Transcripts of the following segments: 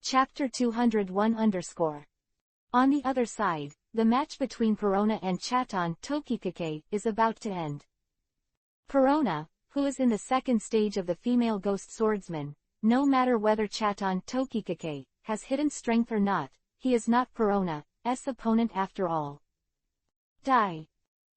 Chapter-201-. On the other side, the match between Perona and Chaton Tokikake is about to end. Perona, who is in the second stage of the female ghost swordsman, no matter whether Chaton Tokikake has hidden strength or not, he is not Perona's opponent after all. Die.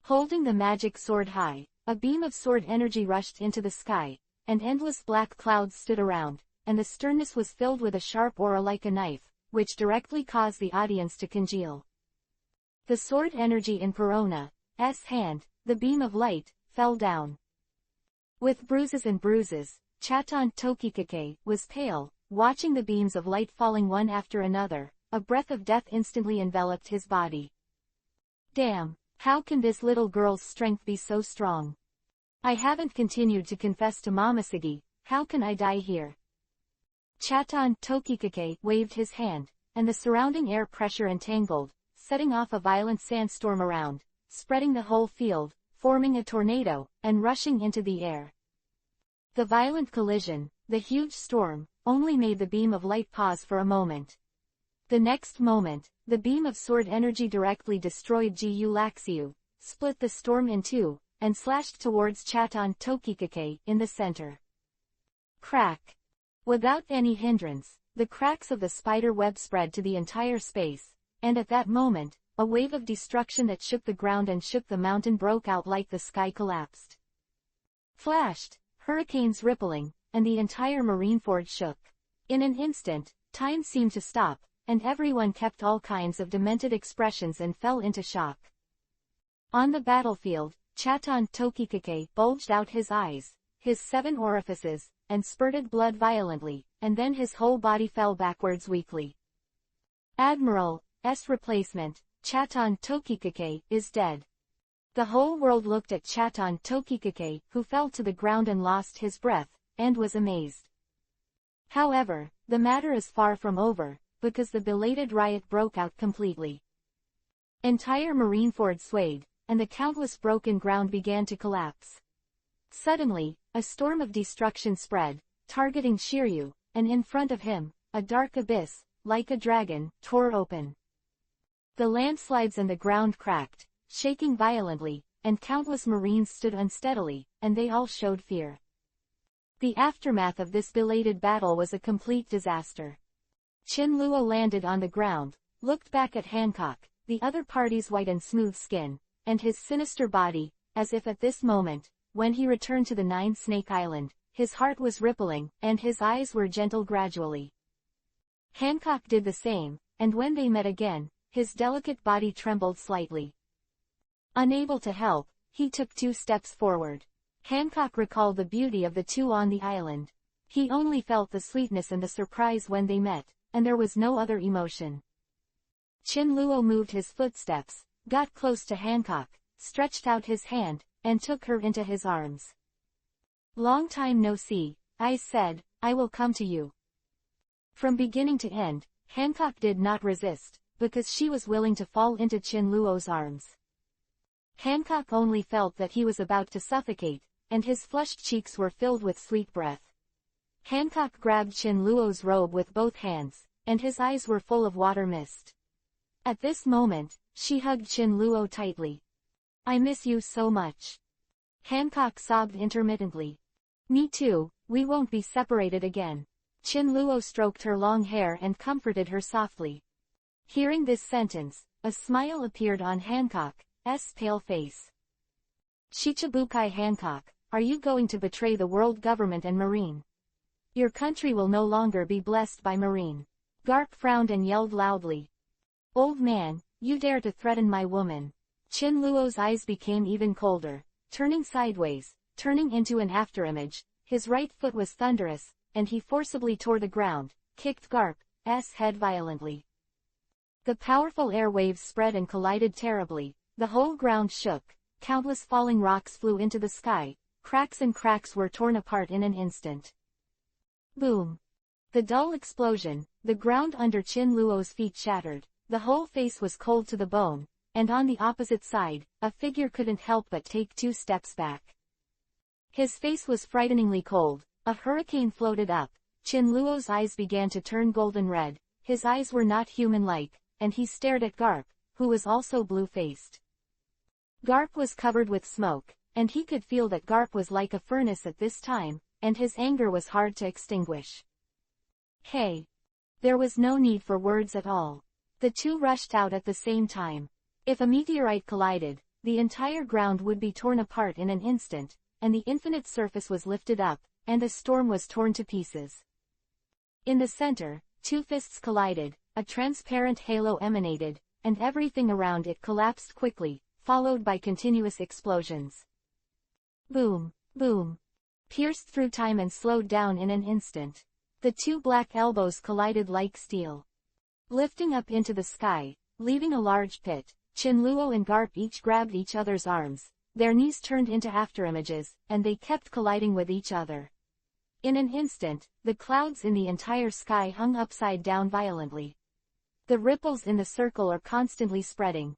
Holding the magic sword high, a beam of sword energy rushed into the sky, and endless black clouds stood around, and the sternness was filled with a sharp aura like a knife, which directly caused the audience to congeal. The sword energy in Perona's hand, the beam of light, fell down. With bruises and bruises, Chaton Tokikake was pale, watching the beams of light falling one after another. A breath of death instantly enveloped his body. Damn, how can this little girl's strength be so strong? I haven't continued to confess to Momoshiki, how can I die here? Chaton Tokikake waved his hand, and the surrounding air pressure entangled, setting off a violent sandstorm around, spreading the whole field, forming a tornado, and rushing into the air. The violent collision, the huge storm, only made the beam of light pause for a moment. The next moment, the beam of sword energy directly destroyed Gu Laxiu, split the storm in two, and slashed towards Chaton Tokikake in the center. Crack! Without any hindrance, the cracks of the spider web spread to the entire space, and at that moment, a wave of destruction that shook the ground and shook the mountain broke out like the sky collapsed. Flashed, hurricanes rippling, and the entire Marineford shook. In an instant, time seemed to stop, and everyone kept all kinds of demented expressions and fell into shock. On the battlefield, Chaton Tokikake bulged out his eyes, his 7 orifices, and spurted blood violently, and then his whole body fell backwards weakly. Admiral's replacement, Chaton Tokikake, is dead. The whole world looked at Chaton Tokikake, who fell to the ground and lost his breath, and was amazed. However, the matter is far from over, because the belated riot broke out completely. Entire Marineford swayed, and the countless broken ground began to collapse. Suddenly, a storm of destruction spread, targeting Shiryu, and in front of him, a dark abyss, like a dragon, tore open. The landslides and the ground cracked, shaking violently, and countless Marines stood unsteadily, and they all showed fear. The aftermath of this belated battle was a complete disaster. Qin-Luo landed on the ground, looked back at Hancock, the other party's white and smooth skin, and his sinister body, as if at this moment, when he returned to the Nine-Snake Island, his heart was rippling, and his eyes were gentle gradually. Hancock did the same, and when they met again, his delicate body trembled slightly. Unable to help, he took 2 steps forward. Hancock recalled the beauty of the two on the island. He only felt the sweetness and the surprise when they met, and there was no other emotion. Qin-Luo moved his footsteps, got close to Hancock, stretched out his hand, and took her into his arms. Long time no see, I said, I will come to you. From beginning to end, Hancock did not resist, because she was willing to fall into Qin-Luo's arms. Hancock only felt that he was about to suffocate, and his flushed cheeks were filled with sweet breath. Hancock grabbed Qin-Luo's robe with both hands, and his eyes were full of water mist. At this moment, she hugged Qin-Luo tightly. I miss you so much. Hancock sobbed intermittently. Me too, we won't be separated again. Qin-Luo stroked her long hair and comforted her softly. Hearing this sentence, a smile appeared on Hancock's pale face. Shichibukai Hancock, are you going to betray the world government and Marine? Your country will no longer be blessed by Marine. Garp frowned and yelled loudly. Old man, you dare to threaten my woman. Qin-Luo's eyes became even colder, turning sideways, turning into an afterimage. His right foot was thunderous, and he forcibly tore the ground, kicked Garp's head violently. The powerful air waves spread and collided terribly, the whole ground shook, countless falling rocks flew into the sky, cracks and cracks were torn apart in an instant. Boom! The dull explosion, the ground under Qin-Luo's feet shattered, the whole face was cold to the bone, and on the opposite side, a figure couldn't help but take 2 steps back. His face was frighteningly cold, a hurricane floated up, Chinluo's eyes began to turn golden red, his eyes were not human-like, and he stared at Garp, who was also blue-faced. Garp was covered with smoke, and he could feel that Garp was like a furnace at this time, and his anger was hard to extinguish. Hey! There was no need for words at all. The two rushed out at the same time. If a meteorite collided, the entire ground would be torn apart in an instant, and the infinite surface was lifted up, and the storm was torn to pieces. In the center, two fists collided, a transparent halo emanated, and everything around it collapsed quickly, followed by continuous explosions. Boom, boom. Pierced through time and slowed down in an instant. The two black elbows collided like steel. Lifting up into the sky, leaving a large pit, Chinluo and Garp each grabbed each other's arms, their knees turned into afterimages, and they kept colliding with each other. In an instant, the clouds in the entire sky hung upside down violently. The ripples in the circle are constantly spreading.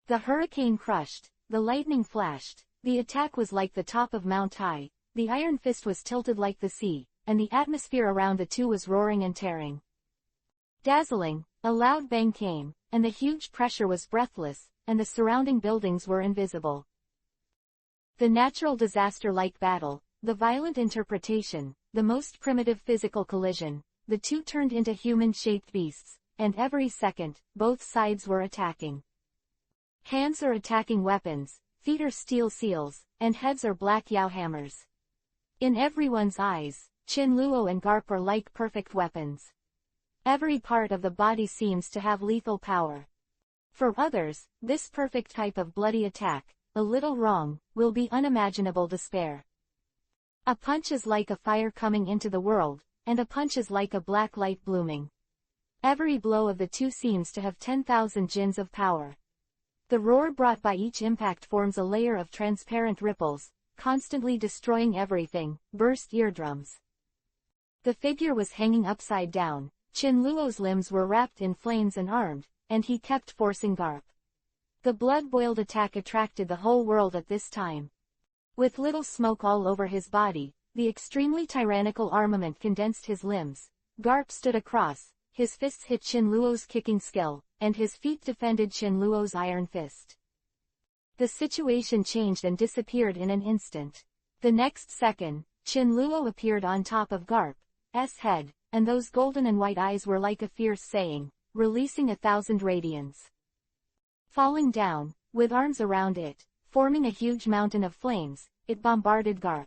The hurricane crushed, the lightning flashed, the attack was like the top of Mount High, the iron fist was tilted like the sea, and the atmosphere around the two was roaring and tearing. Dazzling, a loud bang came, and the huge pressure was breathless, and the surrounding buildings were invisible. The natural disaster-like battle, the violent interpretation, the most primitive physical collision, the two turned into human-shaped beasts, and every second, both sides were attacking. Hands are attacking weapons, feet are steel seals, and heads are black Yao hammers. In everyone's eyes, Chinluo and Garp are like perfect weapons. Every part of the body seems to have lethal power. For others, this perfect type of bloody attack, a little wrong, will be unimaginable despair. A punch is like a fire coming into the world, and a punch is like a black light blooming. Every blow of the two seems to have 10,000 jins of power. The roar brought by each impact forms a layer of transparent ripples, constantly destroying everything, burst eardrums. The figure was hanging upside down, Chinluo's limbs were wrapped in flames and armed, and he kept forcing Garp. The blood-boiled attack attracted the whole world at this time. With little smoke all over his body, the extremely tyrannical armament condensed his limbs. Garp stood across, his fists hit Chinluo's kicking skill, and his feet defended Chinluo's iron fist. The situation changed and disappeared in an instant. The next second, Chinluo appeared on top of Garp's head, and those golden and white eyes were like a fierce saying, releasing 1,000 radiance. Falling down, with arms around it, forming a huge mountain of flames, it bombarded Garp.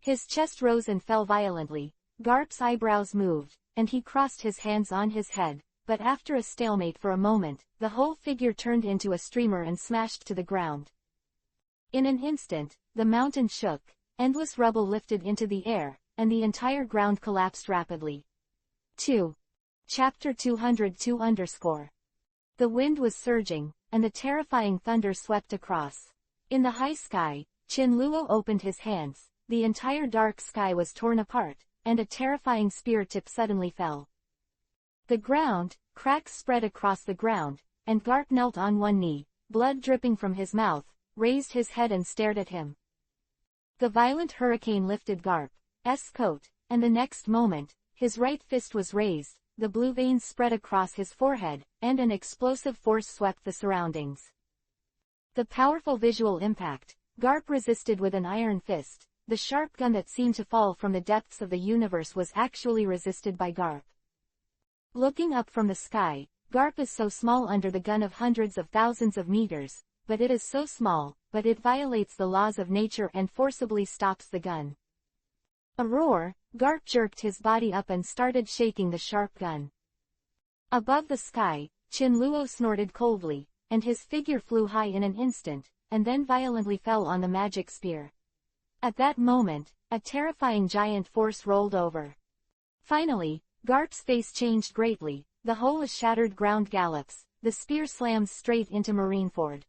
His chest rose and fell violently, Garp's eyebrows moved, and he crossed his hands on his head, but after a stalemate for a moment, the whole figure turned into a streamer and smashed to the ground. In an instant, the mountain shook, endless rubble lifted into the air, and the entire ground collapsed rapidly. 2. Chapter 202 The wind was surging, and the terrifying thunder swept across. In the high sky, Chinluo opened his hands, the entire dark sky was torn apart, and a terrifying spear tip suddenly fell. The ground, cracks spread across the ground, and Garp knelt on one knee, blood dripping from his mouth, raised his head and stared at him. The violent hurricane lifted Garp's coat, and the next moment, his right fist was raised, the blue veins spread across his forehead, and an explosive force swept the surroundings. The powerful visual impact, Garp resisted with an iron fist. The sharp gun that seemed to fall from the depths of the universe was actually resisted by Garp. Looking up from the sky, Garp is so small under the gun of hundreds of thousands of meters, but it is so small, but it violates the laws of nature and forcibly stops the gun. A roar, Garp jerked his body up and started shaking the sharp gun. Above the sky, Chinluo snorted coldly, and his figure flew high in an instant, and then violently fell on the magic spear. At that moment, a terrifying giant force rolled over. Finally, Garp's face changed greatly, the hole is shattered ground gallops, the spear slams straight into Marineford.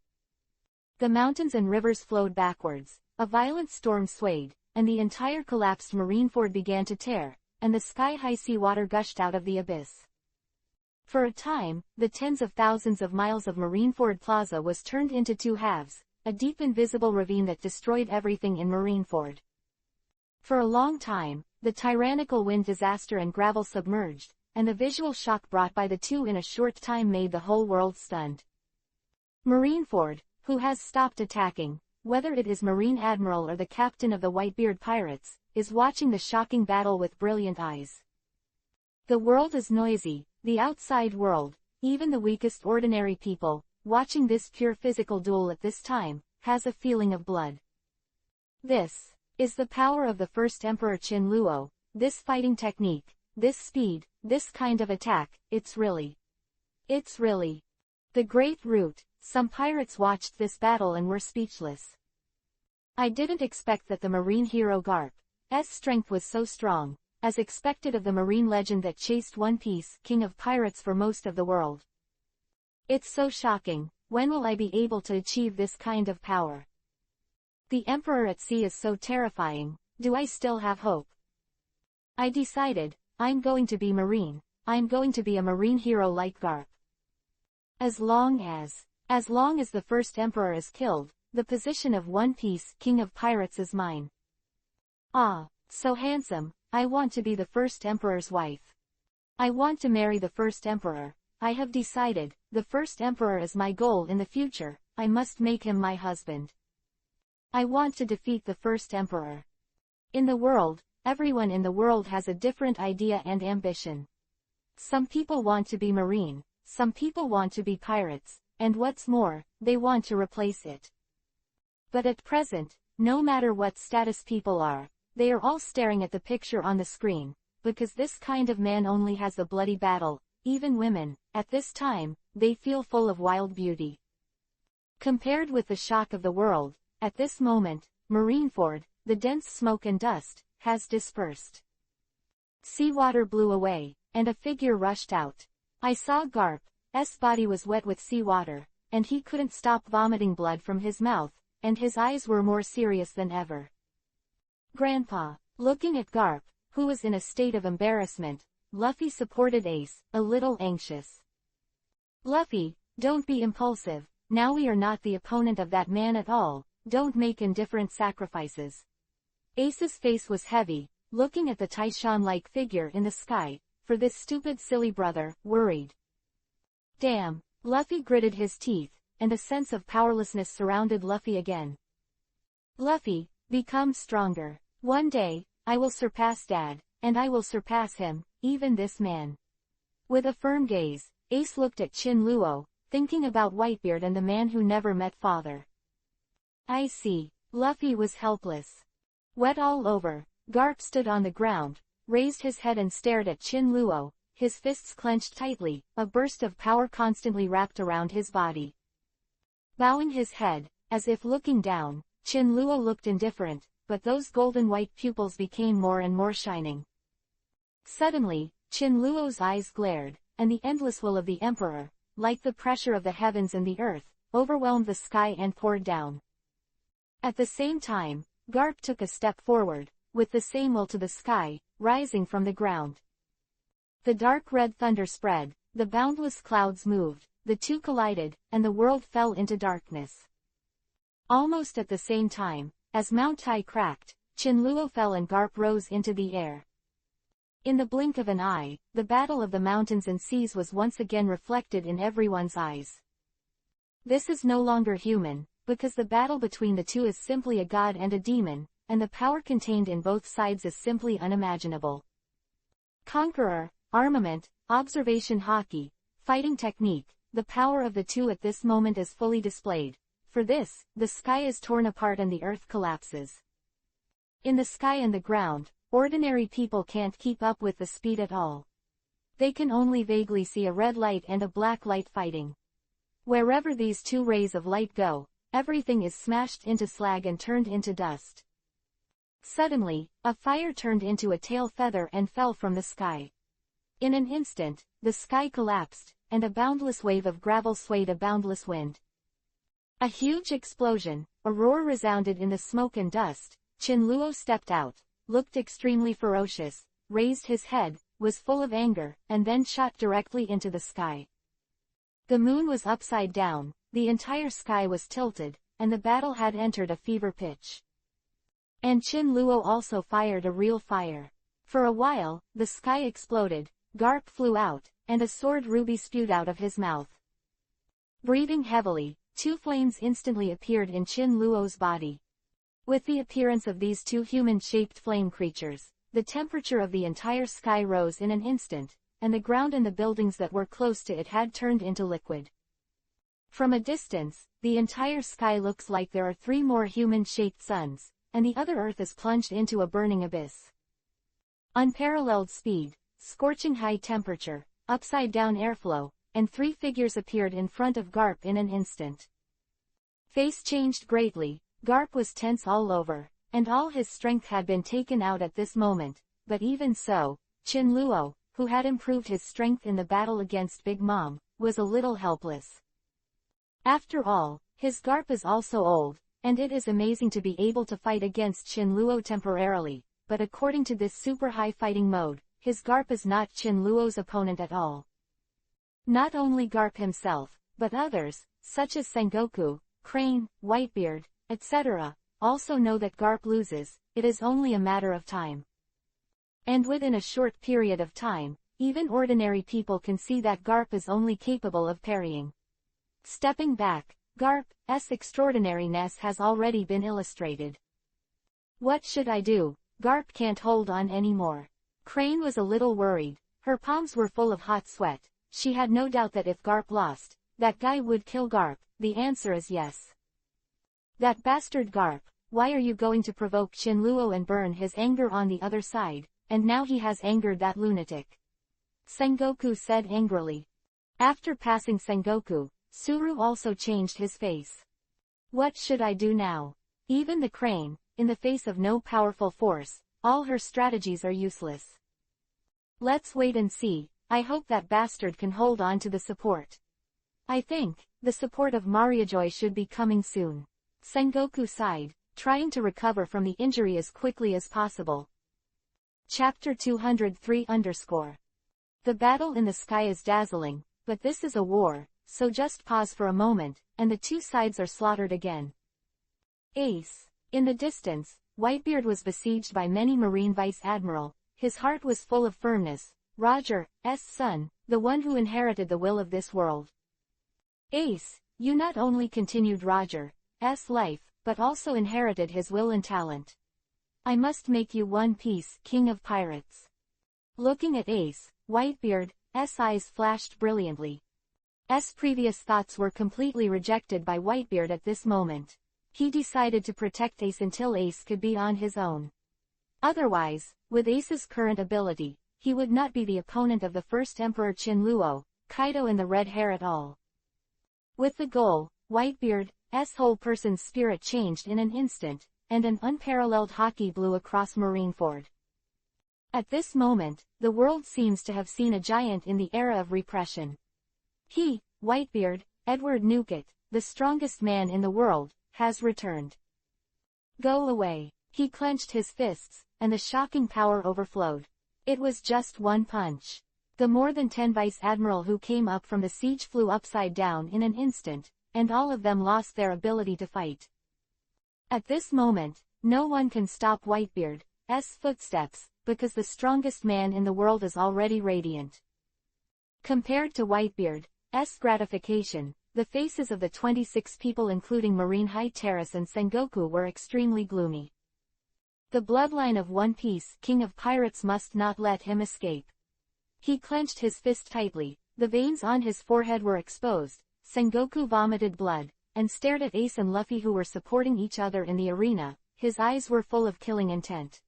The mountains and rivers flowed backwards, a violent storm swayed, and the entire collapsed Marineford began to tear, and the sky-high seawater gushed out of the abyss. For a time, the tens of thousands of miles of Marineford Plaza was turned into two halves, a deep invisible ravine that destroyed everything in Marineford. For a long time, the tyrannical wind disaster and gravel submerged, and the visual shock brought by the two in a short time made the whole world stunned. Marineford, who has stopped attacking, whether it is Marine Admiral or the captain of the Whitebeard pirates, is watching the shocking battle with brilliant eyes. The world is noisy, the outside world, even the weakest ordinary people, watching this pure physical duel at this time, has a feeling of blood. This is the power of the first Emperor Qin Luo, this fighting technique, this speed, this kind of attack, it's really. The Great Root. Some pirates watched this battle and were speechless. I didn't expect that the marine hero Garp's strength was so strong, as expected of the marine legend that chased One Piece, king of pirates for most of the world. It's so shocking, when will I be able to achieve this kind of power? The Emperor at sea is so terrifying, do I still have hope? I decided, I'm going to be marine, I'm going to be a marine hero like Garp. As long as the first Emperor is killed, the position of One Piece, king of pirates is mine. Ah, so handsome, I want to be the first Emperor's wife. I want to marry the first Emperor. I have decided, the first Emperor is my goal in the future, I must make him my husband. I want to defeat the first Emperor. In the world, everyone in the world has a different idea and ambition. Some people want to be marine, some people want to be pirates, and what's more, they want to replace it. But at present, no matter what status people are, they are all staring at the picture on the screen, because this kind of man only has a bloody battle. Even women, at this time, they feel full of wild beauty. Compared with the shock of the world, at this moment, Marineford, the dense smoke and dust, has dispersed. Seawater blew away, and a figure rushed out. I saw Garp's body was wet with seawater, and he couldn't stop vomiting blood from his mouth, and his eyes were more serious than ever. Grandpa, looking at Garp, who was in a state of embarrassment, Luffy supported Ace, a little anxious. Luffy, don't be impulsive, now we are not the opponent of that man at all, don't make indifferent sacrifices. Ace's face was heavy, looking at the Taishan-like figure in the sky, for this stupid silly brother, worried. Damn, Luffy gritted his teeth, and a sense of powerlessness surrounded Luffy again. Luffy, become stronger. One day, I will surpass Dad, and I will surpass him, even this man. With a firm gaze, Ace looked at Qin Luo, thinking about Whitebeard and the man who never met father. I see. Luffy was helpless. Wet all over, Garp stood on the ground, raised his head and stared at Qin Luo, his fists clenched tightly, a burst of power constantly wrapped around his body. Bowing his head, as if looking down, Qin Luo looked indifferent, but those golden white pupils became more and more shining. Suddenly, Qin Luo's eyes glared, and the endless will of the Emperor, like the pressure of the heavens and the earth, overwhelmed the sky and poured down. At the same time, Garp took a step forward, with the same will to the sky, rising from the ground. The dark red thunder spread, the boundless clouds moved, the two collided, and the world fell into darkness. Almost at the same time, as Mount Tai cracked, Qin Luo fell and Garp rose into the air. In the blink of an eye, the battle of the mountains and seas was once again reflected in everyone's eyes. This is no longer human, because the battle between the two is simply a god and a demon, and the power contained in both sides is simply unimaginable. Conqueror, armament, observation hockey, fighting technique, the power of the two at this moment is fully displayed. For this, the sky is torn apart and the earth collapses. In the sky and the ground, ordinary people can't keep up with the speed at all. They can only vaguely see a red light and a black light fighting. Wherever these two rays of light go, everything is smashed into slag and turned into dust. Suddenly, a fire turned into a tail feather and fell from the sky. In an instant, the sky collapsed, and a boundless wave of gravel swayed a boundless wind. A huge explosion, a roar resounded in the smoke and dust. Qin Luo stepped out, looked extremely ferocious, raised his head, was full of anger, and then shot directly into the sky. The moon was upside down, the entire sky was tilted, and the battle had entered a fever pitch. And Qin Luo also fired a real fire. For a while, the sky exploded, Garp flew out, and a sword ruby spewed out of his mouth. Breathing heavily, two flames instantly appeared in Chin Luo's body. With the appearance of these two human-shaped flame creatures, the temperature of the entire sky rose in an instant, and the ground and the buildings that were close to it had turned into liquid. From a distance, the entire sky looks like there are three more human-shaped suns, and the other Earth is plunged into a burning abyss. Unparalleled speed, scorching high temperature, upside-down airflow, and three figures appeared in front of Garp in an instant. Face changed greatly, Garp was tense all over, and all his strength had been taken out at this moment, but even so, Chin Luo, who had improved his strength in the battle against Big Mom, was a little helpless. After all, his Garp is also old, and it is amazing to be able to fight against Chin Luo temporarily, but according to this super high fighting mode, his Garp is not Chin Luo's opponent at all. Not only Garp himself, but others, such as Sengoku, Crane, Whitebeard, etc., also know that Garp loses, it is only a matter of time. And within a short period of time, even ordinary people can see that Garp is only capable of parrying. Stepping back, Garp's extraordinariness has already been illustrated. What should I do? Garp can't hold on anymore. Crane was a little worried, her palms were full of hot sweat, she had no doubt that if Garp lost, that guy would kill Garp. The answer is yes. That bastard Garp, why are you going to provoke Chin Luo and burn his anger on the other side, and now he has angered that lunatic? Sengoku said angrily. After passing Sengoku, Suru also changed his face. What should I do now? Even the Crane, in the face of no powerful force, all her strategies are useless. Let's wait and see, I hope that bastard can hold on to the support. I think, the support of Mariajoy should be coming soon. Sengoku sighed, trying to recover from the injury as quickly as possible. Chapter 203_. The battle in the sky is dazzling, but this is a war, so just pause for a moment, and the two sides are slaughtered again. Ace. In the distance, Whitebeard was besieged by many Marine Vice Admiral, his heart was full of firmness, Roger's son, the one who inherited the will of this world. Ace, you not only continued Roger's life, but also inherited his will and talent. I must make you one piece, King of Pirates. Looking at Ace, Whitebeard's eyes flashed brilliantly. Previous thoughts were completely rejected by Whitebeard at this moment. He decided to protect Ace until Ace could be on his own. Otherwise, with Ace's current ability, he would not be the opponent of the first Emperor Chin Luo, Kaido and the Red Hair at all. With the goal, Whitebeard's whole person's spirit changed in an instant, and an unparalleled haki blew across Marineford. At this moment, the world seems to have seen a giant in the era of repression. He, Whitebeard, Edward Newkett, the strongest man in the world, has returned. Go away. He clenched his fists, and the shocking power overflowed. It was just one punch. The more than 10 Vice Admiral who came up from the siege flew upside down in an instant, and all of them lost their ability to fight. At this moment, no one can stop Whitebeard's footsteps, because the strongest man in the world is already radiant. Compared to Whitebeard's gratification, the faces of the 26 people including Marine High Terrace and Sengoku were extremely gloomy. The bloodline of One Piece, King of Pirates, must not let him escape. He clenched his fist tightly, the veins on his forehead were exposed, Sengoku vomited blood, and stared at Ace and Luffy who were supporting each other in the arena, his eyes were full of killing intent.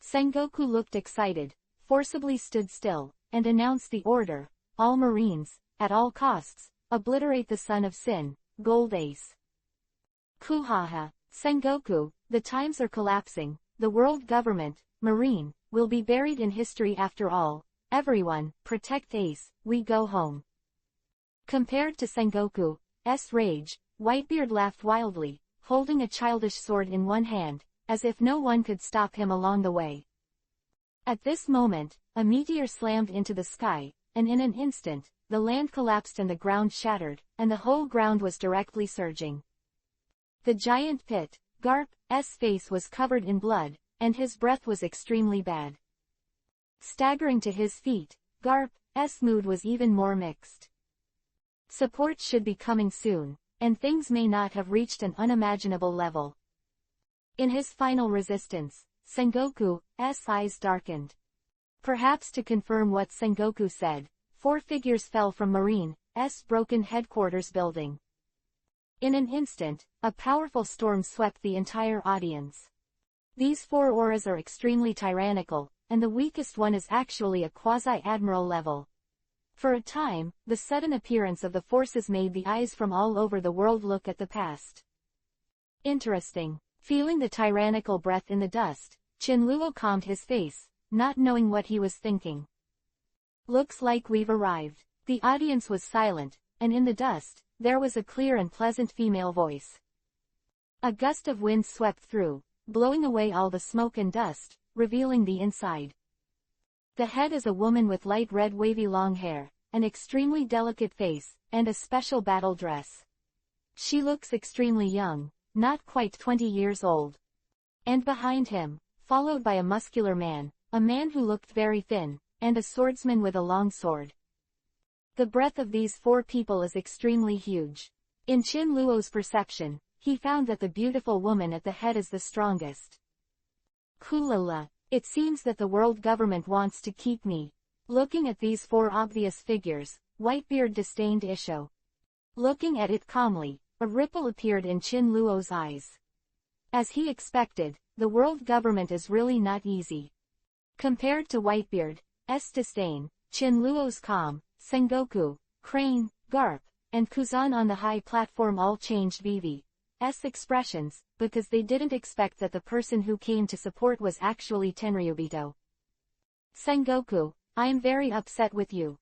Sengoku looked excited, forcibly stood still, and announced the order, all Marines, at all costs, obliterate the son of Sin, Gold Ace. Kuhaha, Sengoku, the times are collapsing, the world government, Marine, will be buried in history after all. Everyone, protect Ace, we go home. Compared to Sengoku's rage, Whitebeard laughed wildly, holding a childish sword in one hand, as if no one could stop him along the way. At this moment, a meteor slammed into the sky, and in an instant, the land collapsed and the ground shattered, and the whole ground was directly surging. The giant pit, Garp's face was covered in blood, and his breath was extremely bad. Staggering to his feet, Garp's mood was even more mixed. Support should be coming soon, and things may not have reached an unimaginable level. In his final resistance, Sengoku's eyes darkened. Perhaps to confirm what Sengoku said, 4 figures fell from Marine's broken headquarters building. In an instant, a powerful storm swept the entire audience. These 4 auras are extremely tyrannical, and the weakest one is actually a quasi-admiral level. For a time, the sudden appearance of the forces made the eyes from all over the world look at the past. Interesting. Feeling the tyrannical breath in the dust, Chinluo calmed his face, not knowing what he was thinking. Looks like we've arrived. The audience was silent, and in the dust, there was a clear and pleasant female voice. A gust of wind swept through, blowing away all the smoke and dust, revealing the inside. The head is a woman with light red wavy long hair, an extremely delicate face, and a special battle dress. She looks extremely young, not quite 20 years old. And behind him, followed by a muscular man, a man who looked very thin, and a swordsman with a long sword. The breadth of these 4 people is extremely huge. In Chinluo's perception, he found that the beautiful woman at the head is the strongest. Kulala, it seems that the world government wants to keep me. Looking at these 4 obvious figures, Whitebeard disdained Isho. Looking at it calmly, a ripple appeared in Chinluo's eyes. As he expected, the world government is really not easy. Compared to Whitebeard's disdain, Chinluo's calm, Sengoku, Crane, Garp, and Kuzan on the high platform all changed Vivi's expressions, because they didn't expect that the person who came to support was actually Tenryubito. Sengoku, I am very upset with you.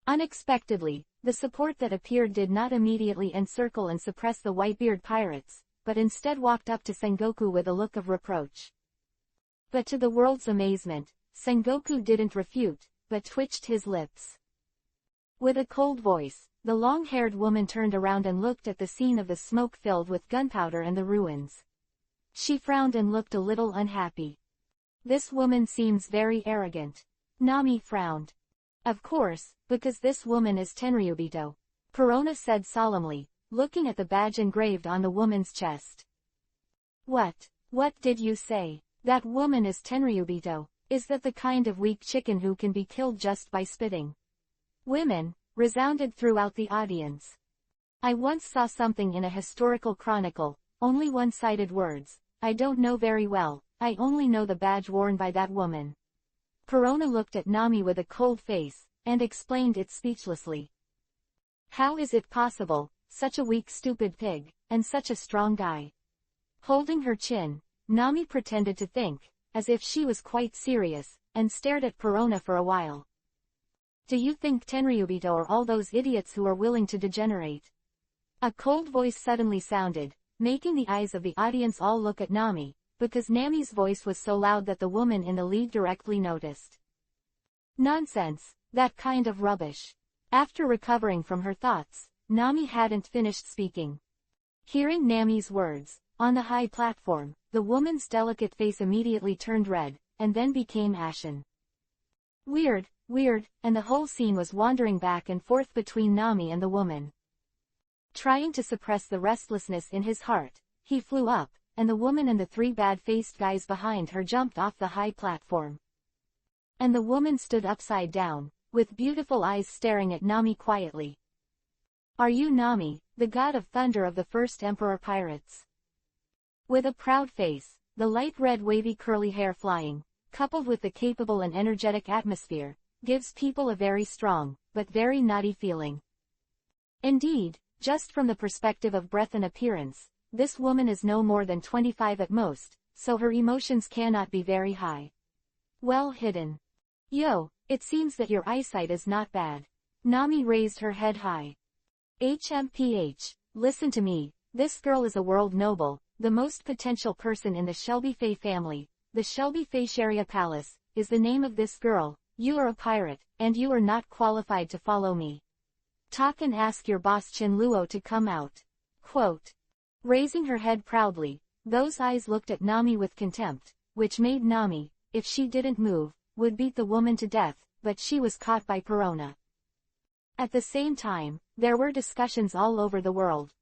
Unexpectedly, the support that appeared did not immediately encircle and suppress the Whitebeard pirates, but instead walked up to Sengoku with a look of reproach. But to the world's amazement, Sengoku didn't refute, but twitched his lips. With a cold voice, the long-haired woman turned around and looked at the scene of the smoke filled with gunpowder and the ruins. She frowned and looked a little unhappy. This woman seems very arrogant. Nami frowned. Of course, because this woman is Tenryubito. Perona said solemnly, looking at the badge engraved on the woman's chest. What did you say? That woman is Tenryubito. Is that the kind of weak chicken who can be killed just by spitting? Women, resounded throughout the audience. I once saw something in a historical chronicle, only one-sided words. I don't know very well, I only know the badge worn by that woman. Perona looked at Nami with a cold face, and explained it speechlessly. How is it possible, such a weak stupid pig, and such a strong guy? Holding her chin, Nami pretended to think, as if she was quite serious, and stared at Perona for a while. Do you think Tenryubito are all those idiots who are willing to degenerate? A cold voice suddenly sounded, making the eyes of the audience all look at Nami, because Nami's voice was so loud that the woman in the lead directly noticed. Nonsense, that kind of rubbish. After recovering from her thoughts, Nami hadn't finished speaking. Hearing Nami's words, on the high platform, the woman's delicate face immediately turned red, and then became ashen. Weird, and the whole scene was wandering back and forth between Nami and the woman. Trying to suppress the restlessness in his heart, he flew up, and the woman and the 3 bad-faced guys behind her jumped off the high platform. And the woman stood upside down, with beautiful eyes staring at Nami quietly. Are you Nami, the god of thunder of the first Emperor Pirates? With a proud face, the light red wavy curly hair flying, coupled with the capable and energetic atmosphere, gives people a very strong, but very naughty feeling. Indeed, just from the perspective of breath and appearance, this woman is no more than 25 at most, so her emotions cannot be very high. Well hidden. Yo, it seems that your eyesight is not bad. Nami raised her head high. HMPH, listen to me, this girl is a world noble, the most potential person in the Shelby Faye family. The Shelby Faye Sharia Palace is the name of this girl. You are a pirate, and you are not qualified to follow me. Talk and ask your boss Chinluo to come out. Quote. Raising her head proudly, those eyes looked at Nami with contempt, which made Nami, if she didn't move, would beat the woman to death, but she was caught by Perona. At the same time, there were discussions all over the world.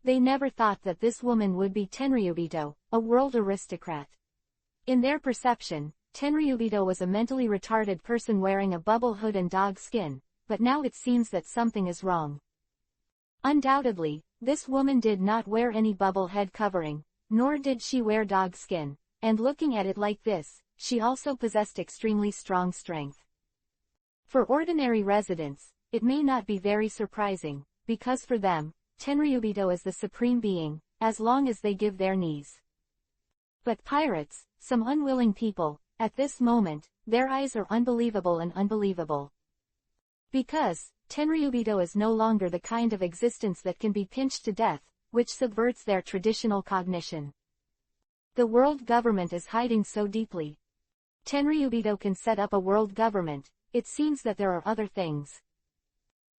They never thought that this woman would be Tenryubito, a world aristocrat. In their perception, Tenryubito was a mentally retarded person wearing a bubble hood and dog skin, but now it seems that something is wrong. Undoubtedly, this woman did not wear any bubble head covering, nor did she wear dog skin, and looking at it like this, she also possessed extremely strong strength. For ordinary residents, it may not be very surprising, because for them, Tenryubito is the supreme being, as long as they give their knees. But pirates, some unwilling people, at this moment, their eyes are unbelievable and unbelievable. Because, Tenryubito is no longer the kind of existence that can be pinched to death, which subverts their traditional cognition. The world government is hiding so deeply. Tenryubito can set up a world government, it seems that there are other things.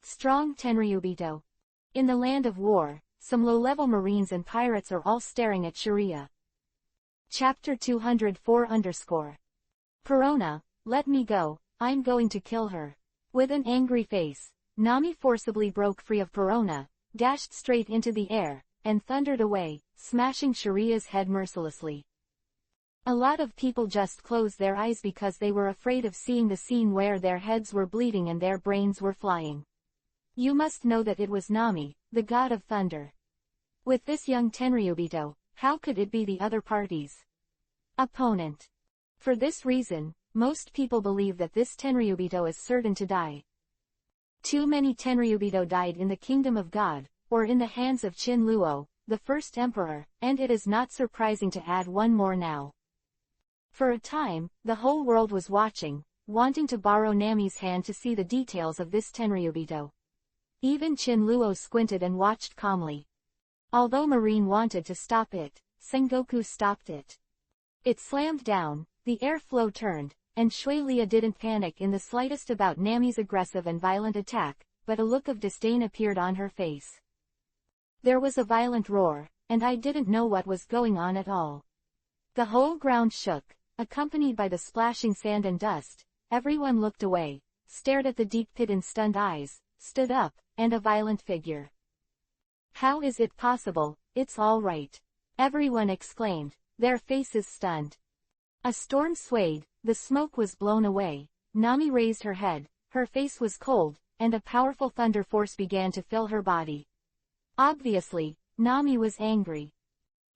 Strong Tenryubito. In the land of war, some low-level marines and pirates are all staring at Sharia. Chapter 204 Perona, let me go, I'm going to kill her. With an angry face, Nami forcibly broke free of Perona, dashed straight into the air, and thundered away, smashing Sharia's head mercilessly. A lot of people just closed their eyes because they were afraid of seeing the scene where their heads were bleeding and their brains were flying. You must know that it was Nami, the god of thunder. With this young Tenryubito, how could it be the other party's opponent? For this reason, most people believe that this Tenryubito is certain to die. Too many Tenryubito died in the kingdom of God, or in the hands of Qin Luo, the first emperor, and it is not surprising to add one more now. For a time, the whole world was watching, wanting to borrow Nami's hand to see the details of this Tenryubito. Even Qin Luo squinted and watched calmly. Although Marine wanted to stop it, Sengoku stopped it. It slammed down, the airflow turned, and Shuelia didn't panic in the slightest about Nami's aggressive and violent attack, but a look of disdain appeared on her face. There was a violent roar, and I didn't know what was going on at all. The whole ground shook, accompanied by the splashing sand and dust. Everyone looked away, stared at the deep pit in stunned eyes, stood up, and a violent figure. How is it possible? It's all right. Everyone exclaimed, their faces stunned. A storm swayed, the smoke was blown away. Nami raised her head, her face was cold, and a powerful thunder force began to fill her body. Obviously, Nami was angry.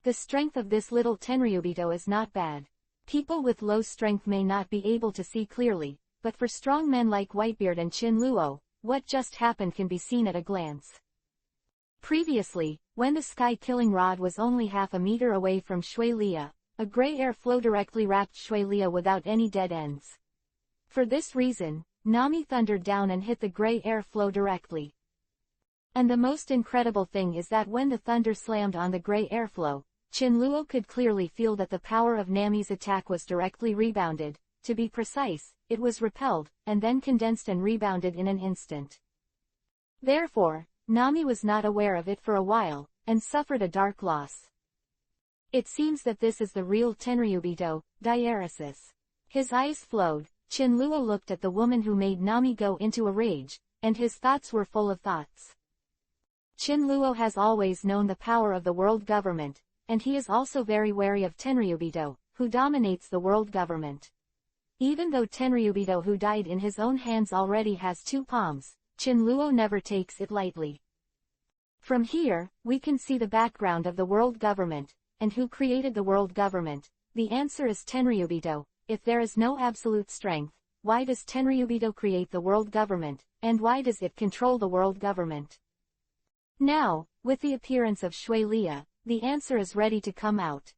The strength of this little Tenryubito is not bad. People with low strength may not be able to see clearly, but for strong men like Whitebeard and Qin Luo, what just happened can be seen at a glance. Previously, when the sky-killing rod was only half a meter away from Shuelia, a gray air flow directly wrapped Shuelia without any dead ends. For this reason, Nami thundered down and hit the gray air flow directly. And the most incredible thing is that when the thunder slammed on the gray airflow, Qin Luo could clearly feel that the power of Nami's attack was directly rebounded. To be precise, it was repelled, and then condensed and rebounded in an instant. Therefore, Nami was not aware of it for a while, and suffered a dark loss. It seems that this is the real Tenryubito, diaresis. His eyes flowed, Qin Luo looked at the woman who made Nami go into a rage, and his thoughts were full of thoughts. Qin Luo has always known the power of the world government, and he is also very wary of Tenryubito, who dominates the world government. Even though Tenryubito who died in his own hands already has 2 palms, Qin Luo never takes it lightly. From here, we can see the background of the world government, and who created the world government. The answer is Tenryubito. If there is no absolute strength, why does Tenryubito create the world government, and why does it control the world government? Now, with the appearance of Shuelia, the answer is ready to come out.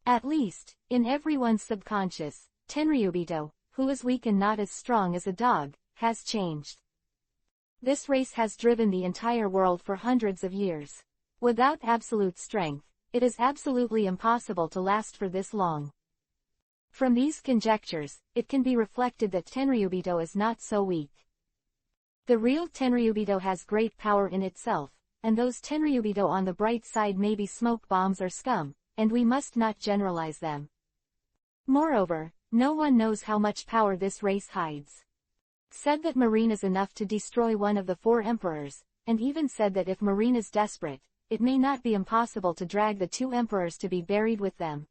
At least, in everyone's subconscious, Tenryubito, who is weak and not as strong as a dog, has changed. This race has driven the entire world for hundreds of years. Without absolute strength, it is absolutely impossible to last for this long. From these conjectures, it can be reflected that Tenryubito is not so weak. The real Tenryubito has great power in itself, and those Tenryubito on the bright side may be smoke bombs or scum, and we must not generalize them. Moreover, no one knows how much power this race hides. Said that Marine is enough to destroy one of the 4 emperors, and even said that if Marine is desperate, it may not be impossible to drag the 2 emperors to be buried with them.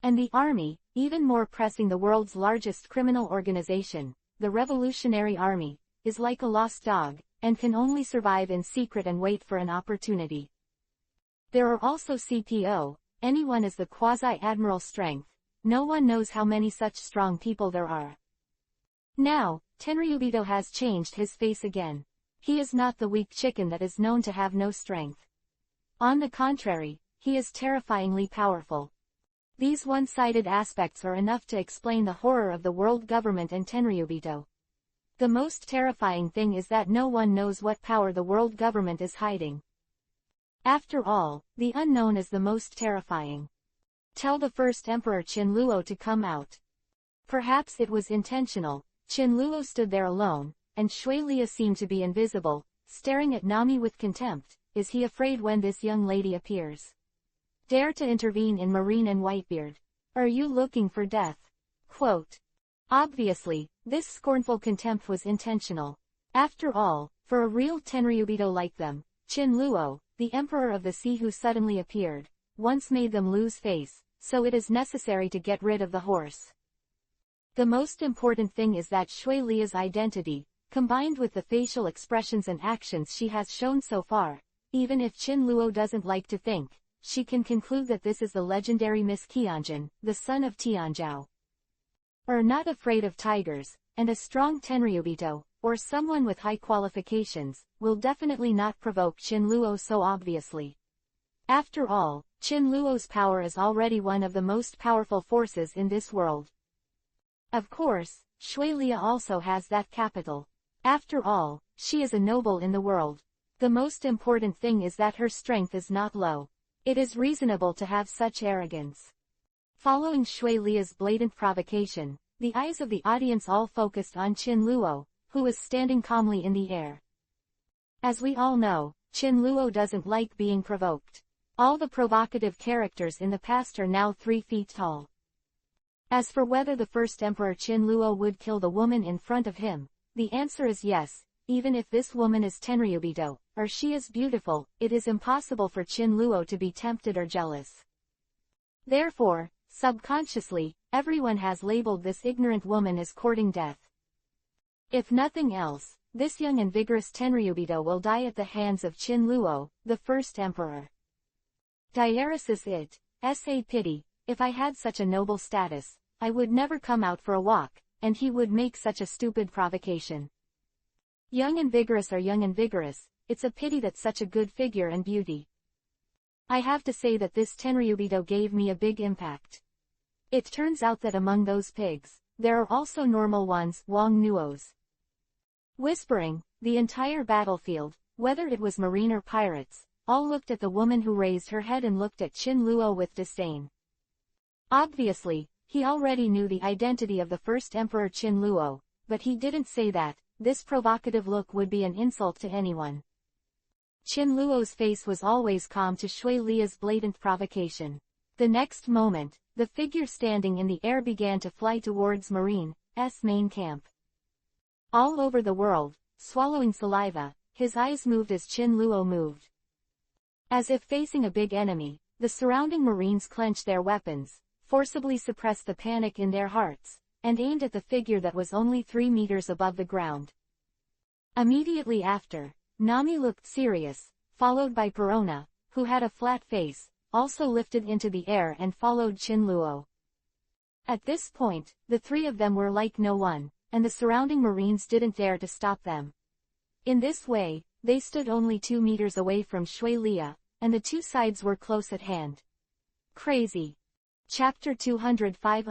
And the army, even more pressing, the world's largest criminal organization, the Revolutionary Army, is like a lost dog, and can only survive in secret and wait for an opportunity. There are also CPO, anyone is the quasi-admiral strength, no one knows how many such strong people there are. Now, Tenryubito has changed his face again. He is not the weak chicken that is known to have no strength. On the contrary, he is terrifyingly powerful. These one-sided aspects are enough to explain the horror of the world government and Tenryubito. The most terrifying thing is that no one knows what power the world government is hiding. After all, the unknown is the most terrifying. Tell the first emperor Qinluo to come out. Perhaps it was intentional. Qinluo stood there alone, and Shuilia seemed to be invisible, staring at Nami with contempt. Is he afraid when this young lady appears? Dare to intervene in Marine and Whitebeard. Are you looking for death? Quote. Obviously, this scornful contempt was intentional. After all, for a real Tenryubito like them, Qinluo, the emperor of the sea who suddenly appeared, once made them lose face, so it is necessary to get rid of the horse. The most important thing is that Shuilia's identity, combined with the facial expressions and actions she has shown so far, even if Qinluo doesn't like to think, she can conclude that this is the legendary Miss Qianjin, the son of Tianzhao. Are not afraid of tigers, and a strong Tenryubito, or someone with high qualifications, will definitely not provoke Qinluo so obviously. After all, Qinluo's power is already one of the most powerful forces in this world. Of course, Shuilia also has that capital. After all, she is a noble in the world. The most important thing is that her strength is not low. It is reasonable to have such arrogance. Following Shuilia's blatant provocation, the eyes of the audience all focused on Qinluo, who was standing calmly in the air. As we all know, Qinluo doesn't like being provoked. All the provocative characters in the past are now 3 feet tall. As for whether the first emperor Qinluo would kill the woman in front of him, the answer is yes. Even if this woman is Tenryubito, or she is beautiful, it is impossible for Qinluo to be tempted or jealous. Therefore, subconsciously, everyone has labeled this ignorant woman as courting death. If nothing else, this young and vigorous Tenryubito will die at the hands of Qinluo, the first emperor. Diaresis it, S.A. Pity, if I had such a noble status, I would never come out for a walk, and he would make such a stupid provocation. Young and vigorous are young and vigorous, it's a pity that such a good figure and beauty. I have to say that this Tenryubito gave me a big impact. It turns out that among those pigs, there are also normal ones, Wang Nuos. Whispering, the entire battlefield, whether it was marine or pirates, all looked at the woman who raised her head and looked at Qinluo with disdain. Obviously, he already knew the identity of the first emperor Qinluo, but he didn't say that. This provocative look would be an insult to anyone. Qinluo's face was always calm to Shuilia's blatant provocation. The next moment, the figure standing in the air began to fly towards Marine's main camp. All over the world, swallowing saliva, his eyes moved as Qinluo moved. As if facing a big enemy, the surrounding Marines clenched their weapons, forcibly suppressed the panic in their hearts, and aimed at the figure that was only 3 meters above the ground. Immediately after, Nami looked serious, followed by Perona, who had a flat face, also lifted into the air and followed Qinluo. At this point, the 3 of them were like no one, and the surrounding Marines didn't dare to stop them. In this way, they stood only 2 meters away from Shuilia, and the 2 sides were close at hand. Crazy. Chapter 205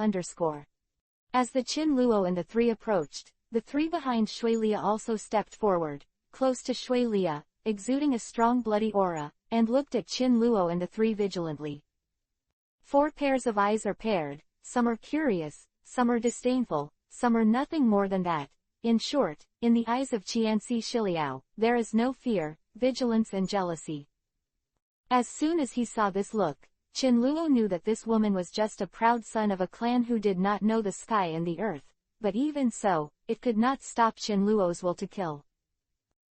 As the Qinluo and the 3 approached, the 3 behind Shuilia also stepped forward, close to Shuilia, exuding a strong bloody aura, and looked at Qinluo and the 3 vigilantly. 4 pairs of eyes are paired, some are curious, some are disdainful, some are nothing more than that. In short, in the eyes of Qianxi Shiliao, there is no fear, vigilance and jealousy. As soon as he saw this look, Luo knew that this woman was just a proud son of a clan who did not know the sky and the earth, but even so, it could not stop Luo's will to kill.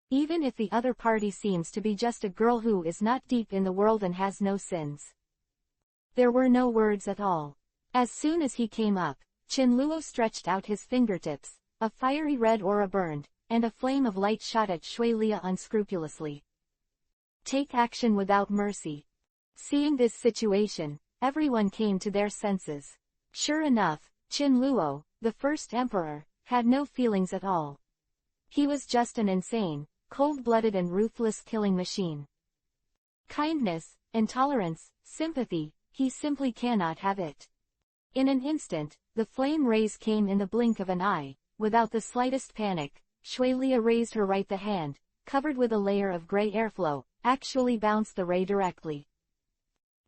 Even if the other party seems to be just a girl who is not deep in the world and has no sins. There were no words at all. As soon as he came up, Luo stretched out his fingertips, a fiery red aura burned, and a flame of light shot at Lia unscrupulously. Take action without mercy. Seeing this situation, everyone came to their senses. Sure enough, Luo, the first emperor, had no feelings at all. He was just an insane, cold-blooded and ruthless killing machine. Kindness, intolerance, sympathy, he simply cannot have it. In an instant, the flame rays came in the blink of an eye. Without the slightest panic, Lia raised her right hand, covered with a layer of gray airflow, actually bounced the ray directly.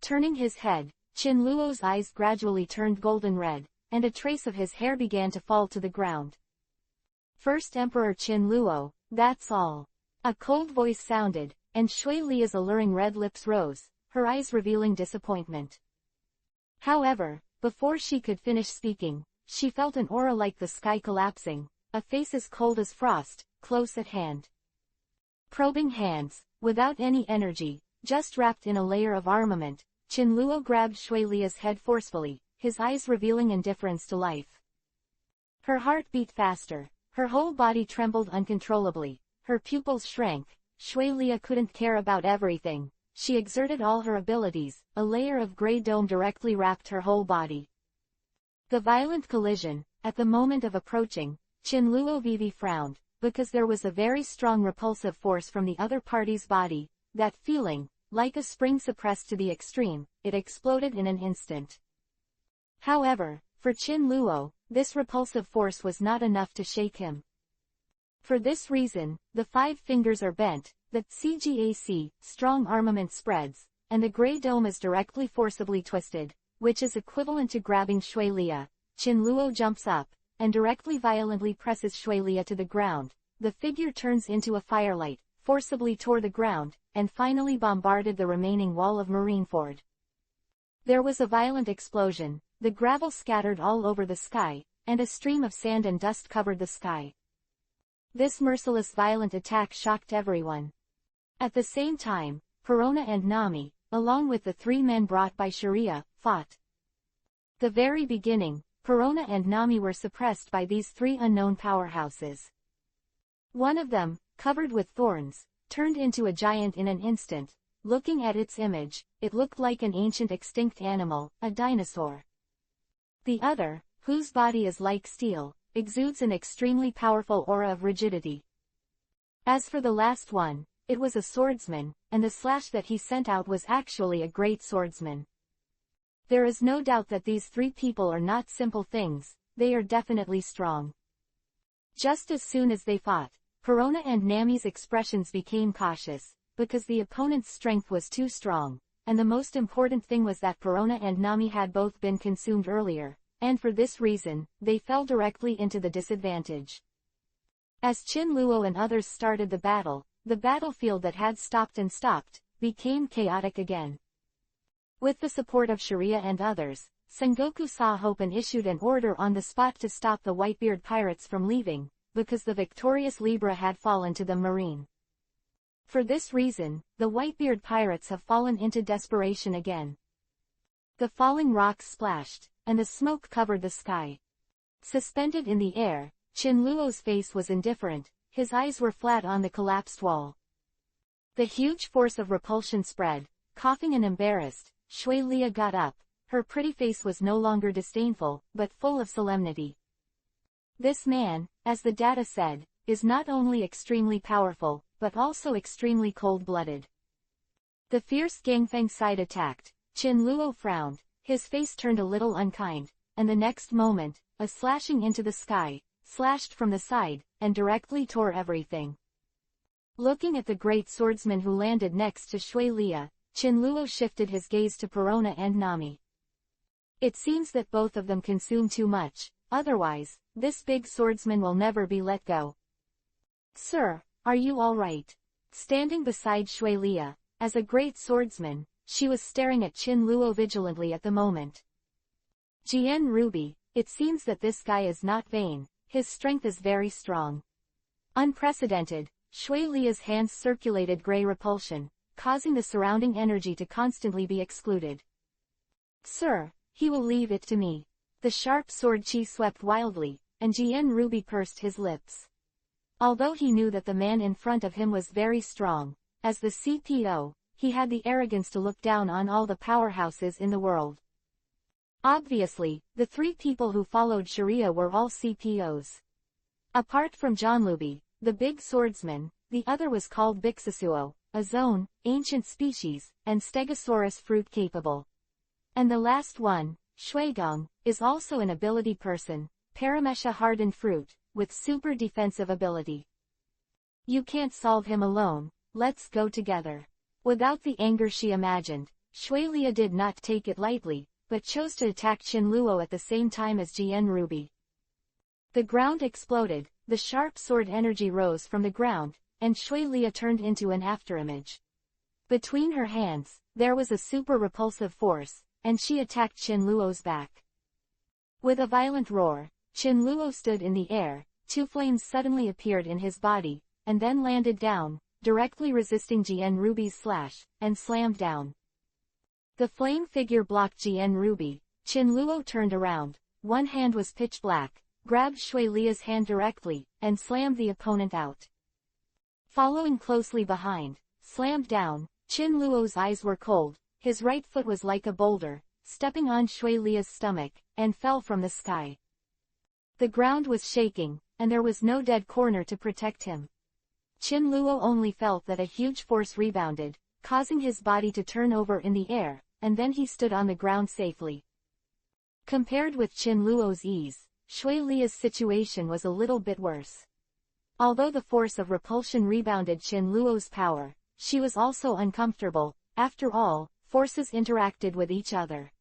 Turning his head, Luo's eyes gradually turned golden red, and a trace of his hair began to fall to the ground. First Emperor Luo, that's all. A cold voice sounded, and Lia's alluring red lips rose, her eyes revealing disappointment. However, before she could finish speaking, she felt an aura like the sky collapsing, a face as cold as frost, close at hand. Probing hands, without any energy, just wrapped in a layer of armament, Luo grabbed Lia's head forcefully, his eyes revealing indifference to life. Her heart beat faster, her whole body trembled uncontrollably, her pupils shrank. Lia couldn't care about everything. She exerted all her abilities, a layer of gray dome directly wrapped her whole body. The violent collision, at the moment of approaching, Luo Vivi frowned, because there was a very strong repulsive force from the other party's body, that feeling, like a spring suppressed to the extreme, it exploded in an instant. However, for Luo, this repulsive force was not enough to shake him. For this reason, the 5 fingers are bent, the CGAC, strong armament spreads, and the gray dome is directly forcibly twisted, which is equivalent to grabbing Lia. Luo jumps up, and directly violently presses Lia to the ground. The figure turns into a firelight, forcibly tore the ground, and finally bombarded the remaining wall of Marineford. There was a violent explosion, the gravel scattered all over the sky, and a stream of sand and dust covered the sky. This merciless violent attack shocked everyone. At the same time, Perona and Nami, along with the 3 men brought by Sharia, fought. The very beginning, Perona and Nami were suppressed by these 3 unknown powerhouses. One of them, covered with thorns, turned into a giant in an instant. Looking at its image, it looked like an ancient extinct animal, a dinosaur. The other, whose body is like steel, exudes an extremely powerful aura of rigidity. As for the last one, it was a swordsman, and the slash that he sent out was actually a great swordsman. There is no doubt that these 3 people are not simple things, they are definitely strong. Just as soon as they fought, Perona and Nami's expressions became cautious, because the opponent's strength was too strong, and the most important thing was that Perona and Nami had both been consumed earlier, and for this reason, they fell directly into the disadvantage. As Luo and others started the battlefield that had stopped became chaotic again. With the support of Sharia and others, Sengoku saw hope and issued an order on the spot to stop the Whitebeard pirates from leaving, because the victorious Libra had fallen to the marine. For this reason, the Whitebeard pirates have fallen into desperation again. The falling rocks splashed, and the smoke covered the sky. Suspended in the air, Luo's face was indifferent, his eyes were flat on the collapsed wall. The huge force of repulsion spread. Coughing and embarrassed, Lia got up. Her pretty face was no longer disdainful, but full of solemnity. This man, as the data said, is not only extremely powerful, but also extremely cold-blooded. The fierce Gangfang side attacked. Luo frowned, his face turned a little unkind, and the next moment, a slashing into the sky, slashed from the side, and directly tore everything. Looking at the great swordsman who landed next to Lia, Luo shifted his gaze to Perona and Nami. It seems that both of them consume too much, otherwise, this big swordsman will never be let go. Sir, are you all right? Standing beside Lia, as a great swordsman, she was staring at Qin Luo vigilantly at the moment. Jian Ruby, it seems that this guy is not vain, his strength is very strong. Unprecedented, Shui Lia's hands circulated gray repulsion, causing the surrounding energy to constantly be excluded. Sir, he will leave it to me. The sharp sword chi swept wildly, and Jian Ruby pursed his lips. Although he knew that the man in front of him was very strong, as the CPO, he had the arrogance to look down on all the powerhouses in the world. Obviously, the three people who followed Sharia were all CPOs. Apart from Janlubi, the big swordsman, the other was called Bixasuo, a zone, ancient species, and Stegosaurus fruit capable. And the last one, Shuigong, is also an ability person, Paramesha hardened fruit, with super defensive ability. You can't solve him alone, let's go together. Without the anger she imagined, Shui Lia did not take it lightly, but chose to attack Qin Luo at the same time as Jian Ruby. The ground exploded, the sharp sword energy rose from the ground, and Shui Lia turned into an afterimage. Between her hands, there was a super repulsive force, and she attacked Qin Luo's back. With a violent roar, Qin Luo stood in the air, two flames suddenly appeared in his body, and then landed down, directly resisting Jian Ruby's slash, and slammed down. The flame figure blocked Jian Ruby. Qin Luo turned around, one hand was pitch black, grabbed Shui Lia's hand directly, and slammed the opponent out. Following closely behind, slammed down, Qin Luo's eyes were cold, his right foot was like a boulder, stepping on Shui Lia's stomach, and fell from the sky. The ground was shaking, and there was no dead corner to protect him. Qin Luo only felt that a huge force rebounded, causing his body to turn over in the air, and then he stood on the ground safely. Compared with Qin Luo's ease, Shui Lia's situation was a little bit worse. Although the force of repulsion rebounded Qin Luo's power, she was also uncomfortable. After all, forces interacted with each other.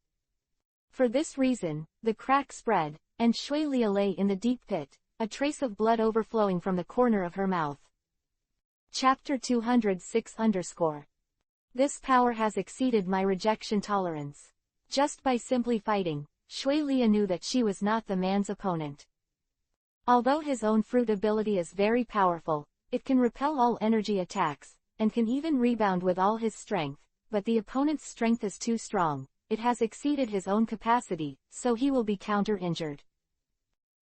For this reason, the crack spread, and Shui Lia lay in the deep pit, a trace of blood overflowing from the corner of her mouth. Chapter 206_. This power has exceeded my rejection tolerance. Just by simply fighting, Shui Lia knew that she was not the man's opponent. Although his own fruit ability is very powerful, it can repel all energy attacks, and can even rebound with all his strength, but the opponent's strength is too strong, it has exceeded his own capacity, so he will be counter-injured.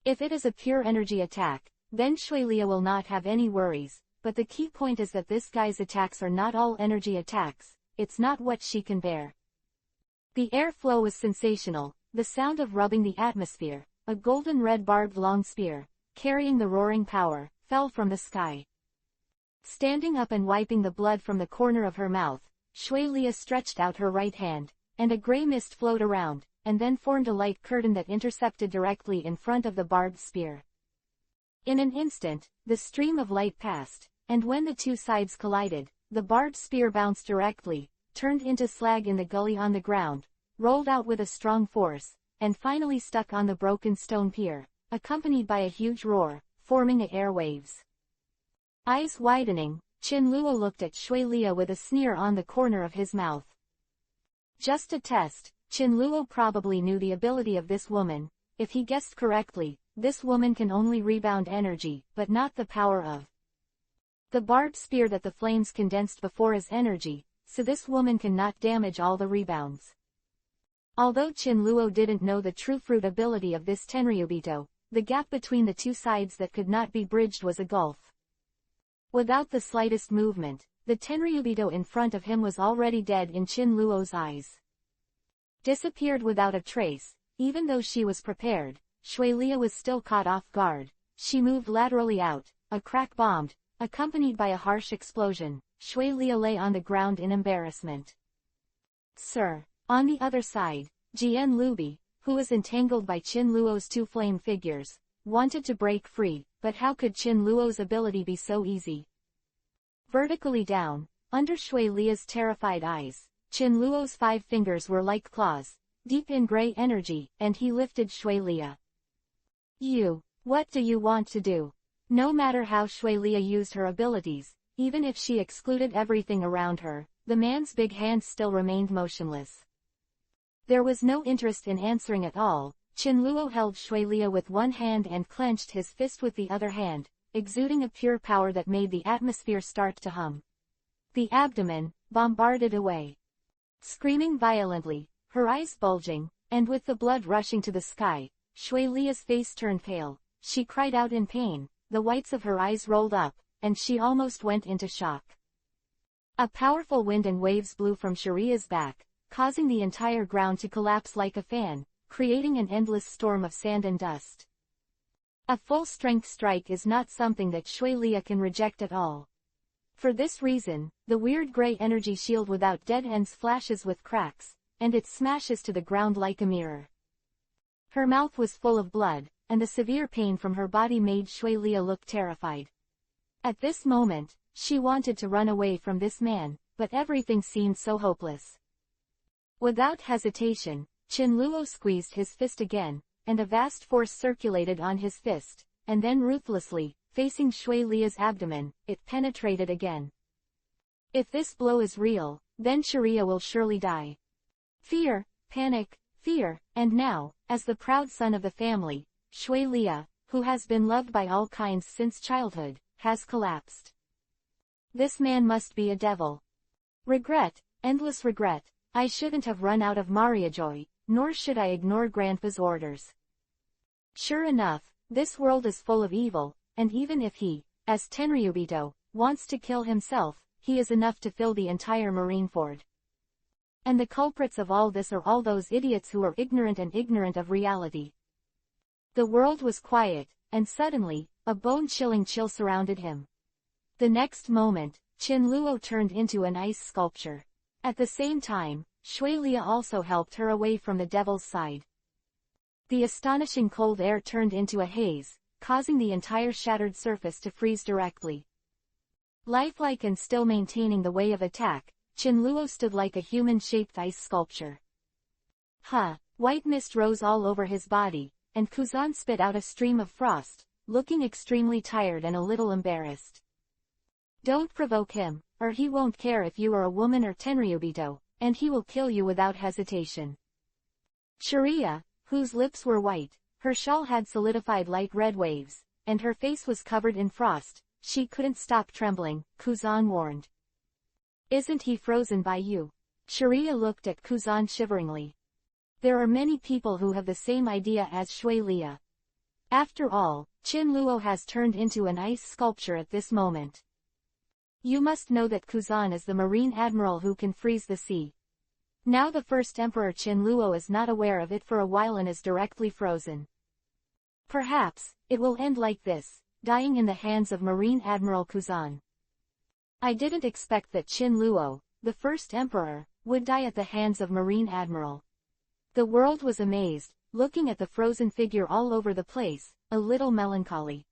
If it is a pure energy attack, then Shui Lia will not have any worries, but the key point is that this guy's attacks are not all energy attacks, it's not what she can bear. The airflow was sensational, the sound of rubbing the atmosphere, a golden red barbed long spear, carrying the roaring power, fell from the sky. Standing up and wiping the blood from the corner of her mouth, Shui Lia stretched out her right hand, and a gray mist flowed around, and then formed a light curtain that intercepted directly in front of the barbed spear. In an instant, the stream of light passed, and when the two sides collided, the barbed spear bounced directly, turned into slag in the gully on the ground, rolled out with a strong force, and finally stuck on the broken stone pier, accompanied by a huge roar, forming a air waves. Eyes widening, Qin Luo looked at Shui Lia with a sneer on the corner of his mouth. Just a test, Qin Luo probably knew the ability of this woman. If he guessed correctly, this woman can only rebound energy, but not the power of the barbed spear that the flames condensed before as energy, so this woman cannot damage all the rebounds. Although Qin Luo didn't know the true fruit ability of this Tenryubito, the gap between the two sides that could not be bridged was a gulf. Without the slightest movement, the Tenryubito in front of him was already dead in Qin Luo's eyes. Disappeared without a trace, even though she was prepared, Shui Lia was still caught off guard. She moved laterally out, a crack bombed, accompanied by a harsh explosion. Shui Lia lay on the ground in embarrassment. Sir. On the other side, Jian Lubi, who was entangled by Qin Luo's two flame figures, wanted to break free, but how could Qin Luo's ability be so easy? Vertically down, under Shui Lia's terrified eyes, Qin Luo's 5 fingers were like claws, deep in gray energy, and he lifted Shui Lia. What do you want to do? No matter how Shui Lia used her abilities, even if she excluded everything around her, the man's big hand still remained motionless. There was no interest in answering at all. Qinluo held Shuilia with one hand and clenched his fist with the other hand, exuding a pure power that made the atmosphere start to hum. The abdomen, bombarded away. Screaming violently, her eyes bulging, and with the blood rushing to the sky, Shuilia's face turned pale. She cried out in pain, the whites of her eyes rolled up, and she almost went into shock. A powerful wind and waves blew from Sharia's back, causing the entire ground to collapse like a fan, creating an endless storm of sand and dust. A full-strength strike is not something that Shuilia can reject at all. For this reason, the weird gray energy shield without dead ends flashes with cracks, and it smashes to the ground like a mirror. Her mouth was full of blood, and the severe pain from her body made Shuilia look terrified. At this moment, she wanted to run away from this man, but everything seemed so hopeless. Without hesitation, Qinluo squeezed his fist again, and a vast force circulated on his fist, and then ruthlessly, facing Shuilia's abdomen, it penetrated again. If this blow is real, then Sharia will surely die. Fear, panic, fear, and now, as the proud son of the family, Shuilia, who has been loved by all kinds since childhood, has collapsed. This man must be a devil. Regret, endless regret. I shouldn't have run out of Mariajoy, nor should I ignore Grandpa's orders. Sure enough, this world is full of evil, and even if he, as Tenryubito, wants to kill himself, he is enough to fill the entire Marineford. And the culprits of all this are all those idiots who are ignorant of reality. The world was quiet, and suddenly, a bone-chilling chill surrounded him. The next moment, Qinluo turned into an ice sculpture. At the same time, Shuilia also helped her away from the devil's side. The astonishing cold air turned into a haze, causing the entire shattered surface to freeze directly. Lifelike and still maintaining the way of attack, Qinluo stood like a human-shaped ice sculpture. White mist rose all over his body, and Kuzan spit out a stream of frost, looking extremely tired and a little embarrassed. Don't provoke him, or he won't care if you are a woman or Tenryubito, and he will kill you without hesitation. Sharia, whose lips were white, her shawl had solidified like red waves, and her face was covered in frost, she couldn't stop trembling, Kuzan warned. Isn't he frozen by you? Sharia looked at Kuzan shiveringly. There are many people who have the same idea as Shuilia. After all, Qinluo has turned into an ice sculpture at this moment. You must know that Kuzan is the Marine Admiral who can freeze the sea. Now the first Emperor Qinluo is not aware of it for a while and is directly frozen. Perhaps, it will end like this, dying in the hands of Marine Admiral Kuzan. I didn't expect that Qinluo, the first Emperor, would die at the hands of Marine Admiral. The world was amazed, looking at the frozen figure all over the place, a little melancholy.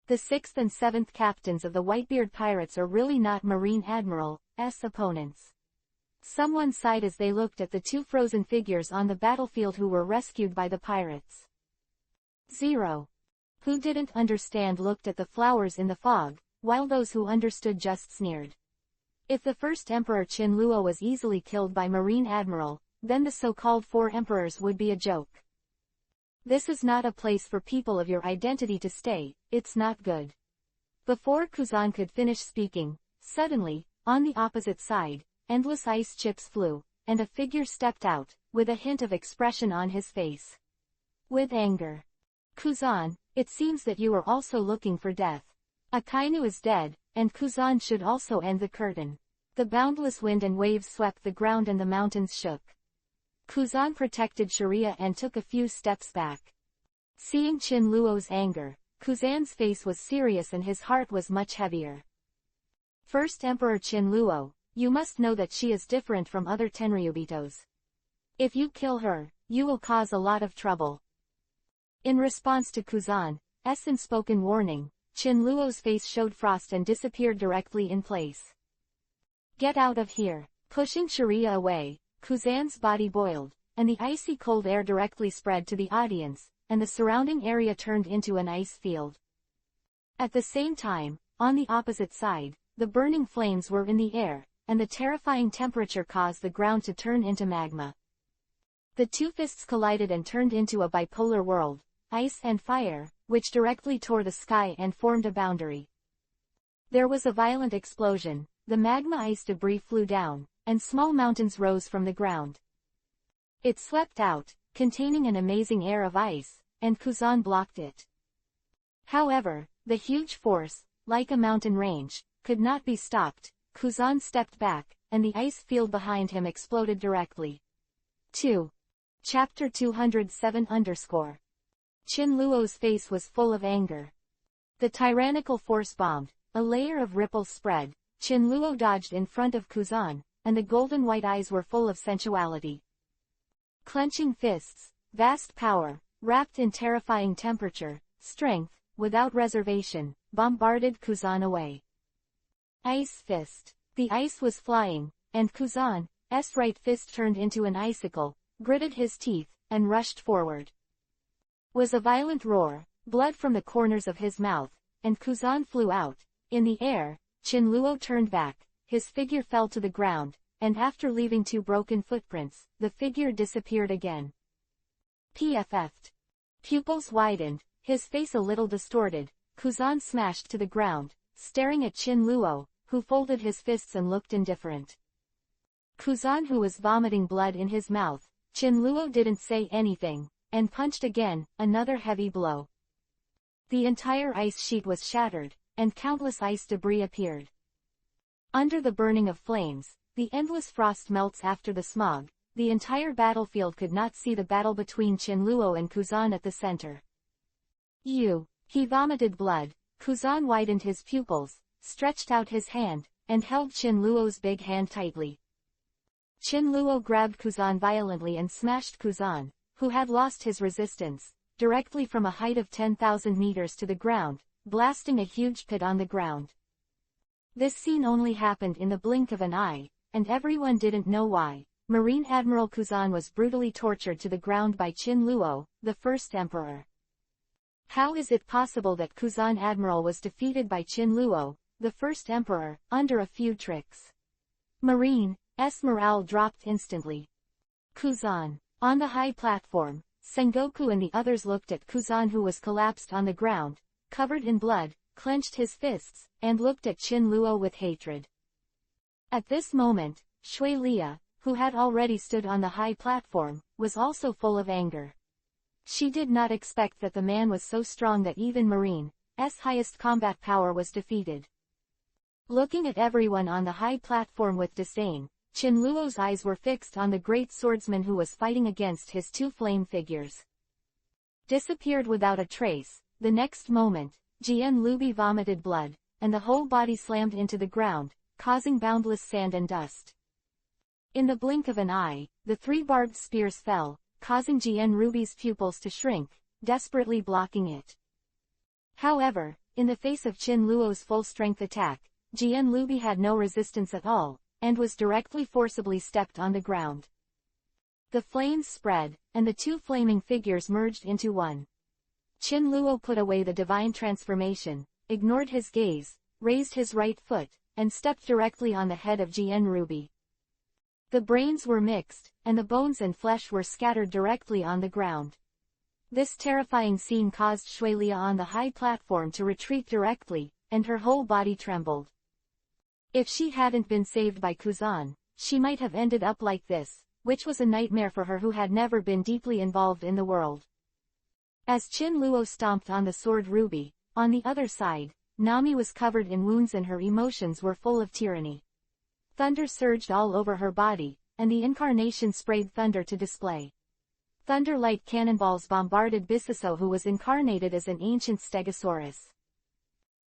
The 6th and 7th captains of the Whitebeard pirates are really not Marine Admiral's opponents. Someone sighed as they looked at the two frozen figures on the battlefield who were rescued by the pirates. Zero. Who didn't understand looked at the flowers in the fog, while those who understood just sneered. If the first Emperor Qinluo was easily killed by Marine Admiral, then the so-called 4 emperors would be a joke. This is not a place for people of your identity to stay, it's not good. Before Kuzan could finish speaking, suddenly, on the opposite side, endless ice chips flew, and a figure stepped out, with a hint of expression on his face. With anger. Kuzan, it seems that you are also looking for death. Akainu is dead, and Kuzan should also end the curtain. The boundless wind and waves swept the ground and the mountains shook. Kuzan protected Sharia and took a few steps back. Seeing Qinluo's anger, Kuzan's face was serious and his heart was much heavier. First Emperor Qinluo, you must know that she is different from other Tenryubitos. If you kill her, you will cause a lot of trouble. In response to Kuzan's unspoken warning, Qinluo's face showed frost and disappeared directly in place. Get out of here. Pushing Sharia away, Kuzan's body boiled, and the icy cold air directly spread to the audience, and the surrounding area turned into an ice field. At the same time, on the opposite side, the burning flames were in the air, and the terrifying temperature caused the ground to turn into magma. The two fists collided and turned into a bipolar world, ice and fire, which directly tore the sky and formed a boundary. There was a violent explosion, the magma ice debris flew down, and small mountains rose from the ground. It swept out, containing an amazing air of ice, and Kuzan blocked it. However, the huge force, like a mountain range, could not be stopped. Kuzan stepped back, and the ice field behind him exploded directly. 2. Chapter 207 Chin Luo's face was full of anger. The tyrannical force bombed, a layer of ripples spread, Chin Luo dodged in front of Kuzan, and the golden white eyes were full of sensuality. Clenching fists, vast power, wrapped in terrifying temperature, strength, without reservation, bombarded Kuzan away. Ice fist. The ice was flying, and Kuzan's right fist turned into an icicle, gritted his teeth, and rushed forward. Was a violent roar, blood from the corners of his mouth, and Kuzan flew out. In the air, Chin Luo turned back, his figure fell to the ground, and after leaving two broken footprints, the figure disappeared again. PFF'd. Pupils widened, his face a little distorted, Kuzan smashed to the ground, staring at Chin Luo, who folded his fists and looked indifferent. Kuzan, who was vomiting blood in his mouth, Chin Luo didn't say anything, and punched again, another heavy blow. The entire ice sheet was shattered, and countless ice debris appeared. Under the burning of flames, the endless frost melts after the smog, the entire battlefield could not see the battle between Chin Luo and Kuzan at the center. He vomited blood. Kuzan widened his pupils, stretched out his hand, and held Chin Luo's big hand tightly. Chin Luo grabbed Kuzan violently and smashed Kuzan, who had lost his resistance, directly from a height of 10,000 meters to the ground, blasting a huge pit on the ground. This scene only happened in the blink of an eye, and everyone didn't know why. Marine Admiral Kuzan was brutally tortured to the ground by Chin Luo, the first emperor. How is it possible that Kuzan Admiral was defeated by Chin Luo, the first emperor, under a few tricks? Marine's morale dropped instantly. Kuzan. On the high platform, Sengoku and the others looked at Kuzan, who was collapsed on the ground, covered in blood, clenched his fists, and looked at Chin Luo with hatred. At this moment, Shui Lia, who had already stood on the high platform, was also full of anger. She did not expect that the man was so strong that even Marine's highest combat power was defeated. Looking at everyone on the high platform with disdain, Chin Luo's eyes were fixed on the great swordsman who was fighting against his two flame figures. Disappeared without a trace. The next moment, Jian Lubi vomited blood, and the whole body slammed into the ground, causing boundless sand and dust. In the blink of an eye, the three barbed spears fell, causing Jian Rubi's pupils to shrink, desperately blocking it. However, in the face of Chin Luo's full-strength attack, Jian Lubi had no resistance at all, and was directly forcibly stepped on the ground. The flames spread, and the two flaming figures merged into one. Chin Luo put away the divine transformation, ignored his gaze, raised his right foot, and stepped directly on the head of Jian Rubi. The brains were mixed, and the bones and flesh were scattered directly on the ground. This terrifying scene caused Shui Lia on the high platform to retreat directly, and her whole body trembled. If she hadn't been saved by Kuzan, she might have ended up like this, which was a nightmare for her who had never been deeply involved in the world. As Chin Luo stomped on the sword Ruby, on the other side, Nami was covered in wounds and her emotions were full of tyranny. Thunder surged all over her body, and the incarnation sprayed thunder to display. Thunder-light cannonballs bombarded Bissaso, who was incarnated as an ancient stegosaurus.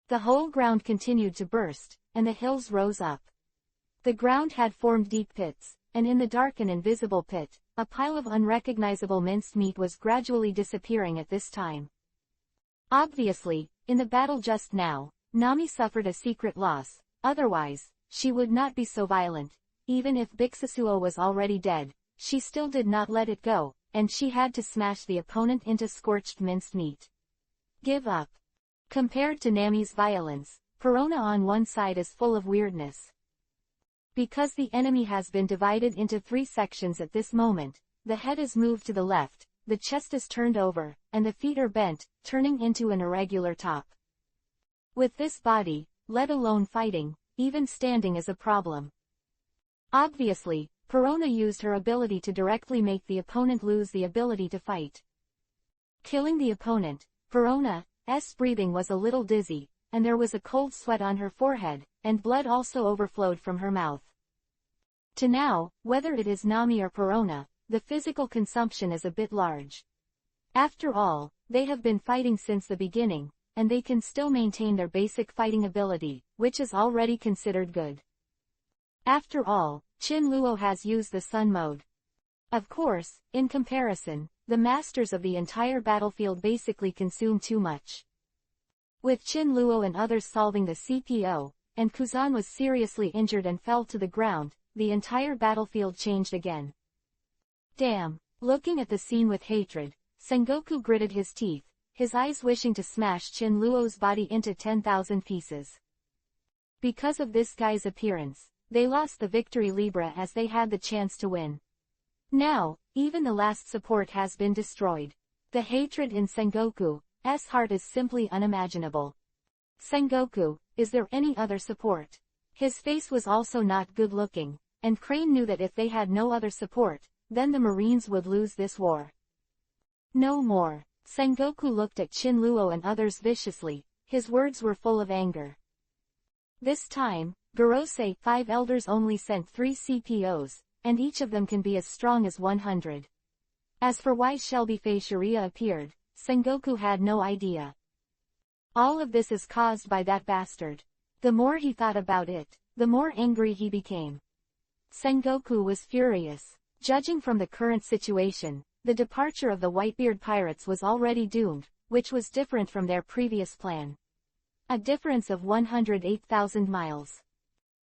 The whole ground continued to burst, and the hills rose up. The ground had formed deep pits, and in the dark and invisible pit, a pile of unrecognizable minced meat was gradually disappearing at this time. Obviously, in the battle just now, Nami suffered a secret loss, otherwise, she would not be so violent. Even if Bixasuo was already dead, she still did not let it go, and she had to smash the opponent into scorched minced meat. Give up. Compared to Nami's violence, Perona on one side is full of weirdness. Because the enemy has been divided into 3 sections at this moment, the head is moved to the left, the chest is turned over, and the feet are bent, turning into an irregular top. With this body, let alone fighting, even standing is a problem. Obviously, Perona used her ability to directly make the opponent lose the ability to fight. Killing the opponent, Perona's breathing was a little dizzy, and there was a cold sweat on her forehead, and blood also overflowed from her mouth. To now, whether it is Nami or Perona, the physical consumption is a bit large. After all, they have been fighting since the beginning, and they can still maintain their basic fighting ability, which is already considered good. After all, Chin Luo has used the Sun mode. Of course, in comparison, the masters of the entire battlefield basically consume too much. With Chin Luo and others solving the CPO, and Kuzan was seriously injured and fell to the ground, the entire battlefield changed again. Damn. Looking at the scene with hatred, Sengoku gritted his teeth, his eyes wishing to smash Chin Luo's body into 10,000 pieces. Because of this guy's appearance, they lost the victory Libra as they had the chance to win. Now, even the last support has been destroyed. The hatred in Sengoku's heart is simply unimaginable. Sengoku, is there any other support? His face was also not good looking, and Crane knew that if they had no other support, then the Marines would lose this war. No more. Sengoku looked at Chin Luo and others viciously, his words were full of anger. This time, Gorosei 5 elders only sent 3 CPOs, and each of them can be as strong as 100. As for why Shelby Faye Sharia appeared, Sengoku had no idea. All of this is caused by that bastard. The more he thought about it, the more angry he became. Sengoku was furious. Judging from the current situation, the departure of the Whitebeard pirates was already doomed, which was different from their previous plan. A difference of 108,000 miles.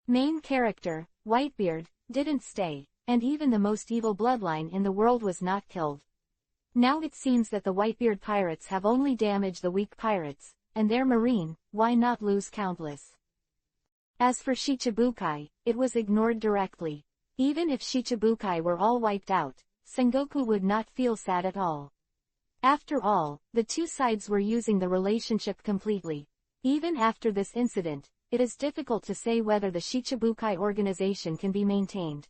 Main character, Whitebeard, didn't stay, and even the most evil bloodline in the world was not killed. Now it seems that the Whitebeard pirates have only damaged the weak pirates, and their marine, why not lose countless? As for Shichibukai, it was ignored directly. Even if Shichibukai were all wiped out, Sengoku would not feel sad at all. After all, the two sides were using the relationship completely. Even after this incident, it is difficult to say whether the Shichibukai organization can be maintained.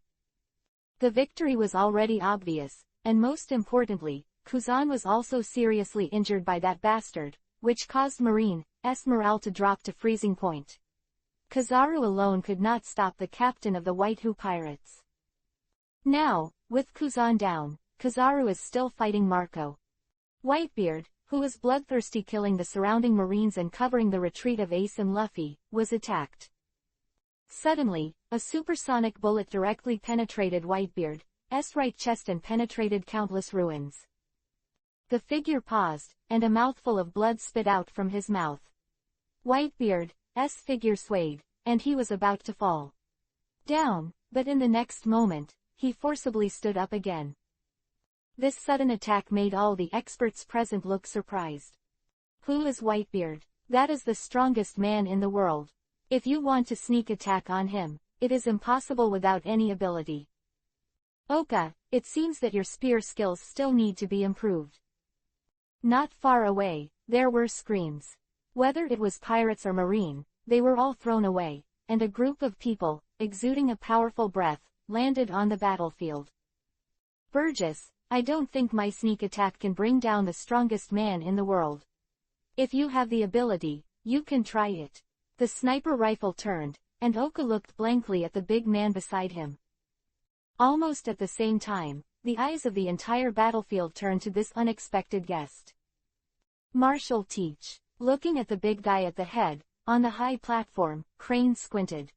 The victory was already obvious, and most importantly, Kuzan was also seriously injured by that bastard, which caused Marine's morale to drop to freezing point. Kizaru alone could not stop the captain of the White Hu pirates. Now, with Kuzan down, Kizaru is still fighting Marco. Whitebeard, who was bloodthirsty killing the surrounding Marines and covering the retreat of Ace and Luffy, was attacked. Suddenly, a supersonic bullet directly penetrated Whitebeard's right chest and penetrated countless ruins. The figure paused, and a mouthful of blood spit out from his mouth. Whitebeard's figure swayed, and he was about to fall down, but in the next moment, he forcibly stood up again. This sudden attack made all the experts present look surprised. Who is Whitebeard? That is the strongest man in the world. If you want to sneak attack on him, it is impossible without any ability. Oka, it seems that your spear skills still need to be improved. Not far away, there were screams. Whether it was pirates or marine, they were all thrown away, and a group of people, exuding a powerful breath, landed on the battlefield. Burgess, I don't think my sneak attack can bring down the strongest man in the world. If you have the ability, you can try it. The sniper rifle turned, and Oka looked blankly at the big man beside him. Almost at the same time, the eyes of the entire battlefield turned to this unexpected guest. Martial Teach. Looking at the big guy at the head, on the high platform, Crane squinted.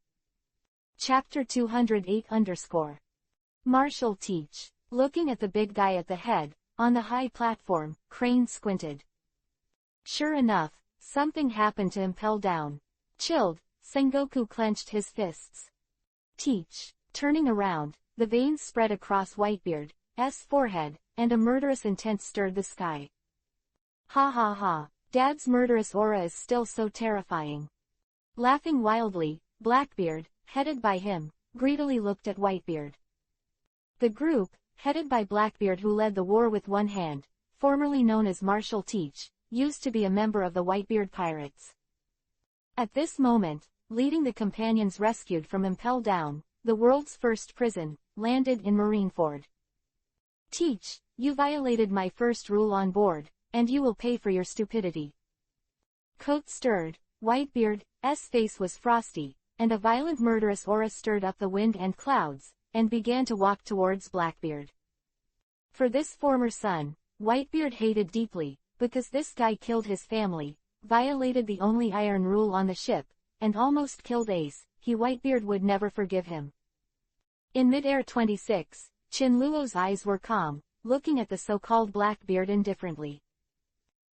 Chapter 208 Martial Teach. Looking at the big guy at the head, on the high platform, Crane squinted. Sure enough, something happened to impel down. Chilled, Sengoku clenched his fists. Teach. Turning around, the veins spread across Whitebeard's forehead, and a murderous intent stirred the sky. Ha ha ha, Dad's murderous aura is still so terrifying. Laughing wildly, Blackbeard, headed by him, greedily looked at Whitebeard. The group, headed by Blackbeard who led the war with one hand, formerly known as Marshal Teach, used to be a member of the Whitebeard pirates. At this moment, leading the companions rescued from Impel Down, the world's first prison, landed in Marineford. Teach, you violated my first rule on board, and you will pay for your stupidity. Coat stirred, Whitebeard's face was frosty, and a violent murderous aura stirred up the wind and clouds, and began to walk towards Blackbeard. For this former son, Whitebeard hated deeply, because this guy killed his family, violated the only iron rule on the ship, and almost killed Ace. Whitebeard would never forgive him. In mid-air 26, Chinluo's eyes were calm, looking at the so-called Blackbeard indifferently.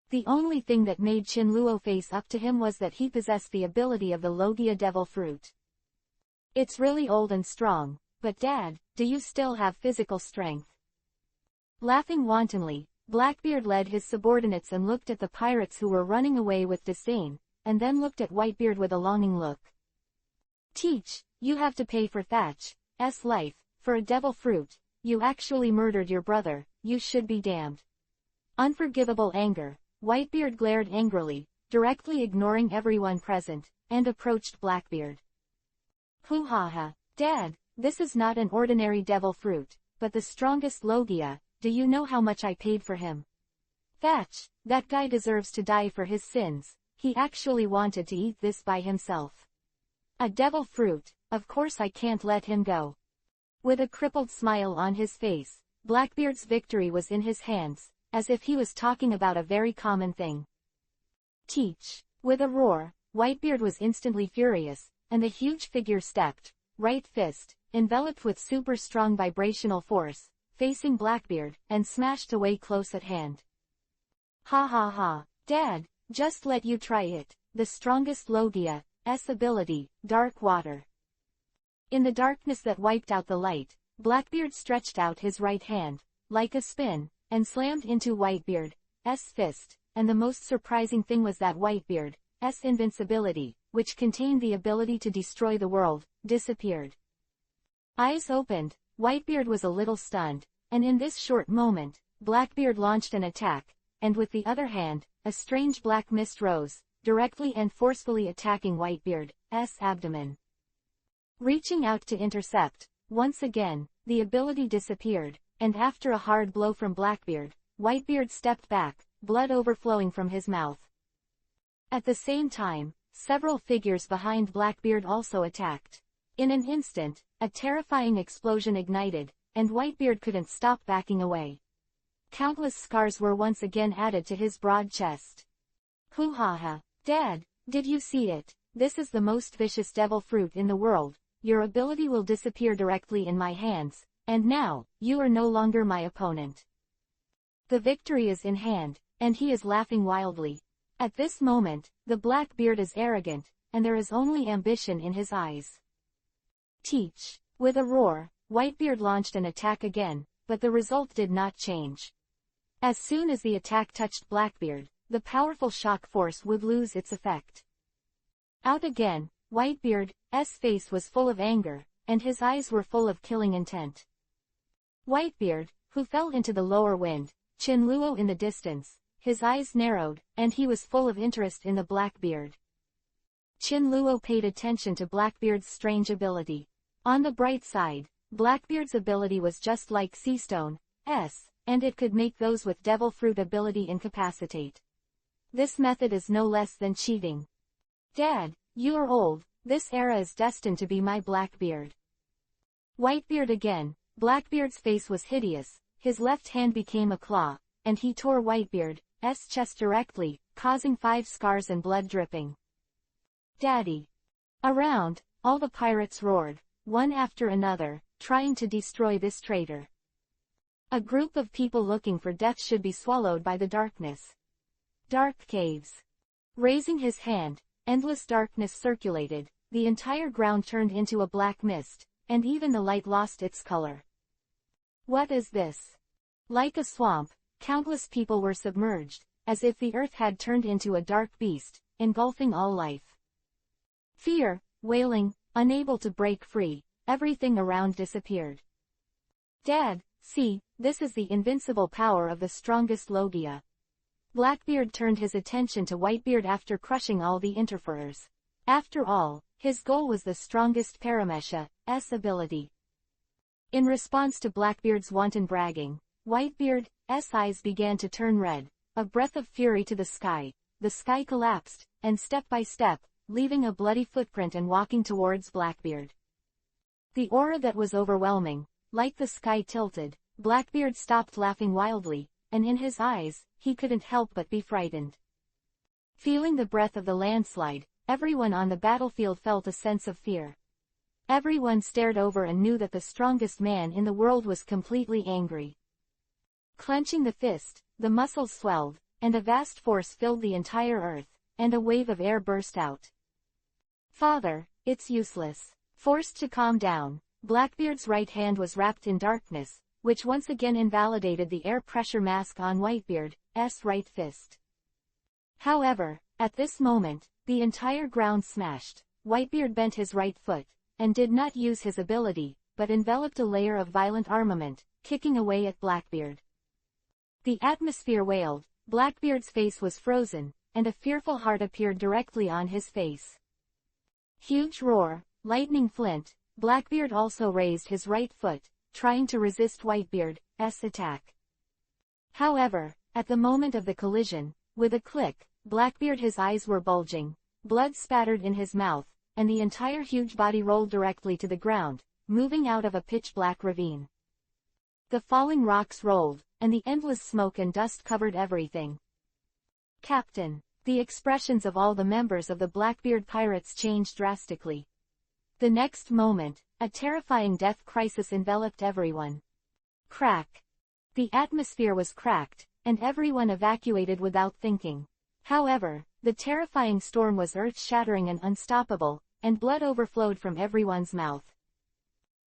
The only thing that made Chinluo face up to him was that he possessed the ability of the Logia Devil Fruit. It's really old and strong, but Dad, do you still have physical strength? Laughing wantonly, Blackbeard led his subordinates and looked at the pirates who were running away with disdain, and then looked at Whitebeard with a longing look. Teach, you have to pay for Thatch's life, for a devil fruit. You actually murdered your brother, you should be damned. Unforgivable anger, Whitebeard glared angrily, directly ignoring everyone present, and approached Blackbeard. Hoo-ha-ha, Dad, this is not an ordinary devil fruit, but the strongest Logia. Do you know how much I paid for him? Thatch, that guy deserves to die for his sins. He actually wanted to eat this by himself. A devil fruit, of course I can't let him go. With a crippled smile on his face, Blackbeard's victory was in his hands, as if he was talking about a very common thing. Teach. With a roar, Whitebeard was instantly furious, and the huge figure stepped, right fist, enveloped with super strong vibrational force, facing Blackbeard, and smashed away close at hand. Ha ha ha, Dad, just let you try it, the strongest Logia's ability, Dark Water. In the darkness that wiped out the light, Blackbeard stretched out his right hand, like a spin, and slammed into Whitebeard's fist, and the most surprising thing was that Whitebeard's invincibility, which contained the ability to destroy the world, disappeared. Eyes opened, Whitebeard was a little stunned, and in this short moment, Blackbeard launched an attack, and with the other hand, a strange black mist rose, directly and forcefully attacking Whitebeard's abdomen. Reaching out to intercept, once again, the ability disappeared, and after a hard blow from Blackbeard, Whitebeard stepped back, blood overflowing from his mouth. At the same time, several figures behind Blackbeard also attacked. In an instant, a terrifying explosion ignited, and Whitebeard couldn't stop backing away. Countless scars were once again added to his broad chest. Hoo-ha-ha, Dad, did you see it? This is the most vicious devil fruit in the world. Your ability will disappear directly in my hands, and now, you are no longer my opponent. The victory is in hand, and he is laughing wildly. At this moment, the Blackbeard is arrogant, and there is only ambition in his eyes. Teach. With a roar, Whitebeard launched an attack again, but the result did not change. As soon as the attack touched Blackbeard, the powerful shock force would lose its effect. Out again, Whitebeard's face was full of anger, and his eyes were full of killing intent. Whitebeard, who fell into the lower wind, Chinluo in the distance, his eyes narrowed, and he was full of interest in the Blackbeard. Chinluo paid attention to Blackbeard's strange ability. On the bright side, Blackbeard's ability was just like Seastone's, and it could make those with devil fruit ability incapacitate. This method is no less than cheating. Dad, you are old, this era is destined to be my Blackbeard. Whitebeard again, Blackbeard's face was hideous, his left hand became a claw, and he tore Whitebeard's chest directly, causing 5 scars and blood dripping. Daddy! Around, all the pirates roared, one after another, trying to destroy this traitor. A group of people looking for death should be swallowed by the darkness. Dark caves. Raising his hand, endless darkness circulated, the entire ground turned into a black mist, and even the light lost its color. What is this? Like a swamp, countless people were submerged, as if the earth had turned into a dark beast, engulfing all life. Fear, wailing, unable to break free, everything around disappeared. "Dad, see, this is the invincible power of the strongest Logia." Blackbeard turned his attention to Whitebeard after crushing all the interferers. After all, his goal was the strongest Paramesha's ability. In response to Blackbeard's wanton bragging, Whitebeard's eyes began to turn red. A breath of fury to the sky collapsed, and step by step, leaving a bloody footprint and walking towards Blackbeard. The aura that was overwhelming, like the sky tilted, Blackbeard stopped laughing wildly, and in his eyes, he couldn't help but be frightened. Feeling the breath of the landslide, everyone on the battlefield felt a sense of fear. Everyone stared over and knew that the strongest man in the world was completely angry. Clenching the fist, the muscles swelled, and a vast force filled the entire earth, and a wave of air burst out. "Father, it's useless." Forced to calm down, Blackbeard's right hand was wrapped in darkness, which once again invalidated the air pressure mask on Whitebeard's right fist. However, at this moment, the entire ground smashed. Whitebeard bent his right foot, and did not use his ability, but enveloped a layer of violent armament, kicking away at Blackbeard. The atmosphere wailed, Blackbeard's face was frozen, and a fearful heart appeared directly on his face. Huge roar, lightning flint, Blackbeard also raised his right foot, trying to resist Whitebeard's attack. However, at the moment of the collision, with a click, Blackbeard's eyes were bulging, blood spattered in his mouth, and the entire huge body rolled directly to the ground, moving out of a pitch-black ravine. The falling rocks rolled, and the endless smoke and dust covered everything. "Captain!" The expressions of all the members of the Blackbeard pirates changed drastically. The next moment, a terrifying death crisis enveloped everyone. Crack! The atmosphere was cracked, and everyone evacuated without thinking. However, the terrifying storm was earth-shattering and unstoppable, and blood overflowed from everyone's mouth.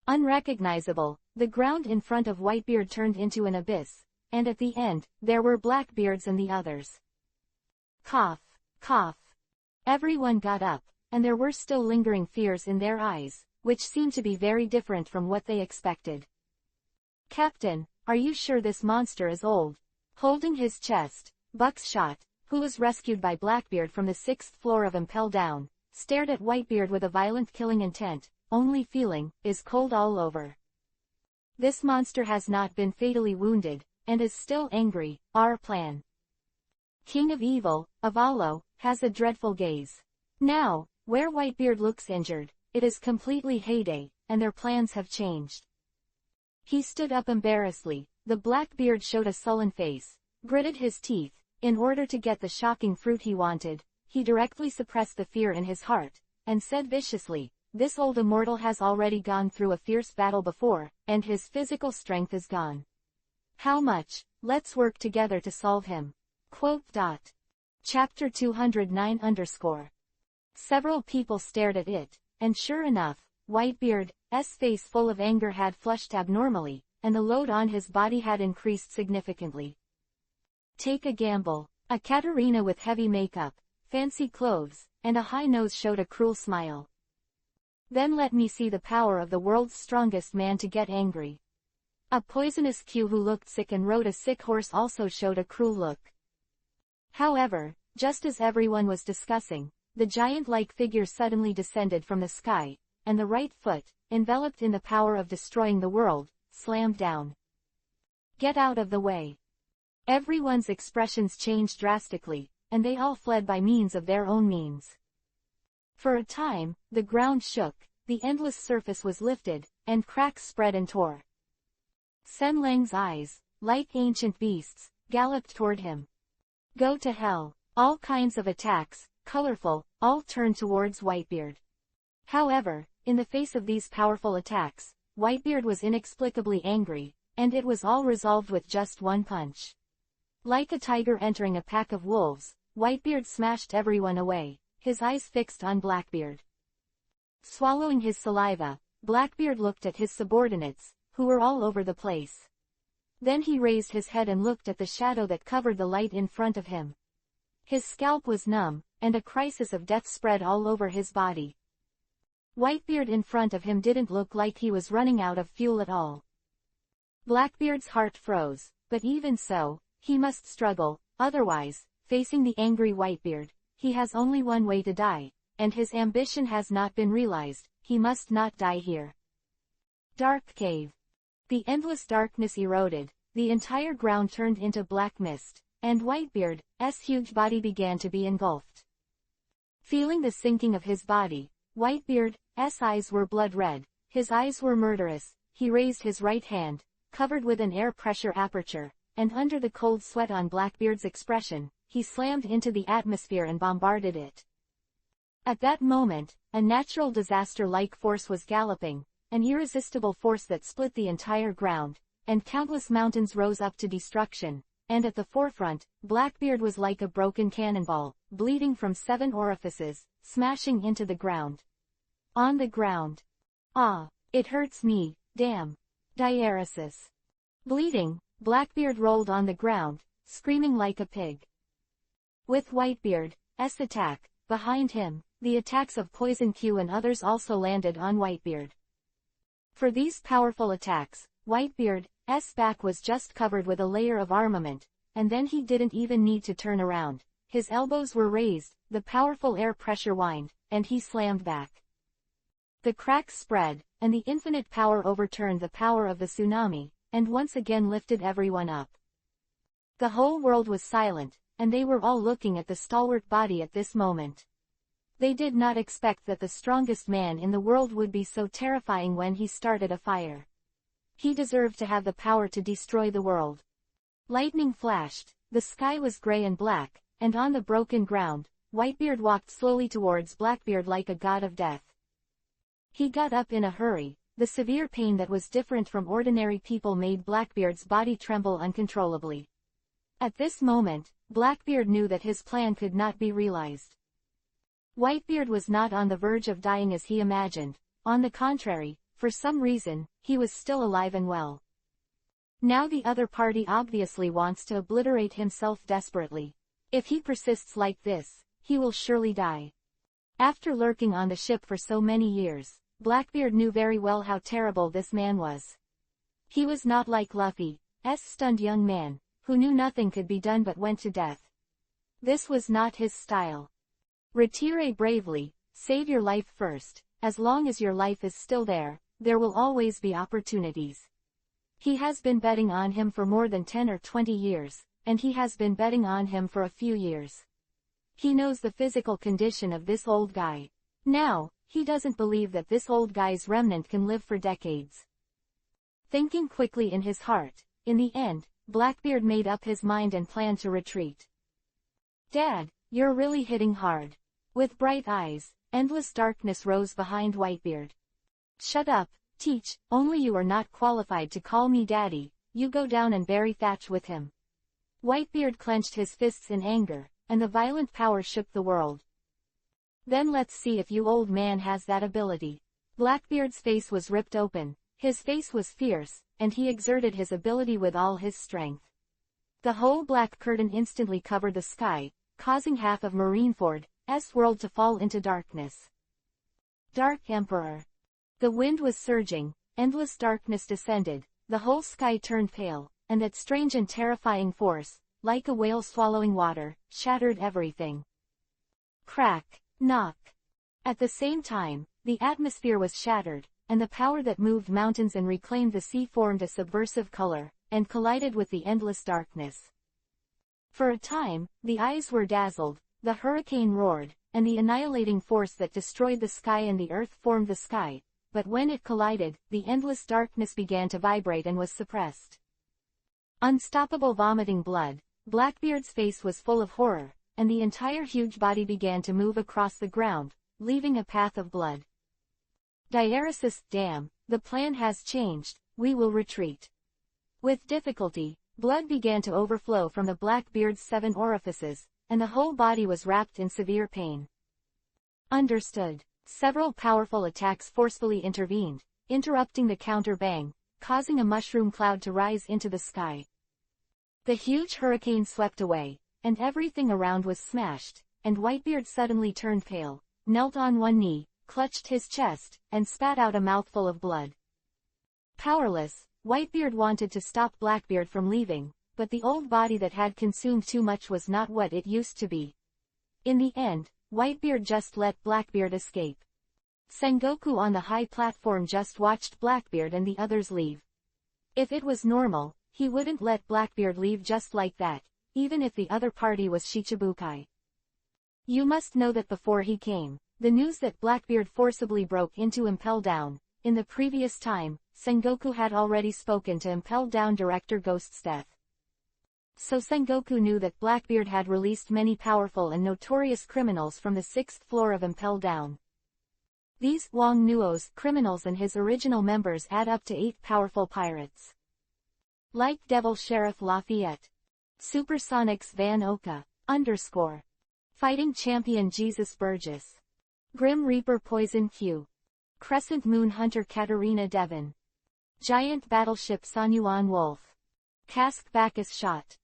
Unrecognizable, the ground in front of Whitebeard turned into an abyss, and at the end, there were Blackbeards and the others. Cough, cough. Everyone got up, and there were still lingering fears in their eyes, which seemed to be very different from what they expected. "Captain, are you sure this monster is old?" Holding his chest, Buckshot, who was rescued by Blackbeard from the 6th floor of Impel Down, stared at Whitebeard with a violent killing intent. "Only feeling is cold all over. This monster has not been fatally wounded, and is still angry. Our plan. King of Evil, Avalo, has a dreadful gaze. Now, where Whitebeard looks injured, it is completely heyday, and their plans have changed." He stood up embarrassedly. The Blackbeard showed a sullen face, gritted his teeth. In order to get the shocking fruit he wanted, he directly suppressed the fear in his heart, and said viciously, "This old immortal has already gone through a fierce battle before, and his physical strength is gone. How much? Let's work together to solve him." Chapter 209 Several people stared at it, and sure enough, Whitebeard's face full of anger had flushed abnormally, and the load on his body had increased significantly. Take a gamble. A Katarina with heavy makeup, fancy clothes, and a high nose showed a cruel smile. Then let me see the power of the world's strongest man to get angry. A poisonous Q who looked sick and rode a sick horse also showed a cruel look. However, just as everyone was discussing, the giant-like figure suddenly descended from the sky, and the right foot, enveloped in the power of destroying the world, slammed down. "Get out of the way." Everyone's expressions changed drastically, and they all fled by means of their own means. For a time, the ground shook, the endless surface was lifted, and cracks spread and tore. Sen Lang's eyes, like ancient beasts, galloped toward him. Go to hell. All kinds of attacks, colorful, all turned towards Whitebeard. However, in the face of these powerful attacks, Whitebeard was inexplicably angry, and it was all resolved with just one punch. Like a tiger entering a pack of wolves, Whitebeard smashed everyone away, his eyes fixed on Blackbeard. Swallowing his saliva, Blackbeard looked at his subordinates, who were all over the place. Then he raised his head and looked at the shadow that covered the light in front of him. His scalp was numb, and a crisis of death spread all over his body. Whitebeard in front of him didn't look like he was running out of fuel at all. Blackbeard's heart froze, but even so, he must struggle, otherwise, facing the angry Whitebeard, he has only one way to die, and his ambition has not been realized, he must not die here. Dark cave. The endless darkness eroded, the entire ground turned into black mist, and Whitebeard's huge body began to be engulfed. Feeling the sinking of his body, Whitebeard's eyes were blood red, his eyes were murderous, he raised his right hand, covered with an air pressure aperture, and under the cold sweat on Blackbeard's expression, he slammed into the atmosphere and bombarded it. At that moment, a natural disaster-like force was galloping, an irresistible force that split the entire ground, and countless mountains rose up to destruction, and at the forefront, Blackbeard was like a broken cannonball, bleeding from 7 orifices, smashing into the ground. On the ground. Ah, it hurts me, damn. Diaresis. Bleeding, Blackbeard rolled on the ground, screaming like a pig. With Whitebeard's attack, behind him, the attacks of Poison Q and others also landed on Whitebeard. For these powerful attacks, Whitebeard's back was just covered with a layer of armament, and then he didn't even need to turn around. His elbows were raised, the powerful air pressure whined, and he slammed back. The cracks spread, and the infinite power overturned the power of the tsunami, and once again lifted everyone up. The whole world was silent, and they were all looking at the stalwart body at this moment. They did not expect that the strongest man in the world would be so terrifying when he started a fire. He deserved to have the power to destroy the world. Lightning flashed, the sky was gray and black, and on the broken ground, Whitebeard walked slowly towards Blackbeard like a god of death. He got up in a hurry, the severe pain that was different from ordinary people made Blackbeard's body tremble uncontrollably. At this moment, Blackbeard knew that his plan could not be realized. Whitebeard was not on the verge of dying as he imagined, on the contrary, for some reason, he was still alive and well. Now the other party obviously wants to obliterate himself desperately. If he persists like this, he will surely die. After lurking on the ship for so many years, Blackbeard knew very well how terrible this man was. He was not like Luffy's stunned young man, who knew nothing could be done but went to death. This was not his style. Retire bravely, save your life first, as long as your life is still there will always be opportunities. He has been betting on him for more than 10 or 20 years, and he has been betting on him for a few years. He knows the physical condition of this old guy. Now, he doesn't believe that this old guy's remnant can live for decades. Thinking quickly in his heart, in the end, Blackbeard made up his mind and planned to retreat. Dad, you're really hitting hard. With bright eyes, endless darkness rose behind Whitebeard. Shut up, Teach, only you are not qualified to call me daddy, you go down and bury Thatch with him. Whitebeard clenched his fists in anger, and the violent power shook the world. Then let's see if you old man has that ability. Blackbeard's face was ripped open, his face was fierce, and he exerted his ability with all his strength. The whole black curtain instantly covered the sky, causing half of Marineford's world to fall into darkness. Dark Emperor. The wind was surging, endless darkness descended, the whole sky turned pale, and that strange and terrifying force, like a whale swallowing water, shattered everything. Crack, knock. At the same time, the atmosphere was shattered, and the power that moved mountains and reclaimed the sea formed a subversive color, and collided with the endless darkness. For a time, the eyes were dazzled, the hurricane roared, and the annihilating force that destroyed the sky and the earth formed the sky, but when it collided, the endless darkness began to vibrate and was suppressed. Unstoppable vomiting blood, Blackbeard's face was full of horror, and the entire huge body began to move across the ground, leaving a path of blood. Diaresis, damn, the plan has changed, we will retreat. With difficulty, blood began to overflow from the Blackbeard's 7 orifices, and the whole body was wrapped in severe pain. Understood. Several powerful attacks forcefully intervened, interrupting the counter-bang, causing a mushroom cloud to rise into the sky. The huge hurricane swept away, and everything around was smashed, and Whitebeard suddenly turned pale, knelt on one knee, clutched his chest, and spat out a mouthful of blood. Powerless, Whitebeard wanted to stop Blackbeard from leaving, but the old body that had consumed too much was not what it used to be. In the end, Whitebeard just let Blackbeard escape. Sengoku on the high platform just watched Blackbeard and the others leave. If it was normal, he wouldn't let Blackbeard leave just like that, even if the other party was Shichibukai. You must know that before he came, the news that Blackbeard forcibly broke into Impel Down, in the previous time, Sengoku had already spoken to Impel Down director Ghost's death. So Sengoku knew that Blackbeard had released many powerful and notorious criminals from the 6th floor of Impel Down. These Wong Nuo's criminals and his original members add up to 8 powerful pirates. Like Devil Sheriff Lafayette, Supersonics Van Oka, Fighting Champion Jesus Burgess, Grim Reaper Poison Q, Crescent Moon Hunter Katarina Devon, Giant Battleship Sanyuan Wolf, Cask Bacchus Shot,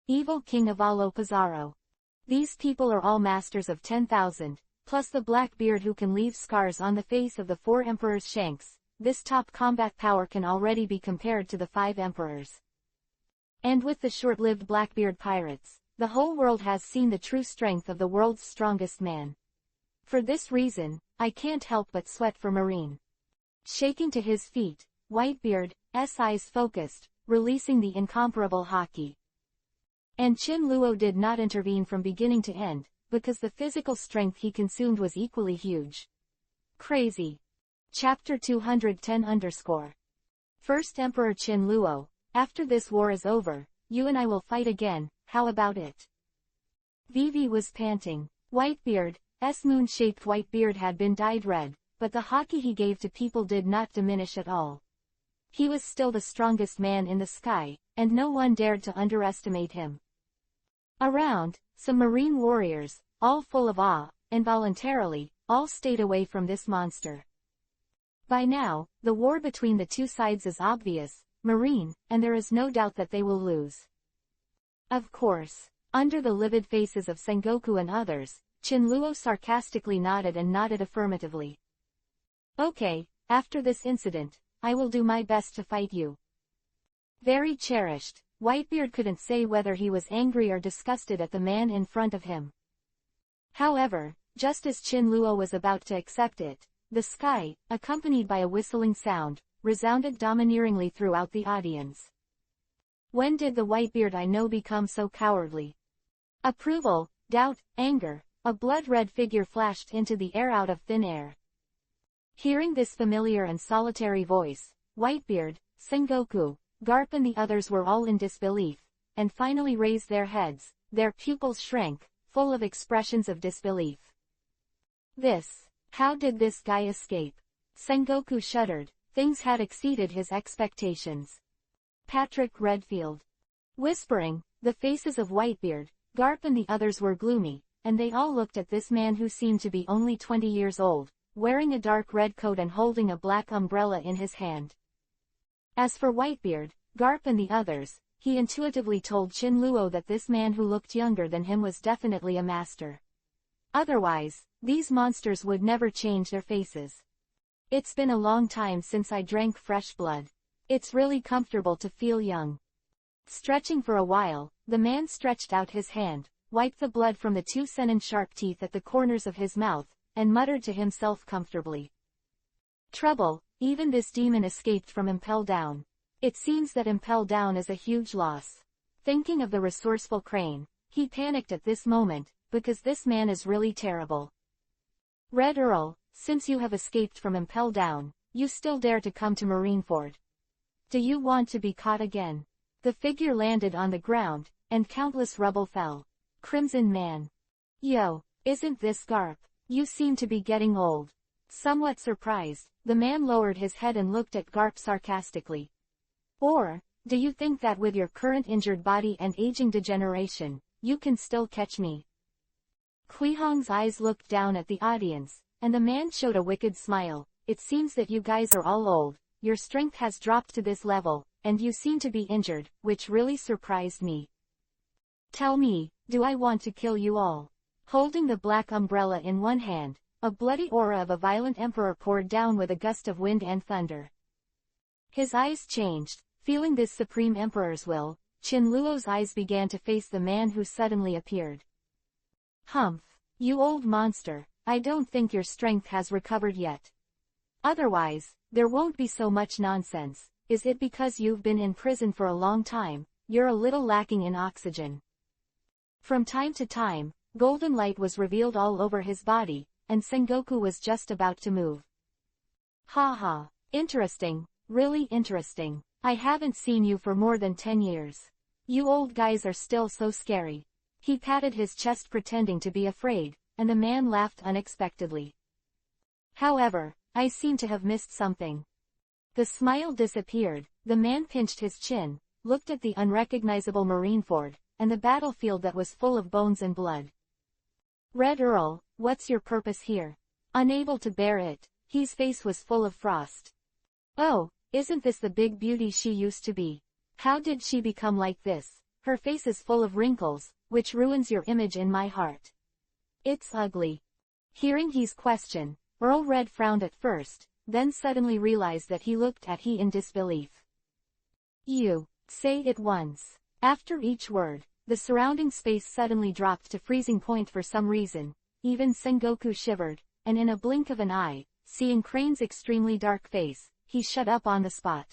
Evil King Avalo Pizarro. These people are all masters of 10,000, plus the Blackbeard who can leave scars on the face of the 4 emperors' shanks. This top combat power can already be compared to the 5 emperors. And with the short-lived Blackbeard pirates, the whole world has seen the true strength of the world's strongest man. For this reason, I can't help but sweat for Marine. Shaking to his feet, Whitebeard's eyes focused, releasing the incomparable haki. And Chin Luo did not intervene from beginning to end, because the physical strength he consumed was equally huge. Crazy. Chapter 210 First Emperor Chin Luo, after this war is over, you and I will fight again, how about it? Vivi was panting. Whitebeard's moon-shaped white beard had been dyed red, but the haki he gave to people did not diminish at all. He was still the strongest man in the sky, and no one dared to underestimate him. Around, some marine warriors, all full of awe, involuntarily, all stayed away from this monster. By now, the war between the two sides is obvious, Marine, and there is no doubt that they will lose. Of course. Under the livid faces of Sengoku and others, Chin Luo sarcastically nodded and nodded affirmatively. Okay, after this incident, I will do my best to fight you. Very cherished, Whitebeard couldn't say whether he was angry or disgusted at the man in front of him. However, just as Chin Luo was about to accept it, the sky, accompanied by a whistling sound, resounded domineeringly throughout the audience. When did the Whitebeard I know become so cowardly? Approval, doubt, anger, a blood-red figure flashed into the air out of thin air. Hearing this familiar and solitary voice, Whitebeard, Sengoku, Garp and the others were all in disbelief, and finally raised their heads, their pupils shrank, full of expressions of disbelief. How did this guy escape? Sengoku shuddered, things had exceeded his expectations. Patrick Redfield. Whispering, the faces of Whitebeard, Garp and the others were gloomy, and they all looked at this man who seemed to be only 20 years old, wearing a dark red coat and holding a black umbrella in his hand. As for Whitebeard, Garp and the others, he intuitively told Chin Luo that this man who looked younger than him was definitely a master. Otherwise, these monsters would never change their faces. It's been a long time since I drank fresh blood. It's really comfortable to feel young. Stretching for a while, the man stretched out his hand, wiped the blood from the 2 Senin-sharp teeth at the corners of his mouth, and muttered to himself comfortably. Trouble, even this demon escaped from Impel Down. It seems that Impel Down is a huge loss. Thinking of the resourceful Crane, he panicked at this moment, because this man is really terrible. Red Earl, since you have escaped from Impel Down, you still dare to come to Marineford. Do you want to be caught again? The figure landed on the ground, and countless rubble fell. Crimson Man. Yo, isn't this Garp? You seem to be getting old. Somewhat surprised, the man lowered his head and looked at Garp sarcastically. Or, do you think that with your current injured body and aging degeneration, you can still catch me? Kuihong's eyes looked down at the audience, and the man showed a wicked smile. It seems that you guys are all old, your strength has dropped to this level, and you seem to be injured, which really surprised me. Tell me, do I want to kill you all? Holding the black umbrella in one hand, a bloody aura of a violent emperor poured down with a gust of wind and thunder. His eyes changed, feeling this supreme emperor's will. Qin Luo's eyes began to face the man who suddenly appeared. Humph, you old monster, I don't think your strength has recovered yet. Otherwise, there won't be so much nonsense. Is it because you've been in prison for a long time? You're a little lacking in oxygen. From time to time, golden light was revealed all over his body, and Sengoku was just about to move. Ha ha, interesting, really interesting. I haven't seen you for more than 10 years. You old guys are still so scary. He patted his chest pretending to be afraid, and the man laughed unexpectedly. However, I seem to have missed something. The smile disappeared, the man pinched his chin, looked at the unrecognizable Marineford, and the battlefield that was full of bones and blood. Red Earl, what's your purpose here? Unable to bear it, his face was full of frost. Oh, isn't this the big beauty she used to be? How did she become like this? Her face is full of wrinkles, which ruins your image in my heart. It's ugly. Hearing his question, Earl Red frowned at first, then suddenly realized that he looked at he in disbelief. You, say it once. After each word, the surrounding space suddenly dropped to freezing point for some reason. Even Sengoku shivered, and in a blink of an eye, seeing Crane's extremely dark face, he shut up on the spot.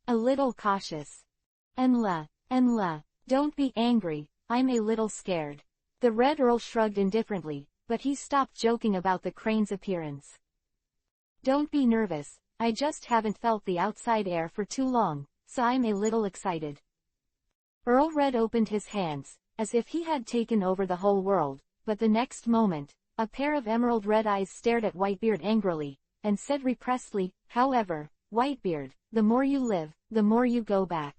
A little cautious. Enla, don't be angry, I'm a little scared. The Red Earl shrugged indifferently, but he stopped joking about the Crane's appearance. Don't be nervous, I just haven't felt the outside air for too long, so I'm a little excited. Earl Red opened his hands, as if he had taken over the whole world, but the next moment, a pair of emerald red eyes stared at Whitebeard angrily, and said repressedly, however, Whitebeard, the more you live, the more you go back.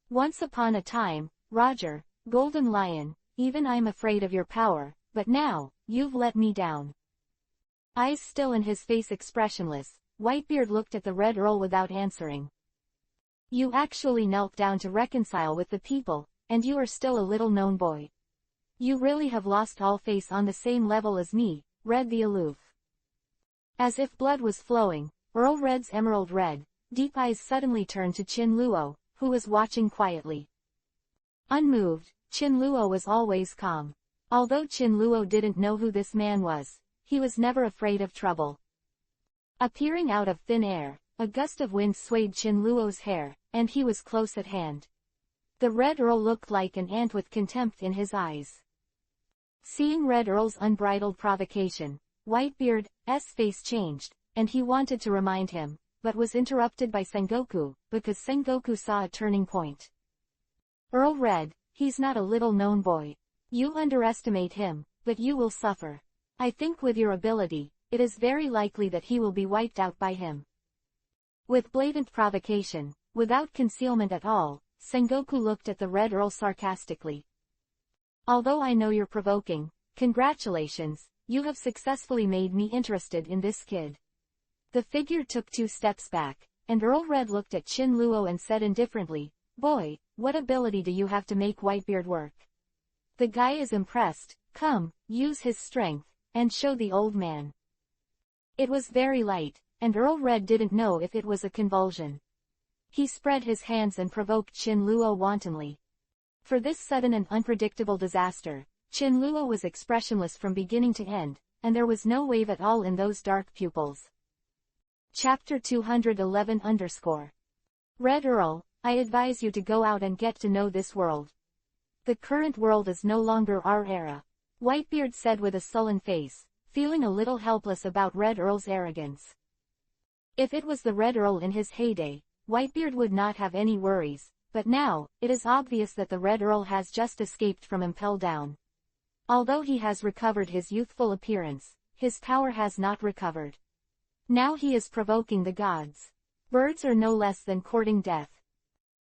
Once upon a time, Roger, Golden Lion, even I'm afraid of your power, but now, you've let me down. Eyes still and his face expressionless, Whitebeard looked at the Red Earl without answering. You actually knelt down to reconcile with the people, and you are still a little-known boy. You really have lost all faith on the same level as me, Red the Aloof. As if blood was flowing, Earl Red's emerald red, deep eyes suddenly turned to Qin Luo, who was watching quietly. Unmoved, Qin Luo was always calm. Although Qin Luo didn't know who this man was, he was never afraid of trouble. Appearing out of thin air, a gust of wind swayed Qin Luo's hair, and he was close at hand. The Red Earl looked like an ant with contempt in his eyes. Seeing Red Earl's unbridled provocation, Whitebeard's face changed, and he wanted to remind him, but was interrupted by Sengoku, because Sengoku saw a turning point. Earl Red, he's not a little-known boy. You underestimate him, but you will suffer. I think with your ability, it is very likely that he will be wiped out by him. With blatant provocation, without concealment at all, Sengoku looked at the Red Earl sarcastically. Although I know you're provoking, congratulations, you have successfully made me interested in this kid. The figure took 2 steps back, and Earl Red looked at Qin Luo and said indifferently, Boy, what ability do you have to make Whitebeard work? The guy is impressed, come, use his strength, and show the old man. It was very light, and Earl Red didn't know if it was a convulsion. He spread his hands and provoked Qin Luo wantonly. For this sudden and unpredictable disaster, Qin Luo was expressionless from beginning to end, and there was no wave at all in those dark pupils. Chapter 211 Red Earl, I advise you to go out and get to know this world. The current world is no longer our era. Whitebeard said with a sullen face, feeling a little helpless about Red Earl's arrogance. If it was the Red Earl in his heyday, Whitebeard would not have any worries, but now, it is obvious that the Red Earl has just escaped from Impel Down. Although he has recovered his youthful appearance, his power has not recovered. Now he is provoking the gods. Birds are no less than courting death.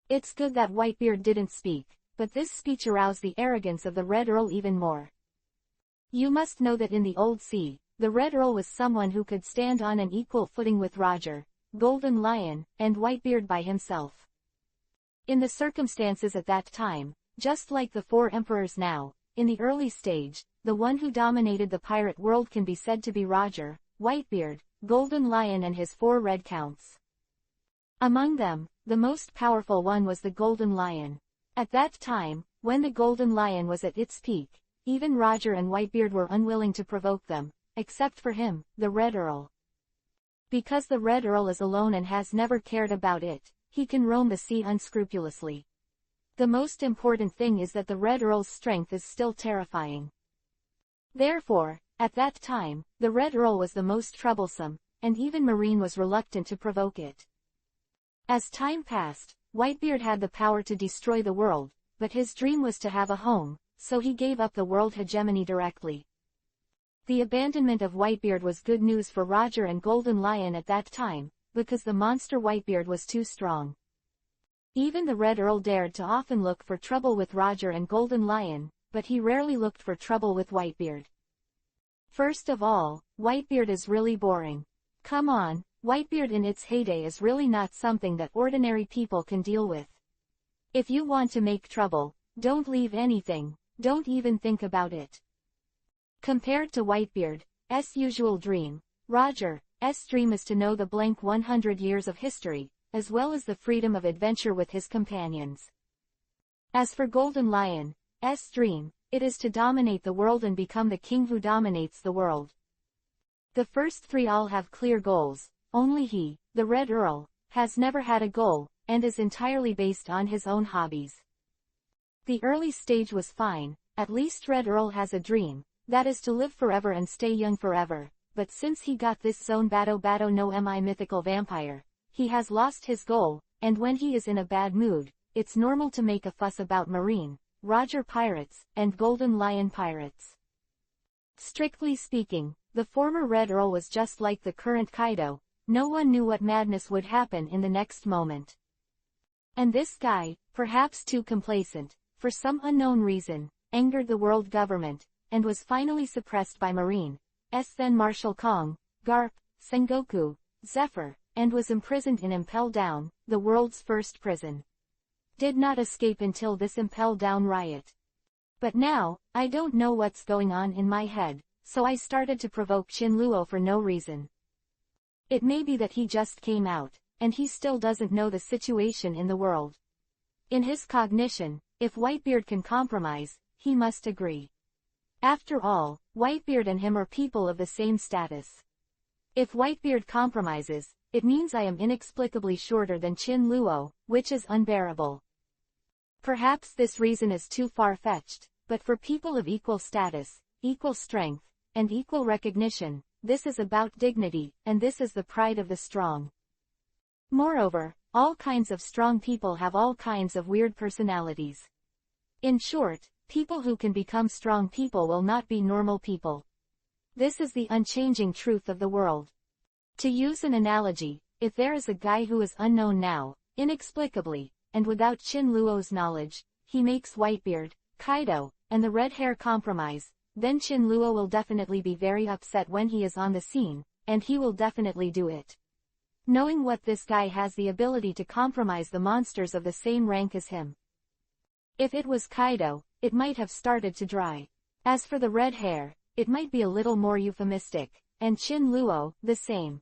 It's good that Whitebeard didn't speak, but this speech aroused the arrogance of the Red Earl even more. You must know that in the Old Sea, the Red Earl was someone who could stand on an equal footing with Roger, Golden Lion, and Whitebeard by himself. In the circumstances at that time, just like the 4 emperors now, in the early stage, the one who dominated the pirate world can be said to be Roger, Whitebeard, Golden Lion and his 4 red counts. Among them, the most powerful one was the Golden Lion. At that time, when the Golden Lion was at its peak, even Roger and Whitebeard were unwilling to provoke them, except for him, the Red Earl. Because the Red Earl is alone and has never cared about it, he can roam the sea unscrupulously. The most important thing is that the Red Earl's strength is still terrifying. Therefore, at that time, the Red Earl was the most troublesome, and even Marine was reluctant to provoke it. As time passed, Whitebeard had the power to destroy the world, but his dream was to have a home, so he gave up the world hegemony directly. The abandonment of Whitebeard was good news for Roger and Golden Lion at that time, because the monster Whitebeard was too strong. Even the Red Earl dared to often look for trouble with Roger and Golden Lion, but he rarely looked for trouble with Whitebeard. First of all, Whitebeard is really boring. Come on, Whitebeard in its heyday is really not something that ordinary people can deal with. If you want to make trouble, don't leave anything, don't even think about it. Compared to Whitebeard's usual dream, Roger's dream is to know the blank 100 years of history, as well as the freedom of adventure with his companions. As for Golden Lion's dream, it is to dominate the world and become the king who dominates the world. The first 3 all have clear goals, only he, the Red Earl, has never had a goal, and is entirely based on his own hobbies. The early stage was fine, at least Red Earl has a dream, that is to live forever and stay young forever, but since he got this zone Bato no Mi mythical vampire, he has lost his goal, and when he is in a bad mood, it's normal to make a fuss about Marine, Roger pirates, and Golden Lion pirates. Strictly speaking, the former Red Earl was just like the current Kaido, no one knew what madness would happen in the next moment. And this guy, perhaps too complacent, for some unknown reason, angered the world government, and was finally suppressed by Marine's then Marshal Kong, Garp, Sengoku, Zephyr, and was imprisoned in Impel Down, the world's first prison. Did not escape until this Impel Down riot. But now, I don't know what's going on in my head, so I started to provoke Shinluo for no reason. It may be that he just came out, and he still doesn't know the situation in the world. In his cognition, if Whitebeard can compromise, he must agree. After all, Whitebeard and him are people of the same status. If Whitebeard compromises, it means I am inexplicably shorter than Shinluo, which is unbearable. Perhaps this reason is too far-fetched, but for people of equal status, equal strength, and equal recognition, this is about dignity, and this is the pride of the strong. Moreover, all kinds of strong people have all kinds of weird personalities. In short, people who can become strong people will not be normal people. This is the unchanging truth of the world. To use an analogy, if there is a guy who is unknown now, inexplicably, and without Shinluo's knowledge, he makes Whitebeard, Kaido, and the red hair compromise, then Shinluo will definitely be very upset when he is on the scene, and he will definitely do it. Knowing what this guy has the ability to compromise the monsters of the same rank as him. If it was Kaido, it might have started to dry. As for the red hair, it might be a little more euphemistic, and Shinluo, the same.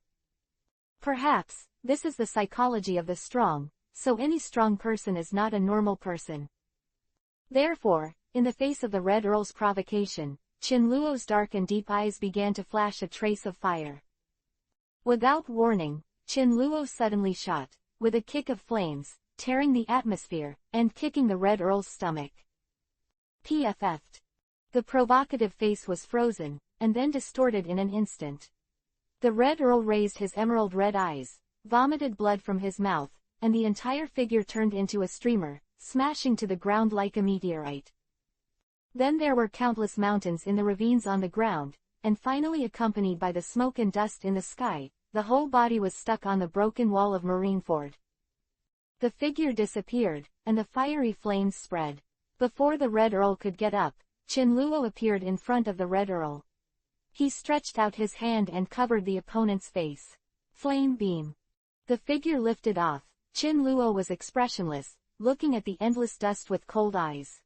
Perhaps, this is the psychology of the strong, so any strong person is not a normal person. Therefore, in the face of the Red Earl's provocation, Shinluo's dark and deep eyes began to flash a trace of fire. Without warning, Shinluo suddenly shot, with a kick of flames, tearing the atmosphere, and kicking the Red Earl's stomach. PFF'd. The provocative face was frozen, and then distorted in an instant. The Red Earl raised his emerald red eyes, vomited blood from his mouth, and the entire figure turned into a streamer, smashing to the ground like a meteorite. Then there were countless mountains in the ravines on the ground, and finally accompanied by the smoke and dust in the sky, the whole body was stuck on the broken wall of Marineford. The figure disappeared, and the fiery flames spread. Before the Red Earl could get up, Shinluo appeared in front of the Red Earl. He stretched out his hand and covered the opponent's face. Flame beam. The figure lifted off. Shinluo was expressionless, looking at the endless dust with cold eyes.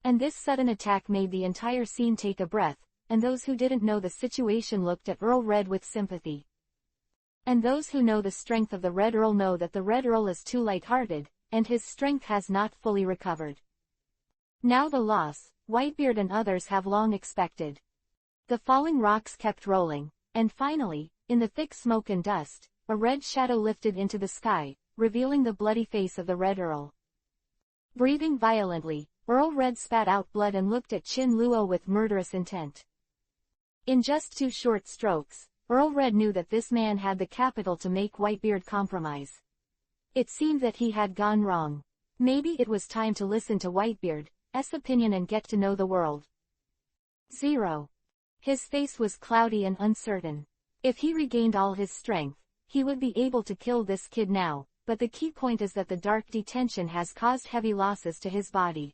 And this sudden attack made the entire scene take a breath, and those who didn't know the situation looked at Earl Red with sympathy. And those who know the strength of the Red Earl know that the Red Earl is too light-hearted, and his strength has not fully recovered. Now the loss, Whitebeard and others have long expected. The falling rocks kept rolling, and finally, in the thick smoke and dust, a red shadow lifted into the sky, revealing the bloody face of the Red Earl. Breathing violently, Earl Red spat out blood and looked at Chin Luo with murderous intent. In just 2 short strokes, Earl Red knew that this man had the capital to make Whitebeard compromise. It seemed that he had gone wrong. Maybe it was time to listen to Whitebeard's opinion and get to know the world. 0. His face was cloudy and uncertain. If he regained all his strength, he would be able to kill this kid now, but the key point is that the dark detention has caused heavy losses to his body.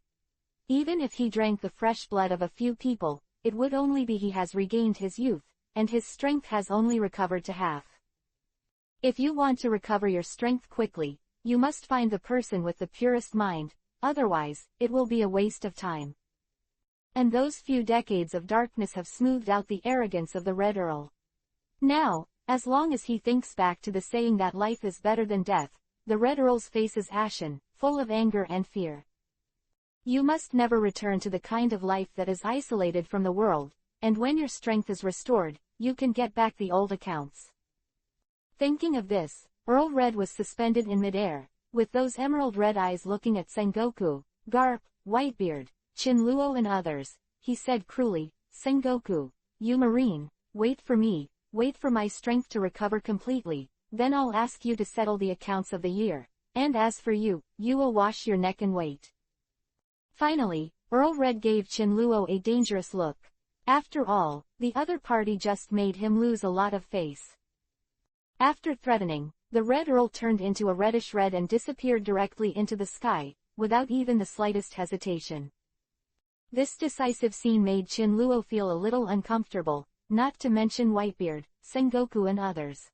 Even if he drank the fresh blood of a few people, it would only be he has regained his youth, and his strength has only recovered to half. If you want to recover your strength quickly, you must find the person with the purest mind, otherwise, it will be a waste of time. And those few decades of darkness have smoothed out the arrogance of the Red Earl. Now, as long as he thinks back to the saying that life is better than death, the Red Earl's face is ashen, full of anger and fear. You must never return to the kind of life that is isolated from the world, and when your strength is restored, you can get back the old accounts. Thinking of this, Earl Red was suspended in midair, with those emerald red eyes looking at Sengoku, Garp, Whitebeard, Chin Luo and others. He said cruelly, "Sengoku, you Marine, wait for me, wait for my strength to recover completely, then I'll ask you to settle the accounts of the year, and as for you, you will wash your neck and wait." Finally, Earl Red gave Chin Luo a dangerous look. After all, the other party just made him lose a lot of face. After threatening, the Red Earl turned into a reddish red and disappeared directly into the sky, without even the slightest hesitation. This decisive scene made Chin Luo feel a little uncomfortable, not to mention Whitebeard, Sengoku and others.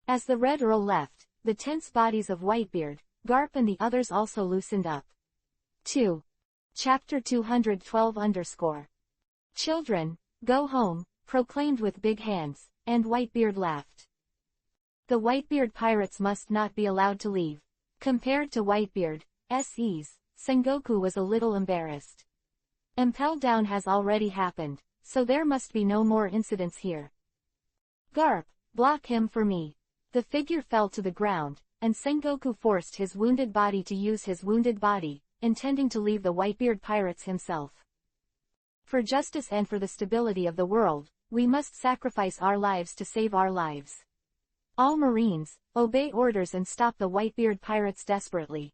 As the Red Earl left, the tense bodies of Whitebeard, Garp and the others also loosened up. 2. Chapter 212 _ Children, go home, proclaimed with big hands, and Whitebeard laughed. The Whitebeard pirates must not be allowed to leave. Compared to Whitebeard's ease, Sengoku was a little embarrassed. Impel down has already happened, so there must be no more incidents here. Garp, block him for me. The figure fell to the ground, and Sengoku forced his wounded body to use his wounded body, intending to leave the Whitebeard pirates himself. For justice and for the stability of the world, we must sacrifice our lives to save our lives. All Marines, obey orders and stop the Whitebeard pirates desperately.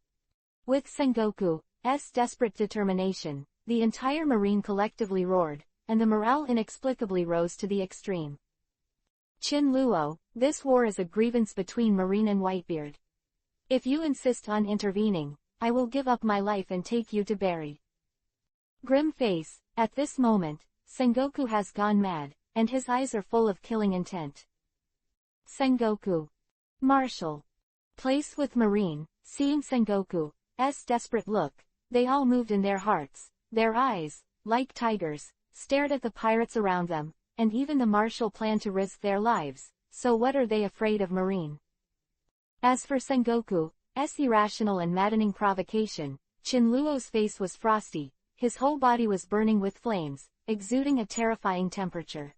With Sengoku's desperate determination, the entire Marine collectively roared, and the morale inexplicably rose to the extreme. Chin Luo, this war is a grievance between Marine and Whitebeard. If you insist on intervening, I will give up my life and take you to bury. Grim face, at this moment, Sengoku has gone mad, and his eyes are full of killing intent. Sengoku. Marshal. Place with Marine, seeing Sengoku's desperate look, they all moved in their hearts, their eyes, like tigers, stared at the pirates around them, and even the Marshal planned to risk their lives, so what are they afraid of Marine? As for Sengoku's irrational and maddening provocation, Chin Luo's face was frosty, his whole body was burning with flames, exuding a terrifying temperature.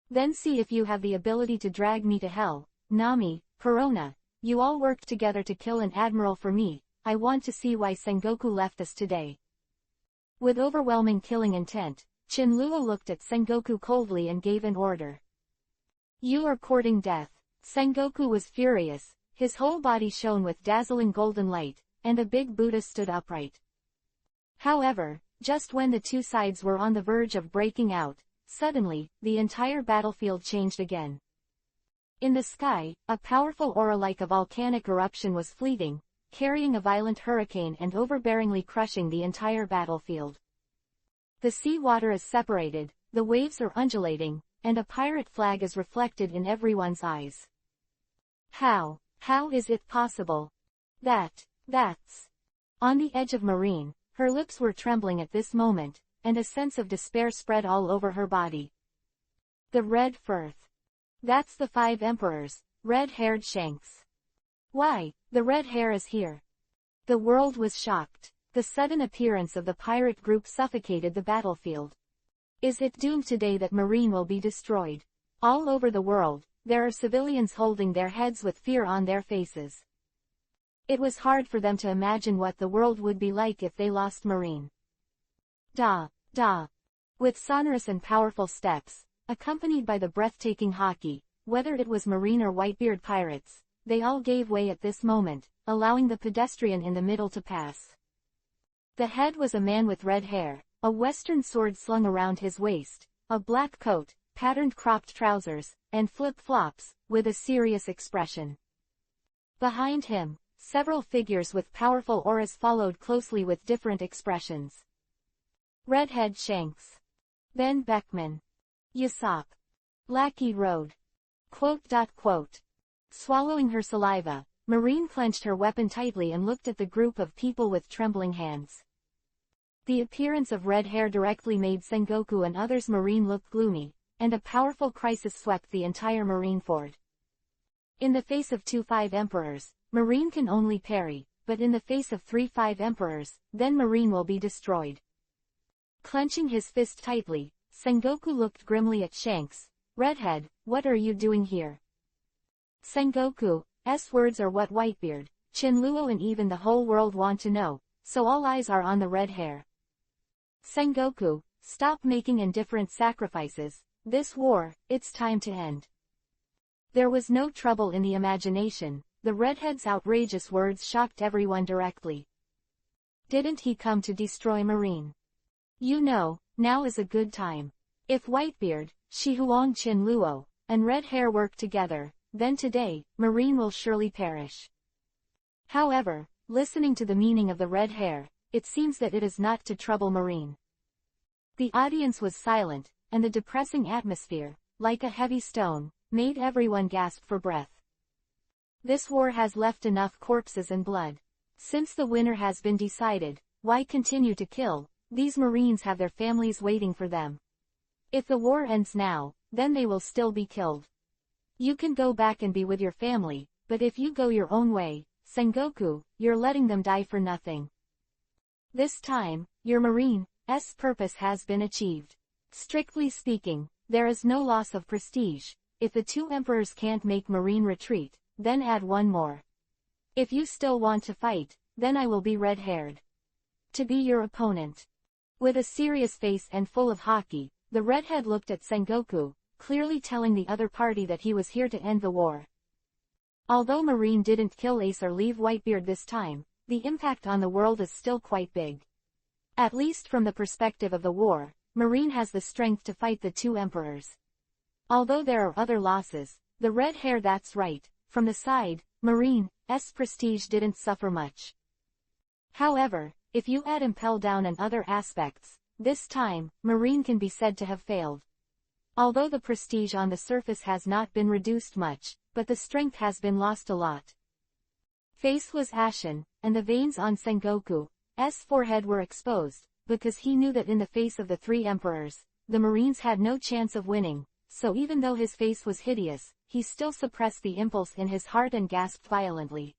Then see if you have the ability to drag me to hell, Nami, Corona, you all worked together to kill an admiral for me, I want to see why Sengoku left us today. With overwhelming killing intent, Chin Luo looked at Sengoku coldly and gave an order. You are courting death. Sengoku was furious, his whole body shone with dazzling golden light, and a big Buddha stood upright. However, just when the two sides were on the verge of breaking out, suddenly, the entire battlefield changed again. In the sky, a powerful aura like a volcanic eruption was fleeting, carrying a violent hurricane and overbearingly crushing the entire battlefield. The sea water is separated, the waves are undulating, and a pirate flag is reflected in everyone's eyes. How is it possible? That's... On the edge of Marine, Her lips were trembling at this moment, and a sense of despair spread all over her body. The Red Firth. That's the 5 emperors, red-haired Shanks. Why, the red hair is here. The world was shocked. The sudden appearance of the pirate group suffocated the battlefield. Is it doomed today that Marine will be destroyed? All over the world, there are civilians holding their heads with fear on their faces. It was hard for them to imagine what the world would be like if they lost Marine. Da, da. With sonorous and powerful steps, accompanied by the breathtaking hockey, whether it was Marine or Whitebeard pirates, they all gave way at this moment, allowing the pedestrian in the middle to pass. The head was a man with red hair, a western sword slung around his waist, a black coat, patterned cropped trousers, and flip-flops, with a serious expression. Behind him, several figures with powerful auras followed closely with different expressions. Redhead Shanks. Ben Beckman. Yasop. Lackey Road. Quote. Swallowing her saliva, Marine clenched her weapon tightly and looked at the group of people with trembling hands. The appearance of red hair directly made Sengoku and others Marine look gloomy, and a powerful crisis swept the entire Marineford. In the face of 5 emperors, Marine can only parry, but in the face of 5 emperors, then Marine will be destroyed. Clenching his fist tightly, Sengoku looked grimly at Shanks. Redhead, what are you doing here? Sengoku's words are what Whitebeard, Chinluo and even the whole world want to know, so all eyes are on the red hair. Sengoku, stop making indifferent sacrifices. This war, it's time to end. There was no trouble in the imagination. The redhead's outrageous words shocked everyone directly. Didn't he come to destroy Marine? You know, now is a good time. If Whitebeard, Shihuang Chinluo, and Red Hair work together, then today, Marine will surely perish. However, listening to the meaning of the red hair, it seems that it is not to trouble Marine. The audience was silent, and the depressing atmosphere, like a heavy stone, made everyone gasp for breath. This war has left enough corpses and blood. Since the winner has been decided, why continue to kill? These Marines have their families waiting for them. If the war ends now, then they will still be killed. You can go back and be with your family, but if you go your own way, Sengoku, you're letting them die for nothing. This time, your Marine's purpose has been achieved. Strictly speaking, there is no loss of prestige. If the 2 emperors can't make Marine retreat, then add 1 more. If you still want to fight, then I will be red-haired to be your opponent. With a serious face and full of hockey, the redhead looked at Sengoku, clearly telling the other party that he was here to end the war. Although Marine didn't kill Ace or leave Whitebeard this time, the impact on the world is still quite big. At least from the perspective of the war, Marine has the strength to fight the 2 emperors. Although there are other losses, the red hair that's right, from the side, Marine's prestige didn't suffer much. However, if you add Impel Down and other aspects, this time, Marine can be said to have failed. Although the prestige on the surface has not been reduced much, but the strength has been lost a lot. Face was ashen, and the veins on Sengoku's forehead were exposed, because he knew that in the face of the 3 emperors, the Marines had no chance of winning, so even though his face was hideous, he still suppressed the impulse in his heart and gasped violently.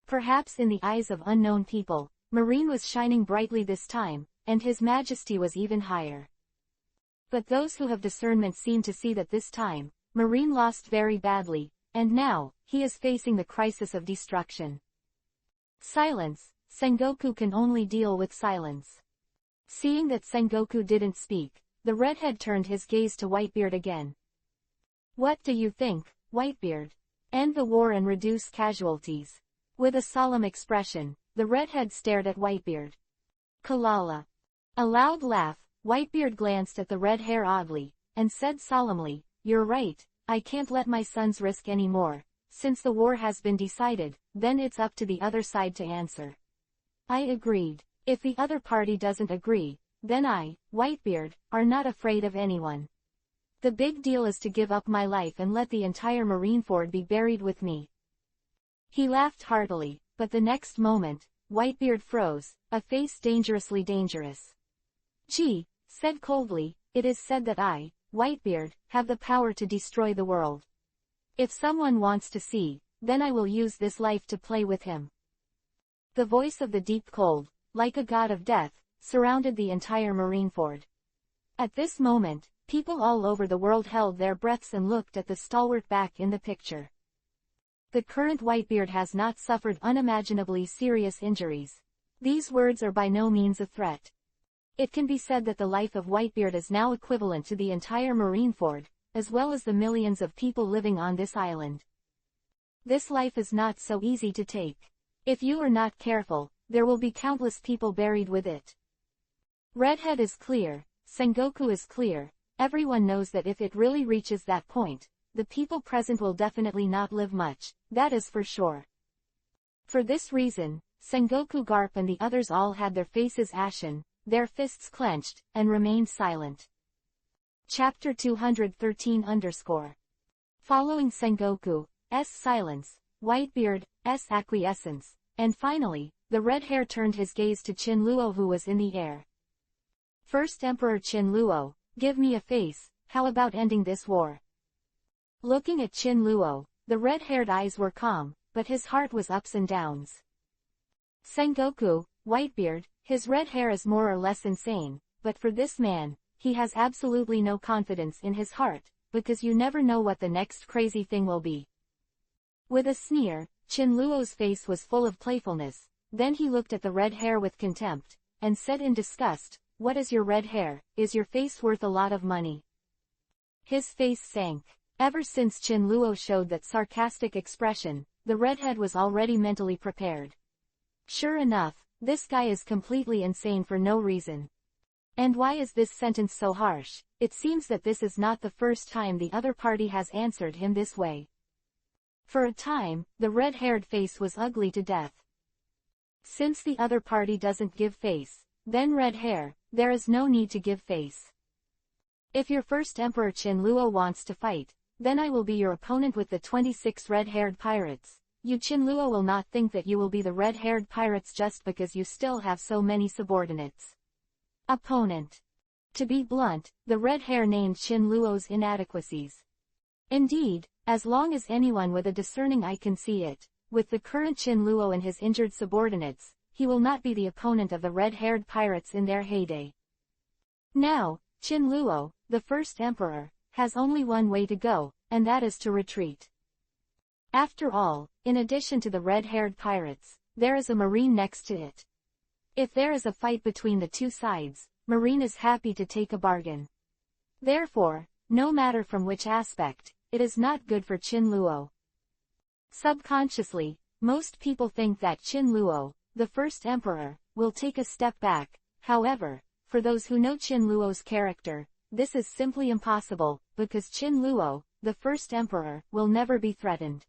Perhaps in the eyes of unknown people, Marine was shining brightly this time, and his majesty was even higher. But those who have discernment seem to see that this time, Marine lost very badly, and now, he is facing the crisis of destruction. Silence. Sengoku can only deal with silence. Seeing that Sengoku didn't speak, the redhead turned his gaze to Whitebeard again. What do you think, Whitebeard? End the war and reduce casualties. With a solemn expression, the redhead stared at Whitebeard. Kalala. A loud laugh, Whitebeard glanced at the red hair oddly, and said solemnly, You're right, I can't let my sons risk any more. Since the war has been decided, then it's up to the other side to answer. I agreed. If the other party doesn't agree, then I, Whitebeard, are not afraid of anyone. The big deal is to give up my life and let the entire Marineford be buried with me. He laughed heartily, but the next moment, Whitebeard froze, a face dangerously dangerous. "Gee," said coldly, "it is said that I, Whitebeard, have the power to destroy the world. If someone wants to see, then I will use this life to play with him." The voice of the deep cold, like a god of death, surrounded the entire Marineford. At this moment, people all over the world held their breaths and looked at the stalwart back in the picture. The current Whitebeard has not suffered unimaginably serious injuries. These words are by no means a threat. It can be said that the life of Whitebeard is now equivalent to the entire Marineford, as well as the millions of people living on this island. This life is not so easy to take. If you are not careful, there will be countless people buried with it. Redhead is clear, Sengoku is clear, everyone knows that if it really reaches that point, the people present will definitely not live much, that is for sure. For this reason, Sengoku, Garp and the others all had their faces ashen, their fists clenched, and remained silent. Chapter 213 Following Sengoku's silence, Whitebeard's acquiescence, and finally, the red hair turned his gaze to Chinluo who was in the air. "First Emperor Chinluo, give me a face, how about ending this war?" Looking at Chinluo, the red-haired eyes were calm, but his heart was ups and downs. Sengoku, Whitebeard, his red hair is more or less insane, but for this man, he has absolutely no confidence in his heart, because you never know what the next crazy thing will be. With a sneer, Chinluo's face was full of playfulness, then he looked at the red hair with contempt, and said in disgust, "What is your red hair, is your face worth a lot of money?" His face sank. Ever since Chinluo showed that sarcastic expression, the redhead was already mentally prepared. Sure enough, this guy is completely insane for no reason. And why is this sentence so harsh? It seems that this is not the first time the other party has answered him this way. For a time, the red-haired face was ugly to death. Since the other party doesn't give face, then red hair, there is no need to give face. If your first Emperor Chinluo wants to fight, then I will be your opponent with the 26 red-haired pirates. You Chinluo will not think that you will be the red-haired pirates just because you still have so many subordinates. Opponent. To be blunt, the red hair named Chinluo's inadequacies. Indeed, as long as anyone with a discerning eye can see it, with the current Chinluo and his injured subordinates, he will not be the opponent of the red-haired pirates in their heyday. Now, Chinluo, the first emperor, has only one way to go, and that is to retreat. After all, in addition to the red-haired pirates, there is a marine next to it. If there is a fight between the two sides, Marine is happy to take a bargain. Therefore, no matter from which aspect, it is not good for Chinluo. Subconsciously, most people think that Chinluo, the first emperor, will take a step back. However, for those who know Chinluo's character, this is simply impossible, because Chinluo, the first emperor, will never be threatened.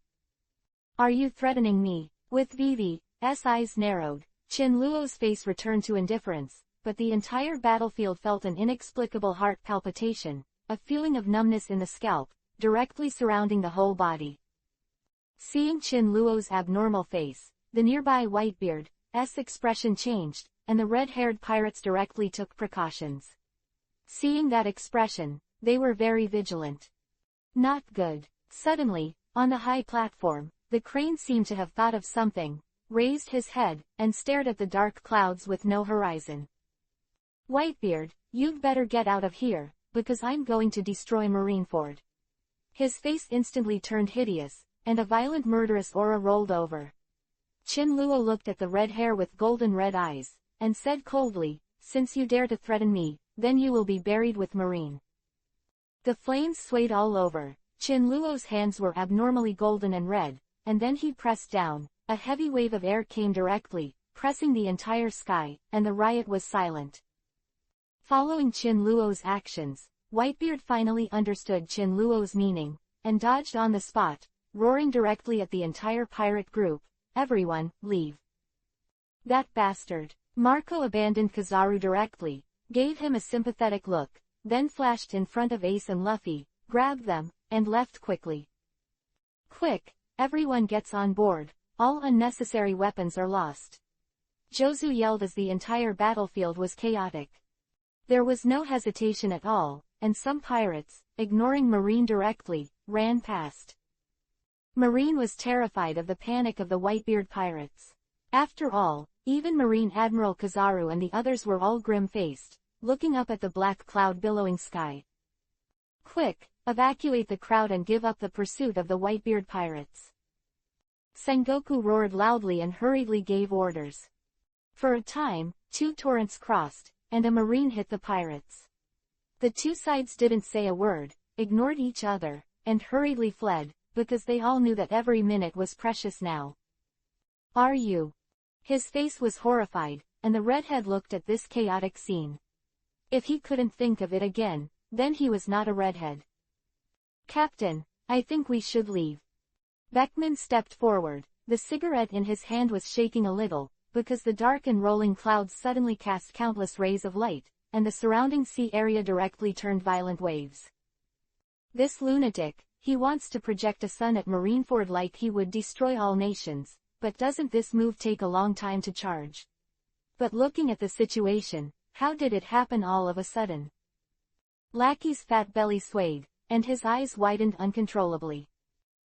Are you threatening me? With Vivi's eyes narrowed, Chinluo's face returned to indifference, but the entire battlefield felt an inexplicable heart palpitation, a feeling of numbness in the scalp, directly surrounding the whole body. Seeing Chinluo's abnormal face, the nearby Whitebeard's expression changed, and the red-haired pirates directly took precautions. Seeing that expression, they were very vigilant. Not good. Suddenly, on the high platform, the crane seemed to have thought of something, raised his head, and stared at the dark clouds with no horizon. "Whitebeard, you'd better get out of here, because I'm going to destroy Marineford." His face instantly turned hideous, and a violent murderous aura rolled over. Chinluo looked at the red hair with golden red eyes, and said coldly, "Since you dare to threaten me, then you will be buried with Marine." The flames swayed all over, Chinluo's hands were abnormally golden and red, and then he pressed down, a heavy wave of air came directly, pressing the entire sky, and the riot was silent. Following Chinluo's actions, Whitebeard finally understood Chinluo's meaning, and dodged on the spot, roaring directly at the entire pirate group, "Everyone, leave." That bastard. Marco abandoned Kizaru directly, gave him a sympathetic look, then flashed in front of Ace and Luffy, grabbed them, and left quickly. "Quick, everyone gets on board, all unnecessary weapons are lost." Jozu yelled as the entire battlefield was chaotic. There was no hesitation at all, and some pirates, ignoring Marine directly, ran past. Marine was terrified of the panic of the Whitebeard pirates. After all, even Marine Admiral Kizaru and the others were all grim-faced, looking up at the black cloud-billowing sky. Quick, evacuate the crowd and give up the pursuit of the Whitebeard pirates. Sengoku roared loudly and hurriedly gave orders. For a time, two torrents crossed, and a marine hit the pirates. The two sides didn't say a word, ignored each other, and hurriedly fled, because they all knew that every minute was precious now. Are you? His face was horrified, and the redhead looked at this chaotic scene. If he couldn't think of it again, then he was not a redhead. Captain, I think we should leave. Beckman stepped forward. The cigarette in his hand was shaking a little, because the dark and rolling clouds suddenly cast countless rays of light, and the surrounding sea area directly turned violent waves. This lunatic, he wants to project a sun at Marineford like he would destroy all nations, but doesn't this move take a long time to charge? But looking at the situation, how did it happen all of a sudden? Lackey's fat belly swayed, and his eyes widened uncontrollably.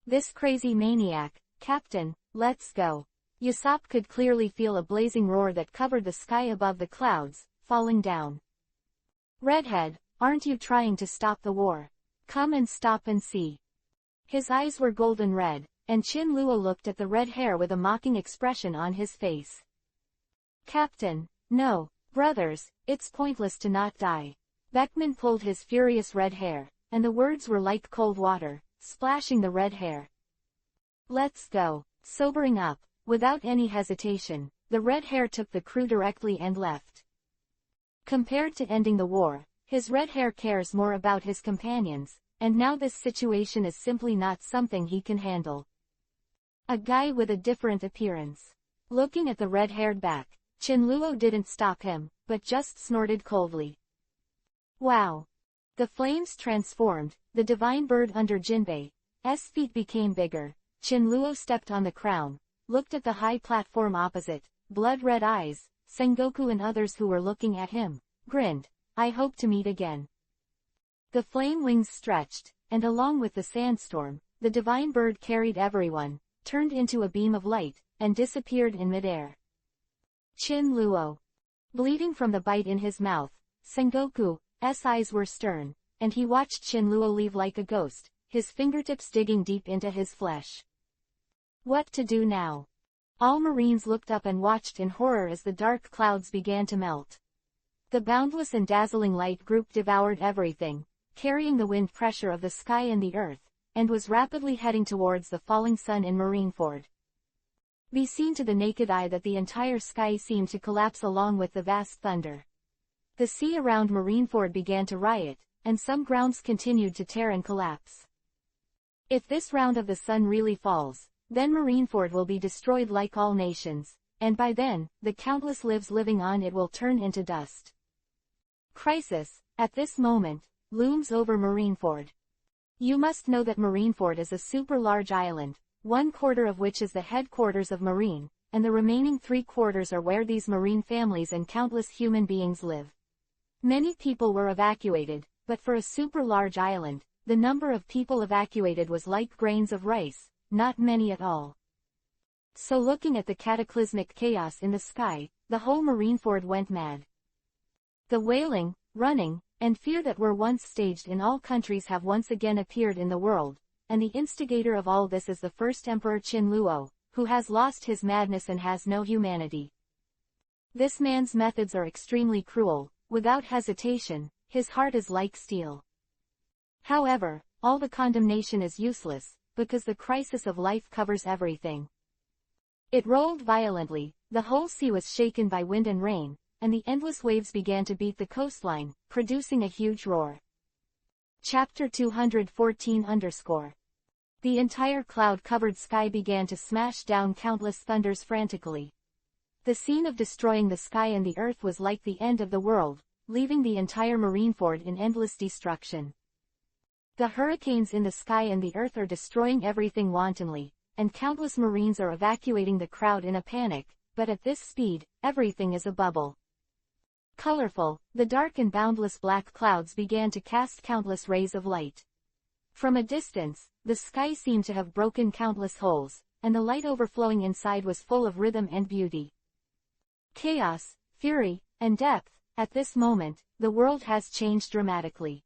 This crazy maniac, Captain, let's go. Usopp could clearly feel a blazing roar that covered the sky above the clouds, falling down. Redhead, aren't you trying to stop the war? Come and stop and see. His eyes were golden red, and Chin Luo looked at the red hair with a mocking expression on his face. Captain, no, brothers, it's pointless to not die. Beckman pulled his furious red hair, and the words were like cold water, splashing the red hair. Let's go. Sobering up, without any hesitation, the red hair took the crew directly and left. Compared to ending the war, his red hair cares more about his companions, and now this situation is simply not something he can handle. A guy with a different appearance. Looking at the red-haired back, Chinluo didn't stop him, but just snorted coldly. Wow! The flames transformed, the divine bird under Jinbei's feet became bigger. Chinluo stepped on the crown, looked at the high platform opposite, blood-red eyes, Sengoku and others who were looking at him, grinned. I hope to meet again. The flame wings stretched, and along with the sandstorm, the divine bird carried everyone, turned into a beam of light, and disappeared in midair. Chin Luo. Bleeding from the bite in his mouth, Sengoku's eyes were stern, and he watched Chin Luo leave like a ghost, his fingertips digging deep into his flesh. What to do now? All Marines looked up and watched in horror as the dark clouds began to melt. The boundless and dazzling light group devoured everything, carrying the wind pressure of the sky and the earth, and was rapidly heading towards the falling sun in Marineford. Be seen to the naked eye that the entire sky seemed to collapse along with the vast thunder. The sea around Marineford began to riot, and some grounds continued to tear and collapse. If this round of the sun really falls, then Marineford will be destroyed like all nations, and by then, the countless lives living on it will turn into dust. Crisis, at this moment, looms over Marineford. You must know that Marineford is a super large island, 1/4 of which is the headquarters of Marine, and the remaining 3/4 are where these Marine families and countless human beings live. Many people were evacuated, but for a super large island, the number of people evacuated was like grains of rice, not many at all. So looking at the cataclysmic chaos in the sky, the whole Marineford went mad. The wailing, running, and fear that were once staged in all countries have once again appeared in the world, and the instigator of all this is the first Emperor Chin Luo, who has lost his madness and has no humanity. This man's methods are extremely cruel. Without hesitation, his heart is like steel. However, all the condemnation is useless, because the crisis of life covers everything. It rolled violently, the whole sea was shaken by wind and rain, and the endless waves began to beat the coastline, producing a huge roar. Chapter 214 _ The entire cloud-covered sky began to smash down countless thunders frantically. The scene of destroying the sky and the earth was like the end of the world, leaving the entire Marineford in endless destruction. The hurricanes in the sky and the earth are destroying everything wantonly, and countless Marines are evacuating the crowd in a panic, but at this speed, everything is a bubble. Colorful, the dark and boundless black clouds began to cast countless rays of light. From a distance, the sky seemed to have broken countless holes, and the light overflowing inside was full of rhythm and beauty. Chaos, fury, and depth. At this moment, the world has changed dramatically.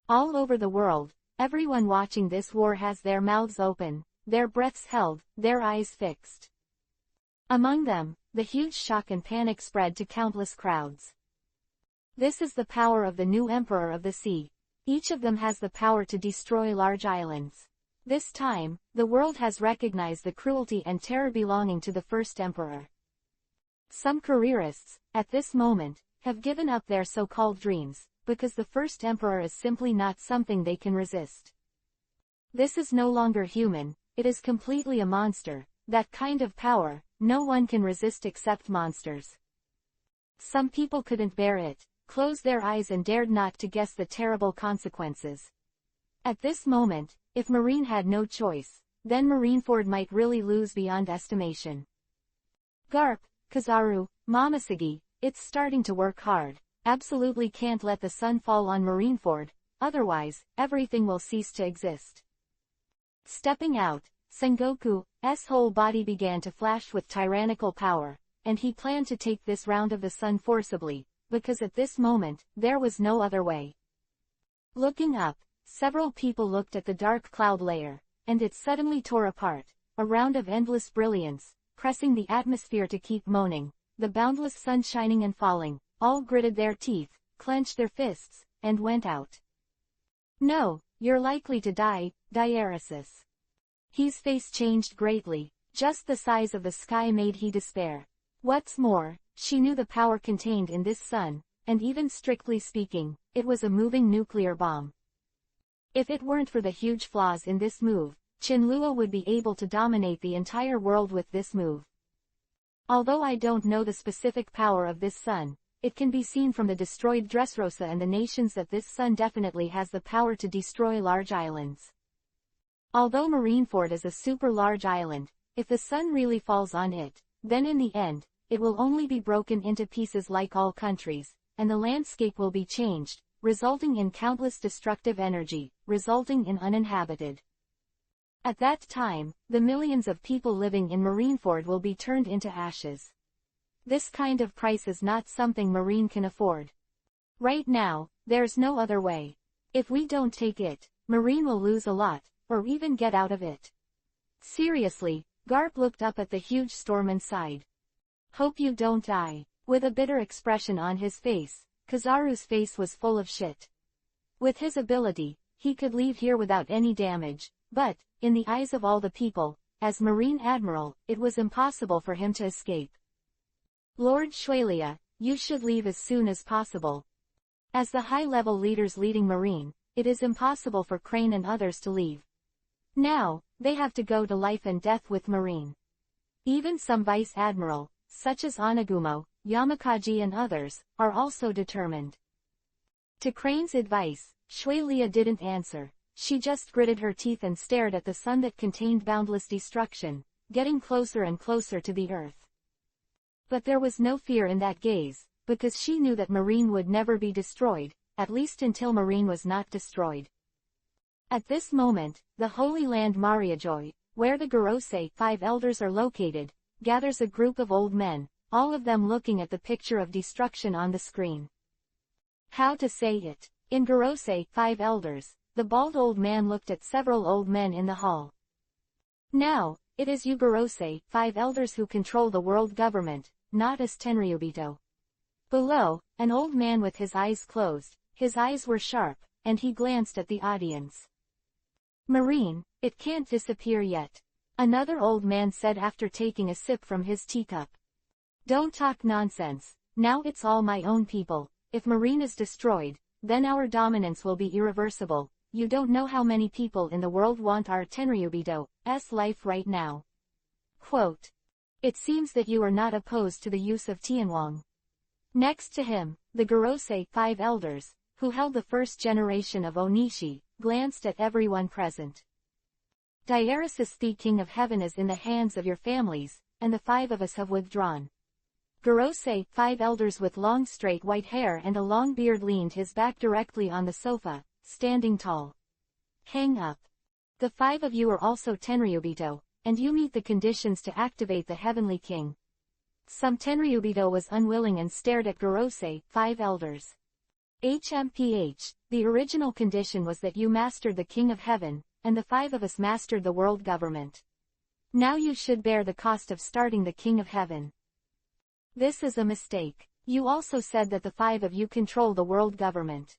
All over the world, everyone watching this war has their mouths open, their breaths held, their eyes fixed. Among them, the huge shock and panic spread to countless crowds. This is the power of the new Emperor of the Sea. Each of them has the power to destroy large islands. This time, the world has recognized the cruelty and terror belonging to the first Emperor. Some careerists, at this moment, have given up their so-called dreams, because the first Emperor is simply not something they can resist. This is no longer human, it is completely a monster. That kind of power, no one can resist except monsters. Some people couldn't bear it, closed their eyes and dared not to guess the terrible consequences. At this moment, if Marine had no choice, then Marineford might really lose beyond estimation. Garp, Kizaru, Momoshiki, it's starting to work hard. Absolutely can't let the sun fall on Marineford, otherwise, everything will cease to exist. Stepping out, Sengoku's whole body began to flash with tyrannical power, and he planned to take this round of the sun forcibly, because at this moment, there was no other way. Looking up, several people looked at the dark cloud layer, and it suddenly tore apart, a round of endless brilliance, pressing the atmosphere to keep moaning, the boundless sun shining and falling, all gritted their teeth, clenched their fists, and went out. No, you're likely to die, Diaresis. His face changed greatly, just the size of the sky made he despair. What's more, she knew the power contained in this sun, and even strictly speaking, it was a moving nuclear bomb. If it weren't for the huge flaws in this move, Qinluo would be able to dominate the entire world with this move. Although I don't know the specific power of this sun, it can be seen from the destroyed Dressrosa and the nations that this sun definitely has the power to destroy large islands. Although Marineford is a super large island, if the sun really falls on it, then in the end, it will only be broken into pieces like all countries, and the landscape will be changed, resulting in countless destructive energy, resulting in uninhabited. At that time, the millions of people living in Marineford will be turned into ashes. This kind of price is not something Marine can afford. Right now, there's no other way. If we don't take it, Marine will lose a lot, or even get out of it. Seriously, Garp looked up at the huge storm and sighed. Hope you don't die. With a bitter expression on his face, Kizaru's face was full of shit. With his ability, he could leave here without any damage, but, in the eyes of all the people, as Marine Admiral, it was impossible for him to escape. Lord Shuelia, you should leave as soon as possible. As the high-level leaders leading Marine, it is impossible for Crane and others to leave. Now, they have to go to life and death with Marine. Even some Vice Admiral, such as Onagumo, Yamakaji and others, are also determined. To Crane's advice, Shuelia didn't answer. She just gritted her teeth and stared at the sun that contained boundless destruction, getting closer and closer to the earth. But there was no fear in that gaze, because she knew that Marine would never be destroyed, at least until Marine was not destroyed. At this moment, the Holy Land Mariajoy, where the Gorosei 5 elders are located, gathers a group of old men, all of them looking at the picture of destruction on the screen. How to say it? In Gorosei 5 elders, the bald old man looked at several old men in the hall. Now, it is you Gorosei 5 elders who control the world government, not as Tenryubito. Below, an old man with his eyes closed, his eyes were sharp, and he glanced at the audience. Marine, it can't disappear yet. Another old man said after taking a sip from his teacup. Don't talk nonsense, now it's all my own people. If Marine is destroyed, then our dominance will be irreversible. You don't know how many people in the world want our Tenryubito's life right now. Quote. It seems that you are not opposed to the use of Tianwang. Next to him, the Gorosei 5 elders, who held the first generation of Onishi, glanced at everyone present. Diaresis, the King of Heaven, is in the hands of your families, and the 5 of us have withdrawn. Gorosei, 5 elders with long straight white hair and a long beard, leaned his back directly on the sofa, standing tall. Hang up. The 5 of you are also Tenryubito, and you meet the conditions to activate the Heavenly King. Some Tenryubito was unwilling and stared at Gorosei, 5 elders. HMPH, the original condition was that you mastered the King of Heaven, and the 5 of us mastered the world government. Now you should bear the cost of starting the King of Heaven. This is a mistake. You also said that the 5 of you control the world government.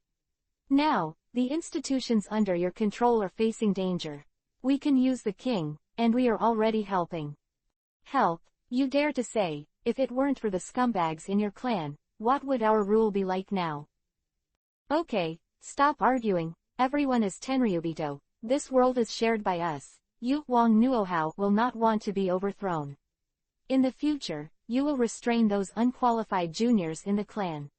Now, the institutions under your control are facing danger. We can use the king, and we are already helping. Help, you dare to say, if it weren't for the scumbags in your clan, what would our rule be like now? Okay, stop arguing, everyone is Tenryubito, this world is shared by us, you, Wang Nuohao, will not want to be overthrown. In the future, you will restrain those unqualified juniors in the clan.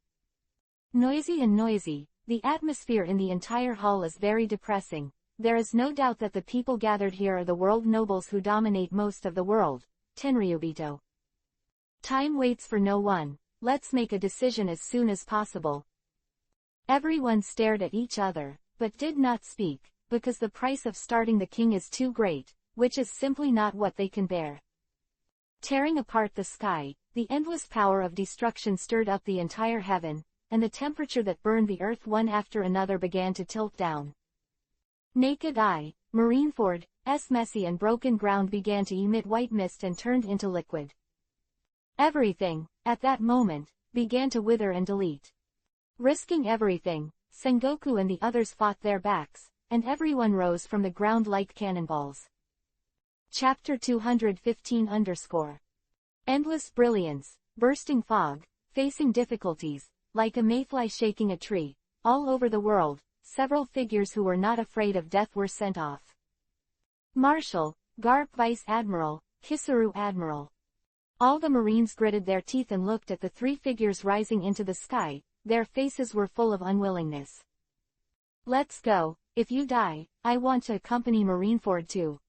Noisy and noisy, the atmosphere in the entire hall is very depressing. There is no doubt that the people gathered here are the world nobles who dominate most of the world, Tenryubito. Time waits for no one, let's make a decision as soon as possible. Everyone stared at each other, but did not speak, because the price of starting the king is too great, which is simply not what they can bear. Tearing apart the sky, the endless power of destruction stirred up the entire heaven, and the temperature that burned the earth one after another began to tilt down. Naked Eye, Marineford's messy and broken ground began to emit white mist and turned into liquid. Everything, at that moment, began to wither and delete. Risking everything, Sengoku and the others fought their backs, and everyone rose from the ground like cannonballs. Chapter 215 Endless brilliance, bursting fog, facing difficulties, like a mayfly shaking a tree, all over the world, several figures who were not afraid of death were sent off. Marshal, Garp Vice Admiral, Kisuru Admiral. All the Marines gritted their teeth and looked at the 3 figures rising into the sky, their faces were full of unwillingness. Let's go, if you die, I want to accompany Marineford too.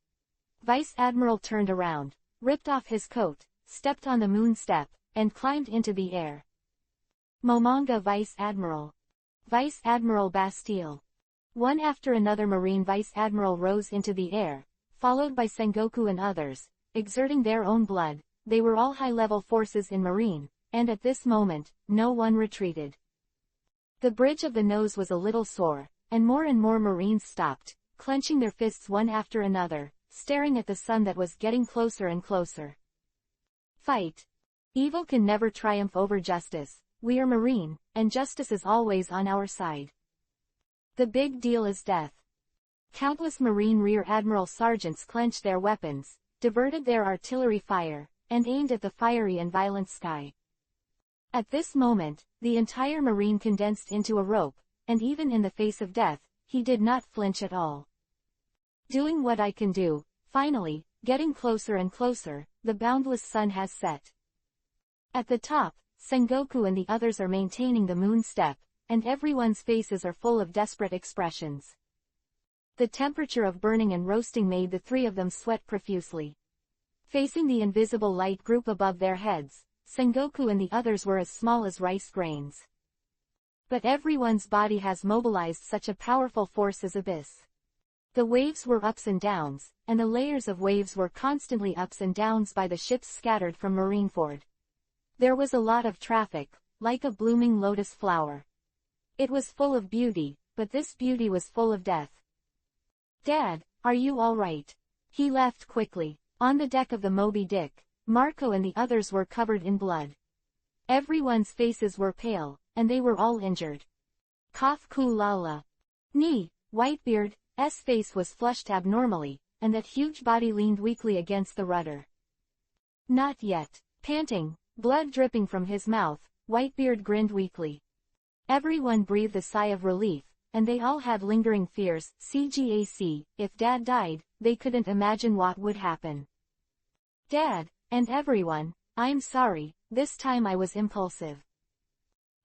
Vice Admiral turned around, ripped off his coat, stepped on the moon step, and climbed into the air. Momonga Vice Admiral. Vice Admiral Bastille. One after another Marine Vice Admiral rose into the air, followed by Sengoku and others, exerting their own blood. They were all high-level forces in Marine, and at this moment, no one retreated. The bridge of the nose was a little sore, and more Marines stopped, clenching their fists one after another, staring at the sun that was getting closer and closer. Fight. Evil can never triumph over justice. We are Marine, and justice is always on our side. The big deal is death. Countless Marine Rear Admiral sergeants clenched their weapons, diverted their artillery fire, and aimed at the fiery and violent sky. At this moment, the entire Marine condensed into a rope, and even in the face of death, he did not flinch at all. Doing what I can do, finally, getting closer and closer, the boundless sun has set. At the top, Sengoku and the others are maintaining the moon step, and everyone's faces are full of desperate expressions. The temperature of burning and roasting made the 3 of them sweat profusely. Facing the invisible light group above their heads, Sengoku and the others were as small as rice grains. But everyone's body has mobilized such a powerful force as abyss. The waves were ups and downs, and the layers of waves were constantly ups and downs by the ships scattered from Marineford. There was a lot of traffic, like a blooming lotus flower. It was full of beauty, but this beauty was full of death. Dad, are you all right? He left quickly. On the deck of the Moby Dick, Marco and the others were covered in blood. Everyone's faces were pale, and they were all injured. Cough Kulala. Ni, Whitebeard's face was flushed abnormally, and that huge body leaned weakly against the rudder. Not yet. Panting, blood dripping from his mouth, Whitebeard grinned weakly. Everyone breathed a sigh of relief, and they all had lingering fears. CGAC, if Dad died, they couldn't imagine what would happen. Dad, and everyone, I'm sorry, this time I was impulsive.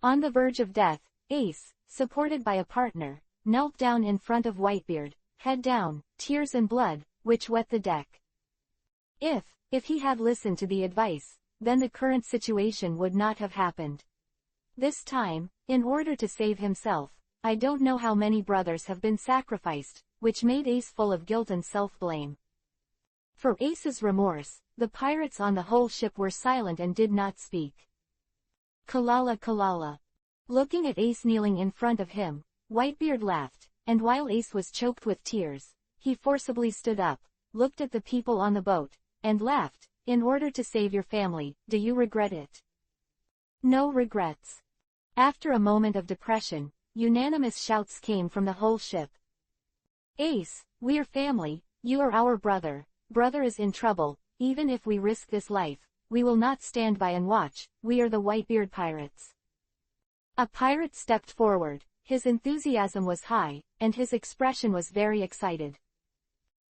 On the verge of death, Ace, supported by a partner, knelt down in front of Whitebeard, head down, tears and blood, which wet the deck. If he had listened to the advice, then the current situation would not have happened. This time, in order to save himself, I don't know how many brothers have been sacrificed, which made Ace full of guilt and self-blame. For Ace's remorse, the pirates on the whole ship were silent and did not speak. Kalala Kalala. Looking at Ace kneeling in front of him, Whitebeard laughed, and while Ace was choked with tears, he forcibly stood up, looked at the people on the boat, and laughed. In order to save your family, do you regret it? No regrets. After a moment of depression, unanimous shouts came from the whole ship. Ace, we're family, you are our brother. Brother is in trouble. Even if we risk this life, we will not stand by and watch. We are the Whitebeard pirates. A pirate stepped forward. His enthusiasm was high, and his expression was very excited.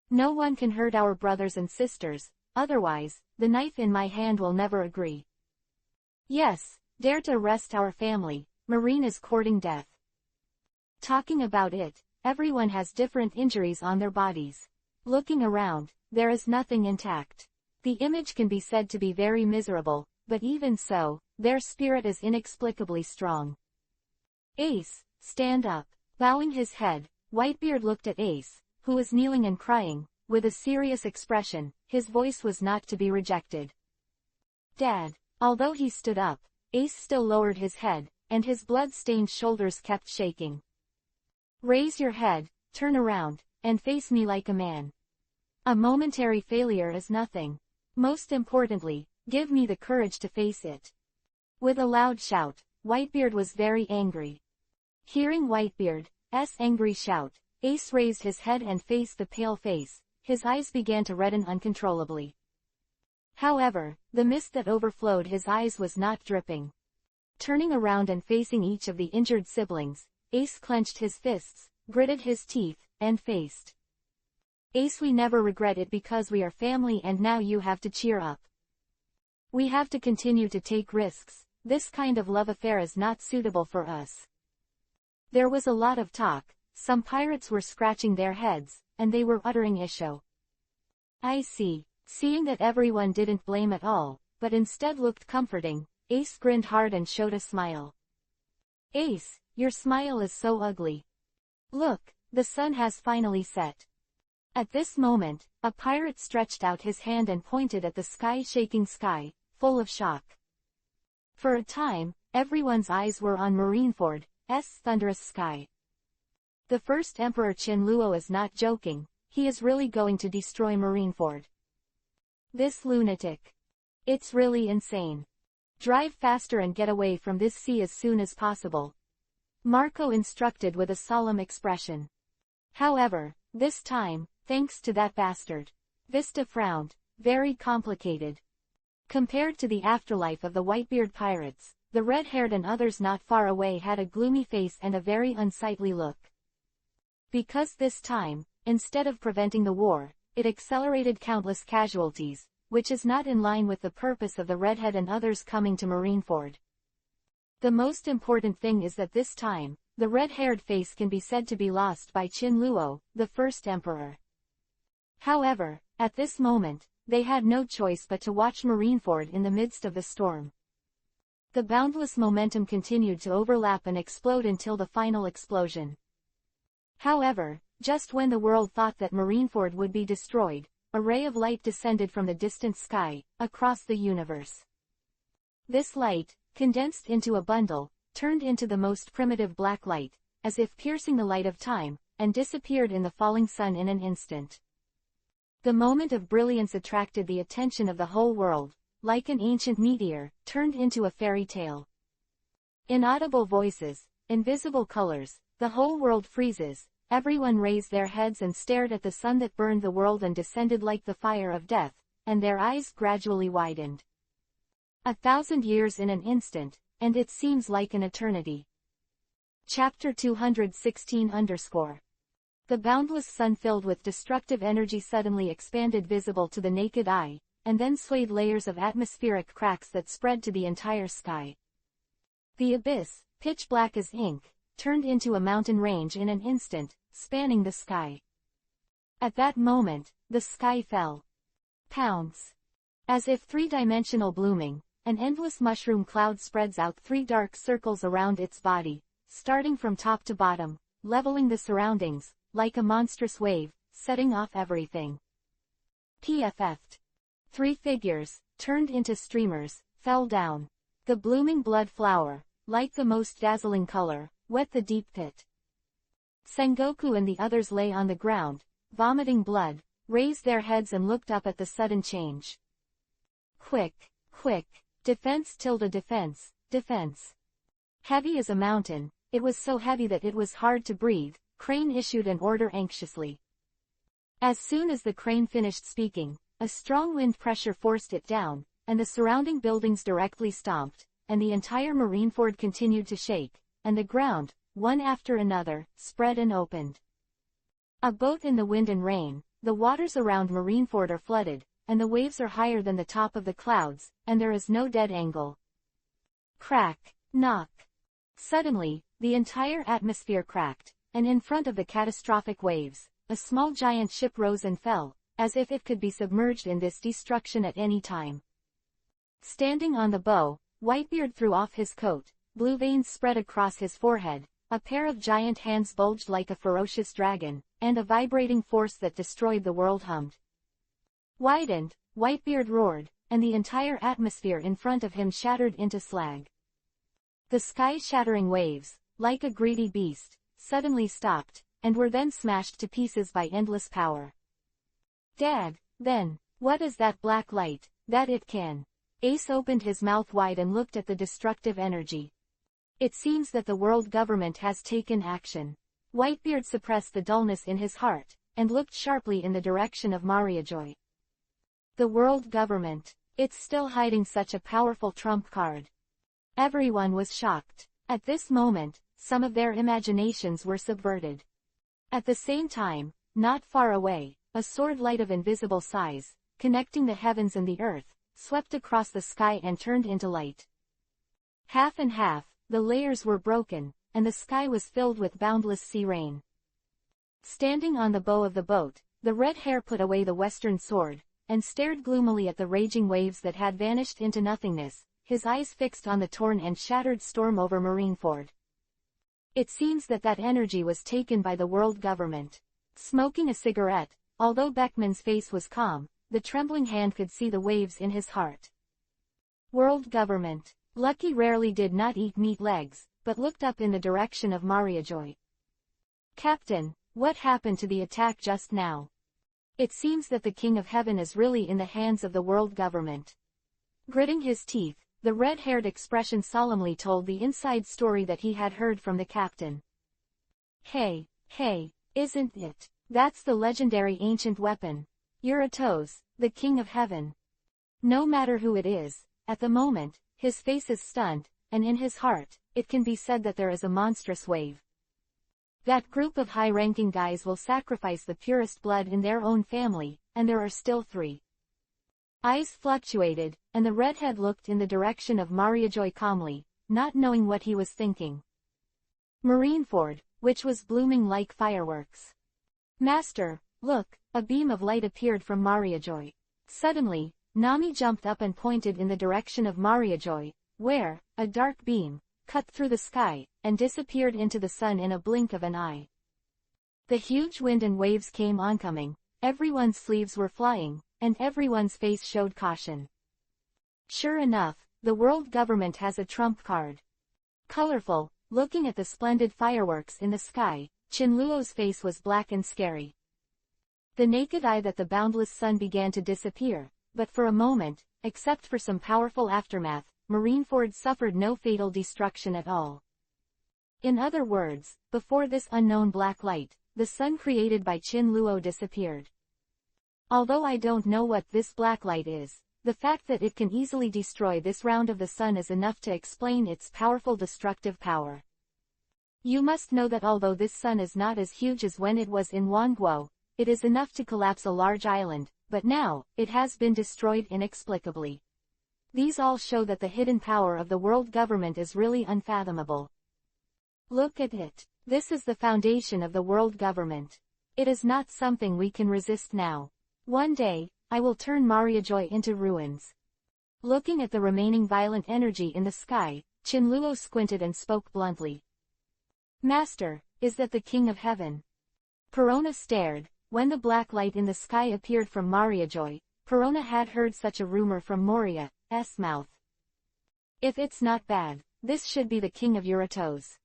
No one can hurt our brothers and sisters, otherwise, the knife in my hand will never agree. Yes, dare to arrest our family. Marine is courting death. Talking about it, everyone has different injuries on their bodies. Looking around, there is nothing intact. The image can be said to be very miserable, but even so, their spirit is inexplicably strong. Ace, stand up. Bowing his head, Whitebeard looked at Ace, who was kneeling and crying, with a serious expression. His voice was not to be rejected. Dad. Although he stood up, Ace still lowered his head, and his blood-stained shoulders kept shaking. Raise your head, turn around, and face me like a man. A momentary failure is nothing. Most importantly, give me the courage to face it. With a loud shout, Whitebeard was very angry. Hearing Whitebeard's angry shout, Ace raised his head and faced the pale face. His eyes began to redden uncontrollably. However, the mist that overflowed his eyes was not dripping. Turning around and facing each of the injured siblings, Ace clenched his fists, gritted his teeth, and faced. Ace, we never regret it because we are family, and now you have to cheer up. We have to continue to take risks. This kind of love affair is not suitable for us. There was a lot of talk. Some pirates were scratching their heads, and they were uttering issue. I see. Seeing that everyone didn't blame at all, but instead looked comforting, Ace grinned hard and showed a smile. Ace, your smile is so ugly. Look, the sun has finally set. At this moment, a pirate stretched out his hand and pointed at the shaking sky, full of shock. For a time, everyone's eyes were on Marineford's thunderous sky. The first Emperor Chinluo is not joking. He is really going to destroy Marineford. This lunatic. It's really insane. Drive faster and get away from this sea as soon as possible. Marco instructed with a solemn expression. However, this time, thanks to that bastard. Vista frowned. Very complicated. Compared to the afterlife of the Whitebeard pirates, the red-haired and others not far away had a gloomy face and a very unsightly look. Because this time, instead of preventing the war, it accelerated countless casualties, which is not in line with the purpose of the redhead and others coming to Marineford. The most important thing is that this time, the red-haired face can be said to be lost by Chinluo, the first emperor. However, at this moment, they had no choice but to watch Marineford in the midst of the storm. The boundless momentum continued to overlap and explode until the final explosion. However, just when the world thought that Marineford would be destroyed, a ray of light descended from the distant sky, across the universe. This light, condensed into a bundle, turned into the most primitive black light, as if piercing the light of time, and disappeared in the falling sun in an instant. The moment of brilliance attracted the attention of the whole world, like an ancient meteor, turned into a fairy tale. Inaudible voices, invisible colors, the whole world freezes. Everyone raised their heads and stared at the sun that burned the world and descended like the fire of death, and their eyes gradually widened. 1,000 years in an instant, and it seems like an eternity. Chapter 216 _ The boundless sun filled with destructive energy suddenly expanded, visible to the naked eye, and then swayed layers of atmospheric cracks that spread to the entire sky. The abyss, pitch black as ink, turned into a mountain range in an instant, spanning the sky. At that moment, the sky fell. Pounce. As if three-dimensional blooming, an endless mushroom cloud spreads out 3 dark circles around its body, starting from top to bottom, leveling the surroundings, like a monstrous wave, setting off everything. PFF'd. 3 figures, turned into streamers, fell down. The blooming blood flower, like the most dazzling color, wet the deep pit. Sengoku and the others lay on the ground, vomiting blood, raised their heads and looked up at the sudden change. Quick, quick, defense tilde defense, defense. Heavy as a mountain, it was so heavy that it was hard to breathe. Crane issued an order anxiously. As soon as the crane finished speaking, a strong wind pressure forced it down, and the surrounding buildings directly stomped, and the entire Marineford continued to shake, and the ground, one after another, spread and opened. A boat in the wind and rain, the waters around Marineford are flooded, and the waves are higher than the top of the clouds, and there is no dead angle. Crack, knock. Suddenly, the entire atmosphere cracked, and in front of the catastrophic waves, a small giant ship rose and fell, as if it could be submerged in this destruction at any time. Standing on the bow, Whitebeard threw off his coat, blue veins spread across his forehead, a pair of giant hands bulged like a ferocious dragon, and a vibrating force that destroyed the world hummed. Widened, Whitebeard roared, and the entire atmosphere in front of him shattered into slag. The sky-shattering waves, like a greedy beast, suddenly stopped, and were then smashed to pieces by endless power. Dad, then, what is that black light, that it can? Ace opened his mouth wide and looked at the destructive energy. It seems that the world government has taken action. Whitebeard suppressed the dullness in his heart, and looked sharply in the direction of Mariajoy. The world government, it's still hiding such a powerful trump card. Everyone was shocked. At this moment, some of their imaginations were subverted. At the same time, not far away, a sword light of invisible size, connecting the heavens and the earth, swept across the sky and turned into light. Half and half, the layers were broken, and the sky was filled with boundless sea rain. Standing on the bow of the boat, the red hare put away the western sword, and stared gloomily at the raging waves that had vanished into nothingness, his eyes fixed on the torn and shattered storm over Marineford. It seems that energy was taken by the world government. Smoking a cigarette, although Beckman's face was calm, the trembling hand could see the waves in his heart. World government. Lucky rarely did not eat meat legs, but looked up in the direction of Mariajoy. Captain, what happened to the attack just now? It seems that the King of Heaven is really in the hands of the world government. Gritting his teeth, the red-haired expression solemnly told the inside story that he had heard from the captain. Hey, isn't it? That's the legendary ancient weapon. Euratos, the King of Heaven. No matter who it is, at the moment, his face is stunned, and in his heart, it can be said that there is a monstrous wave. That group of high-ranking guys will sacrifice the purest blood in their own family, and there are still 3. Eyes fluctuated, and the redhead looked in the direction of Mariajoy calmly, not knowing what he was thinking. Marineford, which was blooming like fireworks. Master, look, a beam of light appeared from Mariajoy. Suddenly, Nami jumped up and pointed in the direction of Mariajoy, where, a dark beam, cut through the sky, and disappeared into the sun in a blink of an eye. The huge wind and waves came oncoming, everyone's sleeves were flying, and everyone's face showed caution. Sure enough, the world government has a trump card. Colorful, looking at the splendid fireworks in the sky, Chinluo's face was black and scary. The naked eye that the boundless sun began to disappear, but for a moment, except for some powerful aftermath, Marineford suffered no fatal destruction at all. In other words, before this unknown black light, the sun created by Chinluo disappeared. Although I don't know what this black light is, the fact that it can easily destroy this round of the sun is enough to explain its powerful destructive power. You must know that although this sun is not as huge as when it was in Wanguo, it is enough to collapse a large island, but now, it has been destroyed inexplicably. These all show that the hidden power of the world government is really unfathomable. Look at it. This is the foundation of the world government. It is not something we can resist now. One day, I will turn Mariajoy into ruins. Looking at the remaining violent energy in the sky, Chinluo squinted and spoke bluntly. Master, is that the King of Heaven? Perona stared. When the black light in the sky appeared from Mariajoy, Perona had heard such a rumor from Moria's mouth. If it's not bad, this should be the King of Eurytos.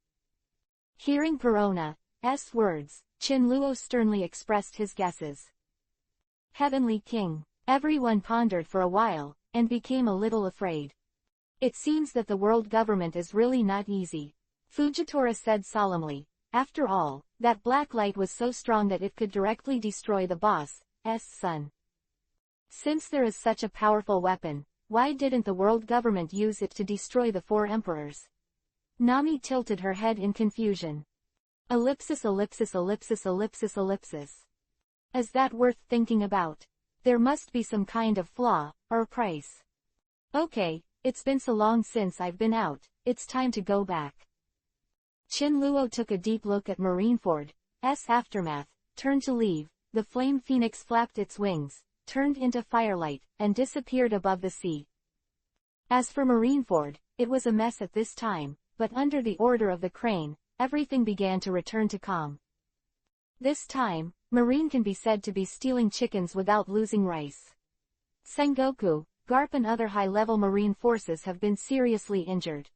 Hearing Perona's words, Chinluo sternly expressed his guesses. Heavenly King. Everyone pondered for a while, and became a little afraid. It seems that the world government is really not easy. Fujitora said solemnly. After all, that black light was so strong that it could directly destroy the boss's son. Since there is such a powerful weapon, why didn't the world government use it to destroy the 4 emperors? Nami tilted her head in confusion. Ellipsis ellipsis ellipsis ellipsis ellipsis. Is that worth thinking about? There must be some kind of flaw, or price. Okay, it's been so long since I've been out, it's time to go back. Chinluo took a deep look at Marineford's aftermath, turned to leave. The flame phoenix flapped its wings, turned into firelight, and disappeared above the sea. As for Marineford, it was a mess at this time, but under the order of the crane, everything began to return to calm. This time, Marine can be said to be stealing chickens without losing rice. Sengoku, Garp and other high-level marine forces have been seriously injured.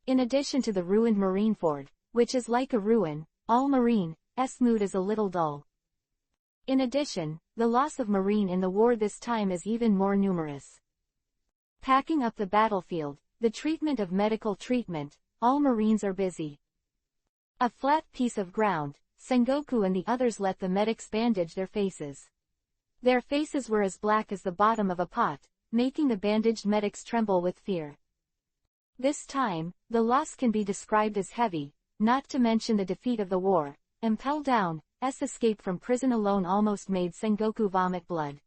In addition to the ruined Marineford, which is like a ruin, all Marine's mood is a little dull. In addition, the loss of Marine in the war this time is even more numerous. Packing up the battlefield, the treatment of medical treatment, all Marines are busy. A flat piece of ground, Sengoku and the others let the medics bandage their faces. Their faces were as black as the bottom of a pot, making the bandaged medics tremble with fear. This time, the loss can be described as heavy, not to mention the defeat of the war. Impel Down's escape from prison alone almost made Sengoku vomit blood.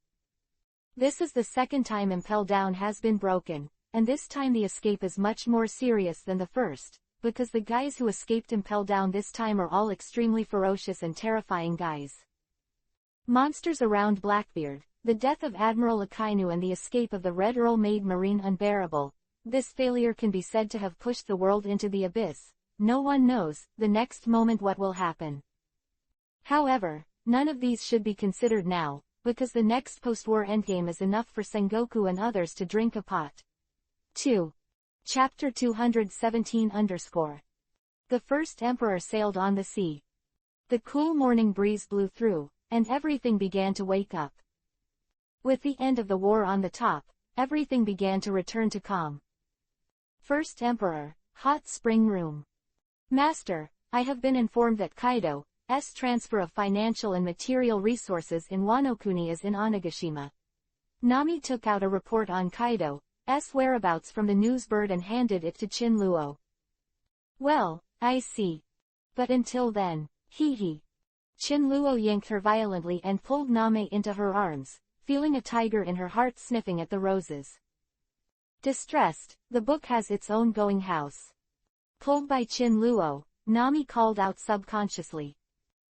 This is the second time Impel Down has been broken, and this time the escape is much more serious than the first, because the guys who escaped Impel Down this time are all extremely ferocious and terrifying guys. Monsters around Blackbeard, the death of Admiral Akainu and the escape of the Red Earl made Marine unbearable. This failure can be said to have pushed the world into the abyss. No one knows, the next moment what will happen. However, none of these should be considered now, because the next post-war endgame is enough for Sengoku and others to drink a pot. 2. Chapter 217 The first emperor sailed on the sea. The cool morning breeze blew through, and everything began to wake up. With the end of the war on the top, everything began to return to calm. First Emperor, hot spring room. Master, I have been informed that Kaido's transfer of financial and material resources in Wano-kuni is in Onigashima. Nami took out a report on Kaido's whereabouts from the newsbird and handed it to Chinluo. Well, I see. But until then, hee. Chinluo yanked her violently and pulled Nami into her arms, feeling a tiger in her heart sniffing at the roses. Distressed, the book has its own going house. Pulled by Chinluo, Nami called out subconsciously.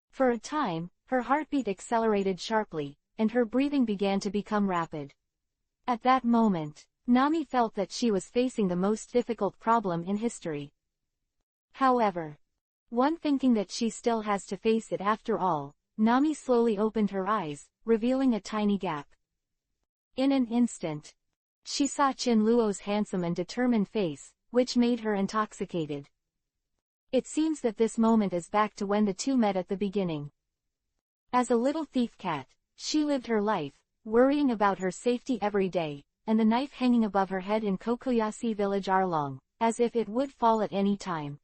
For a time, her heartbeat accelerated sharply, and her breathing began to become rapid. At that moment, Nami felt that she was facing the most difficult problem in history. However, one thinking that she still has to face it after all, Nami slowly opened her eyes, revealing a tiny gap. In an instant, she saw Chinluo's handsome and determined face, which made her intoxicated. It seems that this moment is back to when the two met at the beginning. As a little thief cat, she lived her life, worrying about her safety every day, and the knife hanging above her head in Kokoyashi village Arlong, as if it would fall at any time.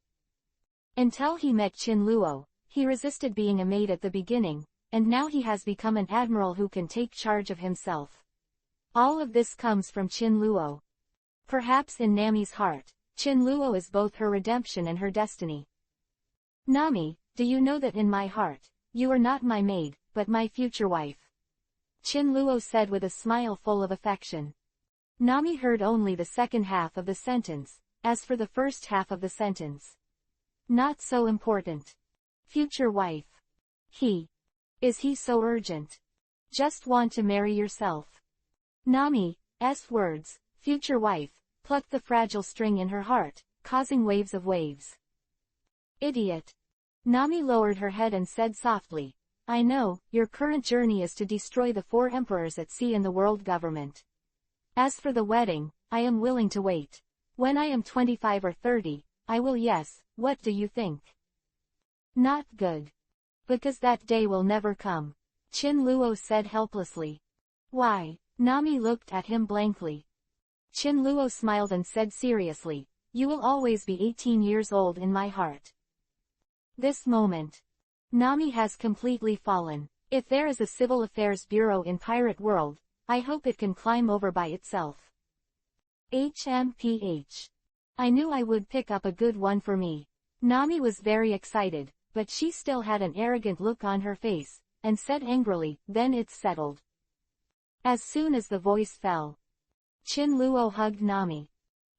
Until he met Chinluo, he resisted being a maid at the beginning, and now he has become an admiral who can take charge of himself. All of this comes from Chinluo. Perhaps in Nami's heart, Chinluo is both her redemption and her destiny. Nami, do you know that in my heart, you are not my maid, but my future wife? Chinluo said with a smile full of affection. Nami heard only the second half of the sentence. As for the first half of the sentence, not so important. Future wife. Is he so urgent? Just want to marry yourself. Nami's words, future wife, plucked the fragile string in her heart, causing waves of waves. Idiot. Nami lowered her head and said softly, I know, your current journey is to destroy the 4 emperors at sea and the world government. As for the wedding, I am willing to wait. When I am 25 or 30, I will. Yes, what do you think? Not good. Because that day will never come. Qin Luo said helplessly. Why? Nami looked at him blankly. Qin Luo smiled and said seriously, you will always be 18 years old in my heart. This moment. Nami has completely fallen. If there is a civil affairs bureau in pirate world, I hope it can climb over by itself. HMPH. I knew I would pick up a good one for me. Nami was very excited, but she still had an arrogant look on her face, and said angrily, then it's settled. As soon as the voice fell, Qin Luo hugged Nami.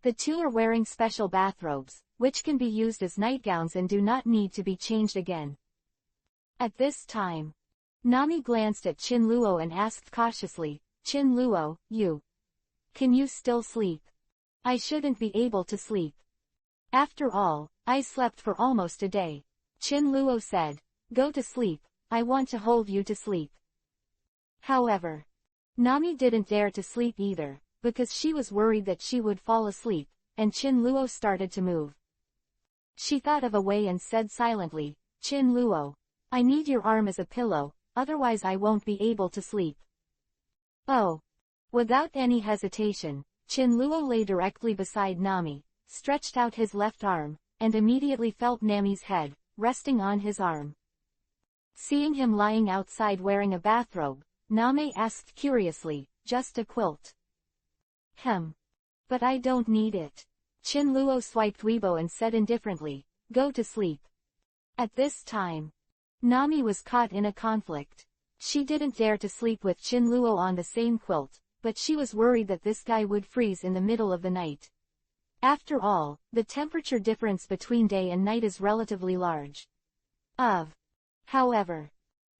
The two are wearing special bathrobes, which can be used as nightgowns and do not need to be changed again. At this time, Nami glanced at Qin Luo and asked cautiously, Qin Luo, can you still sleep? I shouldn't be able to sleep. After all, I slept for almost a day. Qin Luo said, go to sleep, I want to hold you to sleep. However, Nami didn't dare to sleep either, because she was worried that she would fall asleep, and Qin Luo started to move. She thought of a way and said silently, Qin Luo, I need your arm as a pillow, otherwise I won't be able to sleep. Oh. Without any hesitation, Qin Luo lay directly beside Nami, stretched out his left arm, and immediately felt Nami's head, resting on his arm. Seeing him lying outside wearing a bathrobe, Nami asked curiously, just a quilt? But I don't need it. Qin Luo swiped Weibo and said indifferently, go to sleep. At this time, Nami was caught in a conflict. She didn't dare to sleep with Qin Luo on the same quilt, but she was worried that this guy would freeze in the middle of the night. After all, the temperature difference between day and night is relatively large. However,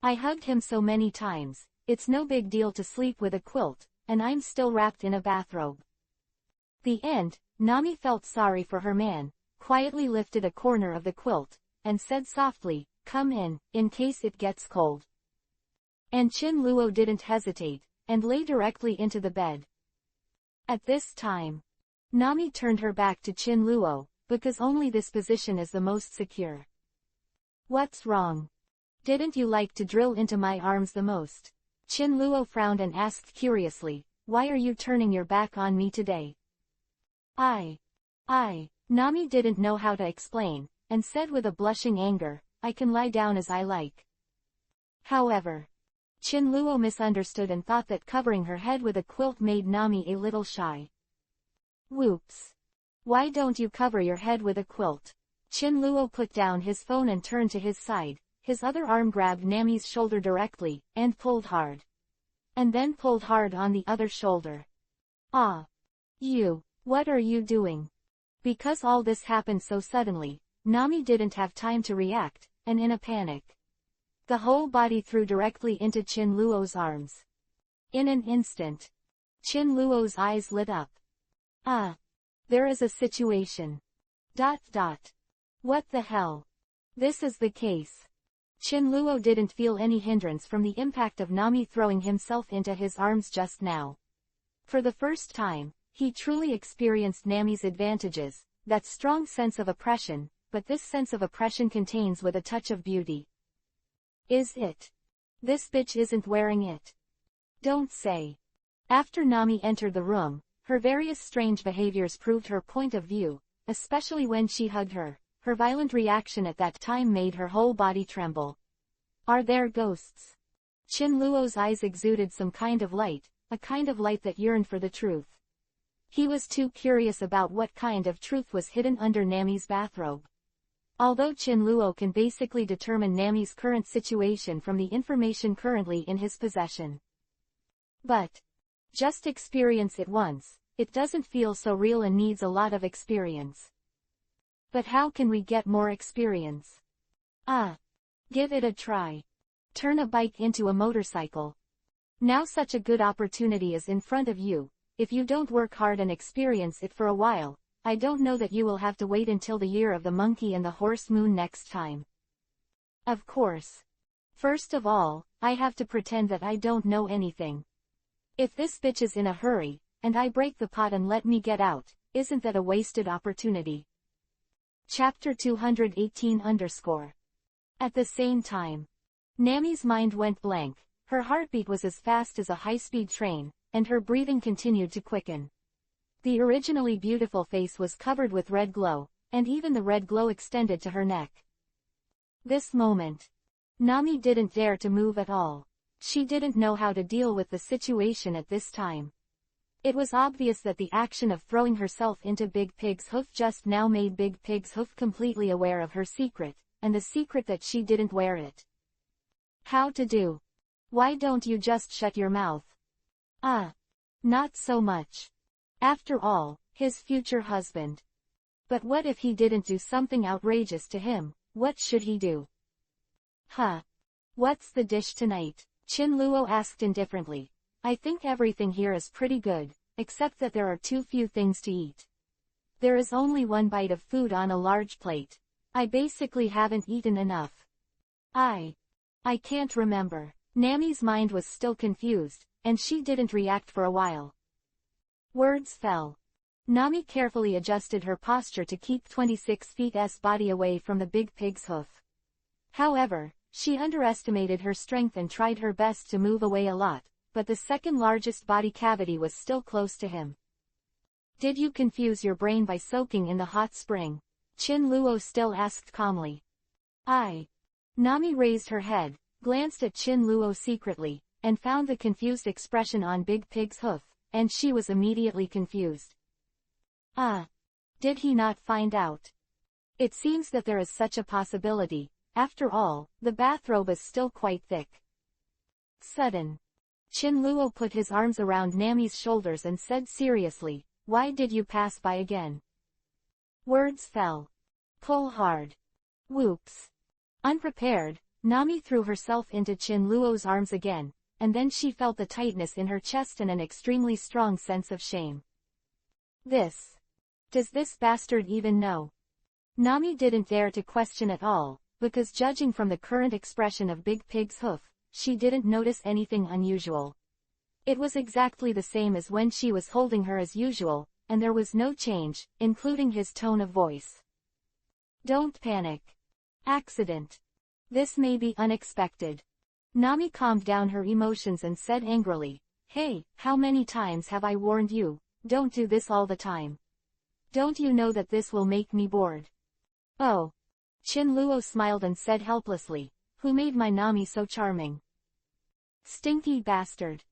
I hugged him so many times, it's no big deal to sleep with a quilt, and I'm still wrapped in a bathrobe. The end. Nami felt sorry for her man, quietly lifted a corner of the quilt, and said softly, come in case it gets cold. And Qin Luo didn't hesitate, and lay directly into the bed. At this time, Nami turned her back to Qin Luo, because only this position is the most secure. What's wrong? Didn't you like to drill into my arms the most? Qin Luo frowned and asked curiously, why are you turning your back on me today? Nami didn't know how to explain, and said with a blushing anger, I can lie down as I like. However, Qin Luo misunderstood and thought that covering her head with a quilt made Nami a little shy. Whoops. Why don't you cover your head with a quilt? Qin Luo put down his phone and turned to his side, his other arm grabbed Nami's shoulder directly, and pulled hard. And then pulled hard on the other shoulder. What are you doing? Because all this happened so suddenly, Nami didn't have time to react, and in a panic, the whole body threw directly into Qin Luo's arms. In an instant, Qin Luo's eyes lit up. There is a situation. What the hell? This is the case. Qin Luo didn't feel any hindrance from the impact of Nami throwing himself into his arms just now. For the first time, he truly experienced Nami's advantages, that strong sense of oppression, but this sense of oppression contains with a touch of beauty. Is it? This bitch isn't wearing it. Don't say. After Nami entered the room, her various strange behaviors proved her point of view, especially when she hugged her. Her violent reaction at that time made her whole body tremble. Are there ghosts? Qin Luo's eyes exuded some kind of light, a kind of light that yearned for the truth. He was too curious about what kind of truth was hidden under Nami's bathrobe. Although Qin Luo can basically determine Nami's current situation from the information currently in his possession. But just experience it once, it doesn't feel so real and needs a lot of experience. But how can we get more experience? Give it a try. Turn a bike into a motorcycle. Now such a good opportunity is in front of you. If you don't work hard and experience it for a while, I don't know that you will have to wait until the year of the monkey and the horse moon next time. Of course. First of all, I have to pretend that I don't know anything. If this bitch is in a hurry, and I break the pot and let me get out, isn't that a wasted opportunity? Chapter 218 _ At the same time, Nami's mind went blank, her heartbeat was as fast as a high-speed train, and her breathing continued to quicken. The originally beautiful face was covered with red glow, and even the red glow extended to her neck. This moment, Nami didn't dare to move at all. She didn't know how to deal with the situation at this time. It was obvious that the action of throwing herself into Big Pig's hoof just now made Big Pig's hoof completely aware of her secret, and the secret that she didn't wear it. How to do? Why don't you just shut your mouth? Not so much. After all, his future husband. But what if he didn't do something outrageous to him? What should he do? What's the dish tonight? Chin-luo asked indifferently. I think everything here is pretty good, except that there are too few things to eat. There is only one bite of food on a large plate. I basically haven't eaten enough. I can't remember. Nami's mind was still confused, and she didn't react for a while. Words fell. Nami carefully adjusted her posture to keep 26 feet's body away from the Big Pig's hoof. However, she underestimated her strength and tried her best to move away a lot, but the second largest body cavity was still close to him. Did you confuse your brain by soaking in the hot spring? Chin-luo still asked calmly. Nami raised her head, glanced at Chin-luo secretly, and found the confused expression on Big Pig's hoof, and she was immediately confused. Did he not find out? It seems that there is such a possibility. After all, the bathrobe is still quite thick. Sudden. Chin-luo put his arms around Nami's shoulders and said seriously, why did you pass by again? Words fell. Pull hard. Whoops. Unprepared, Nami threw herself into Chin-luo's arms again, and then she felt the tightness in her chest and an extremely strong sense of shame. Does this bastard even know? Nami didn't dare to question at all, because judging from the current expression of Big Pig's hoof, she didn't notice anything unusual. It was exactly the same as when she was holding her as usual, and there was no change, including his tone of voice. Don't panic. Accident. This may be unexpected. Nami calmed down her emotions and said angrily, hey, how many times have I warned you, don't do this all the time. Don't you know that this will make me bored? Oh. Chin-luo smiled and said helplessly, who made my Nami so charming? Stinky bastard.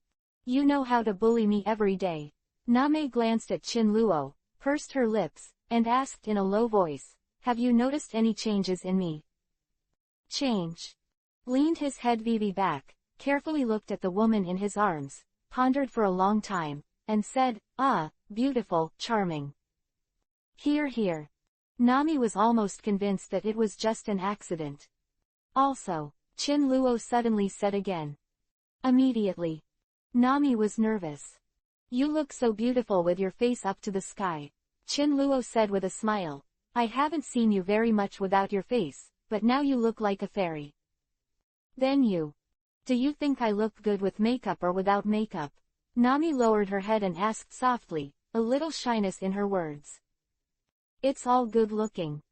You know how to bully me every day. Nami glanced at Chin-luo, pursed her lips, and asked in a low voice, have you noticed any changes in me? Change. Leaned his head back, carefully looked at the woman in his arms, pondered for a long time, and said, beautiful, charming. Here. Nami was almost convinced that it was just an accident. Also, Chin-luo suddenly said again. Immediately. Nami was nervous. You look so beautiful with your face up to the sky. Chin-luo said with a smile. I haven't seen you very much without your face, but now you look like a fairy. Then you. Do you think I look good with makeup or without makeup? Nami lowered her head and asked softly, a little shyness in her words. It's all good looking.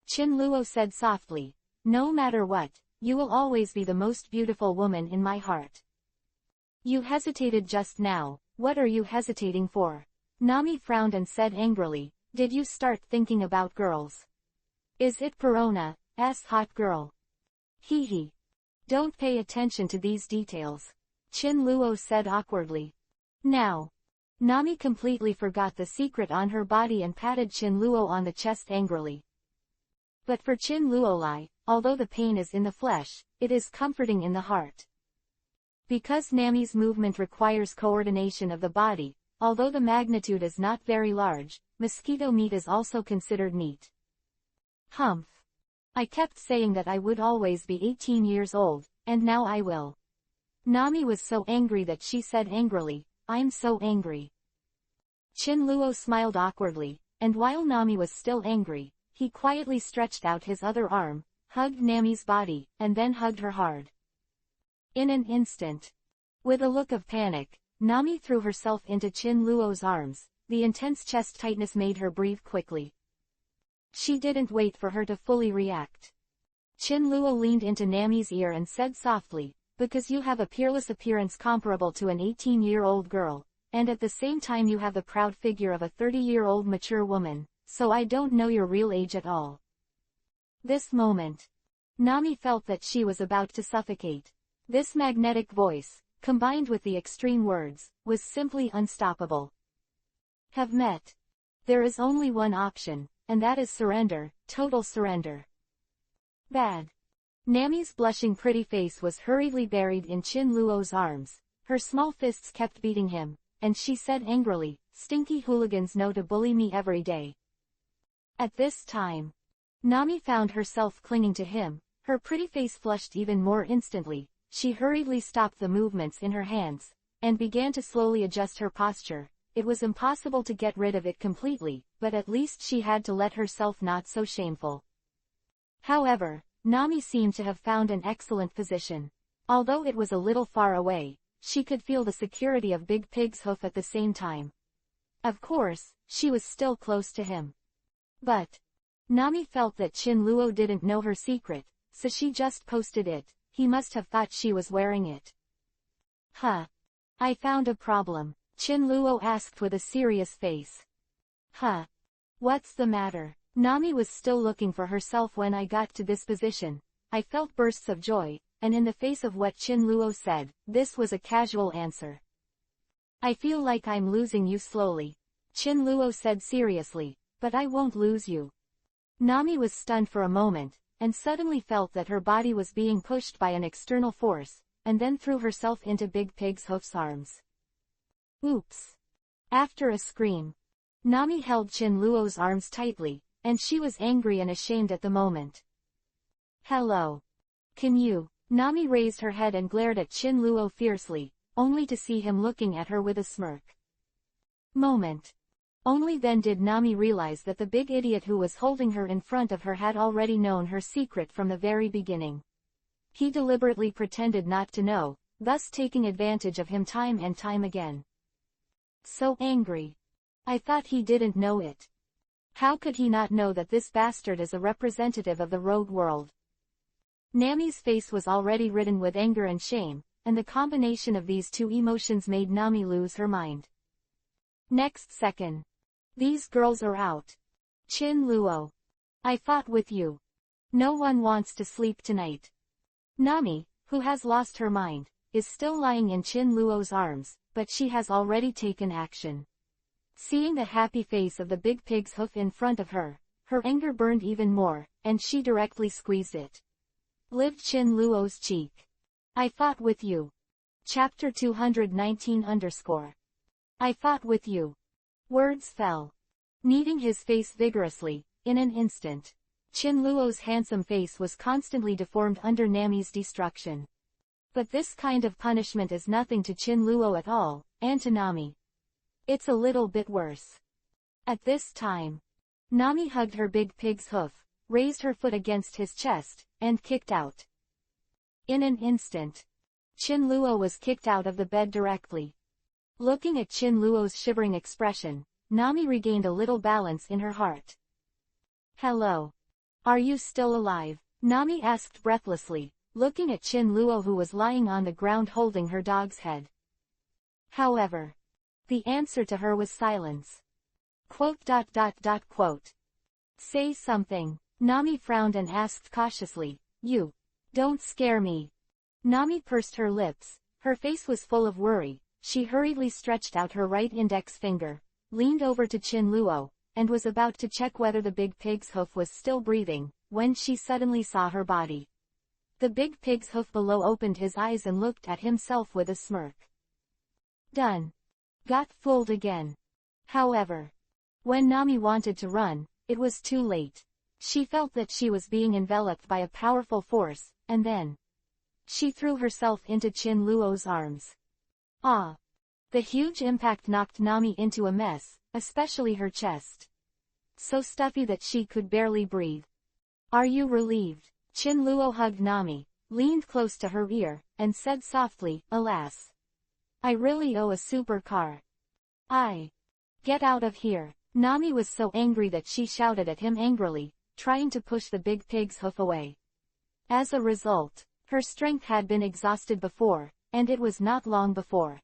Chin-luo said softly. No matter what, you will always be the most beautiful woman in my heart. You hesitated just now, what are you hesitating for? Nami frowned and said angrily, did you start thinking about girls? Is it Perona's hot girl? Hee. Don't pay attention to these details. Chin-luo said awkwardly. Now. Nami completely forgot the secret on her body and patted Chin-luo on the chest angrily. But for Chin-luo, although the pain is in the flesh, it is comforting in the heart. Because Nami's movement requires coordination of the body, although the magnitude is not very large, mosquito meat is also considered meat. Humph. I kept saying that I would always be 18 years old, and now I will. Nami was so angry that she said angrily, "I'm so angry." Chinluo smiled awkwardly, and while Nami was still angry, he quietly stretched out his other arm, hugged Nami's body, and then hugged her hard. In an instant, with a look of panic, Nami threw herself into Chinluo's arms. The intense chest tightness made her breathe quickly. She didn't wait for her to fully react. Chinluo leaned into Nami's ear and said softly, "Because you have a peerless appearance comparable to an 18-year-old girl, and at the same time you have the proud figure of a 30-year-old mature woman, so I don't know your real age at all." This moment, Nami felt that she was about to suffocate. This magnetic voice, combined with the extreme words, was simply unstoppable. "Have met. There is only one option, and that is surrender, total surrender." Bad. Nami's blushing pretty face was hurriedly buried in Chinluo's arms. Her small fists kept beating him, and she said angrily, "Stinky hooligans know to bully me every day." At this time, Nami found herself clinging to him. Her pretty face flushed even more instantly. She hurriedly stopped the movements in her hands, and began to slowly adjust her posture. It was impossible to get rid of it completely, but at least she had to let herself not so shameful. However, Nami seemed to have found an excellent position. Although it was a little far away, she could feel the security of Big Pig's hoof at the same time. Of course, she was still close to him. But Nami felt that Chinluo didn't know her secret, so she just posted it. He must have thought she was wearing it. "Huh. I found a problem," Chinluo asked with a serious face. "Huh. What's the matter?" Nami was still looking for herself when I got to this position. I felt bursts of joy, and in the face of what Chinluo said, this was a casual answer. "I feel like I'm losing you slowly," Chinluo said seriously, "but I won't lose you." Nami was stunned for a moment, and suddenly felt that her body was being pushed by an external force, and then threw herself into Big Pig's hoof's arms. Oops. After a scream, Nami held Chinluo's arms tightly, and she was angry and ashamed at the moment. "Hello. Can you?" Nami raised her head and glared at Chinluo fiercely, only to see him looking at her with a smirk. Moment. Only then did Nami realize that the big idiot who was holding her in front of her had already known her secret from the very beginning. He deliberately pretended not to know, thus taking advantage of him time and time again. So angry. I thought he didn't know it. How could he not know that this bastard is a representative of the rogue world? Nami's face was already ridden with anger and shame, and the combination of these two emotions made Nami lose her mind. Next second. "These girls are out. Chinluo. I fought with you. No one wants to sleep tonight." Nami, who has lost her mind, is still lying in Chinluo's arms, but she has already taken action. Seeing the happy face of the Big Pig's hoof in front of her, her anger burned even more, and she directly squeezed it. Lived Chinluo's cheek. "I fought with you." Chapter 219 I fought with you. Words fell. Kneading his face vigorously, in an instant. Chinluo's handsome face was constantly deformed under Nami's destruction. But this kind of punishment is nothing to Chinluo at all, and to Nami. It's a little bit worse. At this time, Nami hugged her Big Pig's hoof, raised her foot against his chest, and kicked out. In an instant, Chinluo was kicked out of the bed directly. Looking at Chinluo's shivering expression, Nami regained a little balance in her heart. "Hello. Are you still alive?" Nami asked breathlessly, looking at Chinluo who was lying on the ground holding her dog's head. However, the answer to her was silence. Quote. "Say something." Nami frowned and asked cautiously, "You. Don't scare me." Nami pursed her lips. Her face was full of worry. She hurriedly stretched out her right index finger, leaned over to Chinluo, and was about to check whether the Big Pig's hoof was still breathing, when she suddenly saw her body. The Big Pig's hoof below opened his eyes and looked at himself with a smirk. Done. Got fooled again. However, when Nami wanted to run, it was too late. She felt that she was being enveloped by a powerful force, and then She threw herself into Chin Luo's arms. Ah! The huge impact knocked Nami into a mess, especially her chest. So stuffy that she could barely breathe. Are you relieved? Chin Luo hugged Nami, leaned close to her ear, and said softly, alas. I really owe a supercar. Get out of here. Nami was so angry that she shouted at him angrily, trying to push the big pig's hoof away. As a result, her strength had been exhausted before, and it was not long before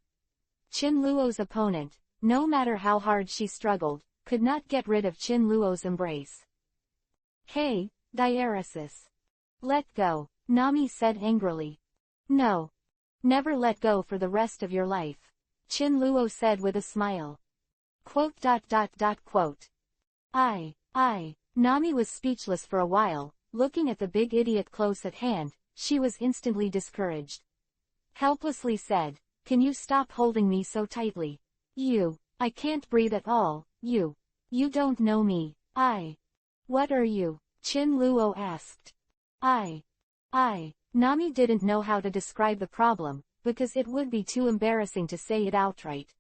Chin Luo's opponent, no matter how hard she struggled, could not get rid of Chin Luo's embrace. Hey, Diaresis. Let go, Nami said angrily. No. Never let go for the rest of your life, Chin Luo said with a smile. Quote. Nami was speechless for a while, looking at the big idiot close at hand. She was instantly discouraged. Helplessly said, can you stop holding me so tightly? I can't breathe at all, you don't know me. What are you? Chin Luo asked. Nami didn't know how to describe the problem, because it would be too embarrassing to say it outright.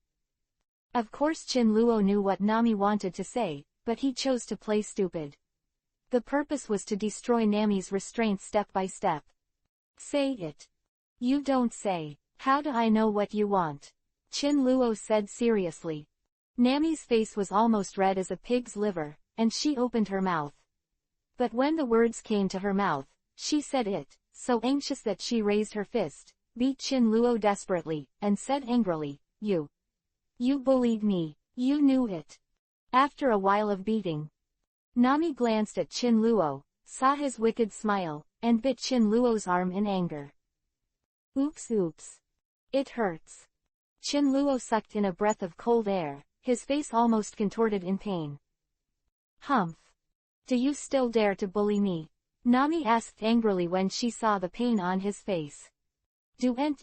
Of course Chin Luo knew what Nami wanted to say, but he chose to play stupid. The purpose was to destroy Nami's restraint step by step. Say it. You don't say. How do I know what you want? Chin Luo said seriously. Nami's face was almost red as a pig's liver, and she opened her mouth. But when the words came to her mouth, she said it, so anxious that she raised her fist, beat Chin Luo desperately, and said angrily, You bullied me. You knew it. After a while of beating, Nami glanced at Chin Luo, saw his wicked smile, and bit Chin Luo's arm in anger. Oops. It hurts. Chin Luo sucked in a breath of cold air, his face almost contorted in pain. Humph. Do you still dare to bully me? Nami asked angrily when she saw the pain on his face. Don't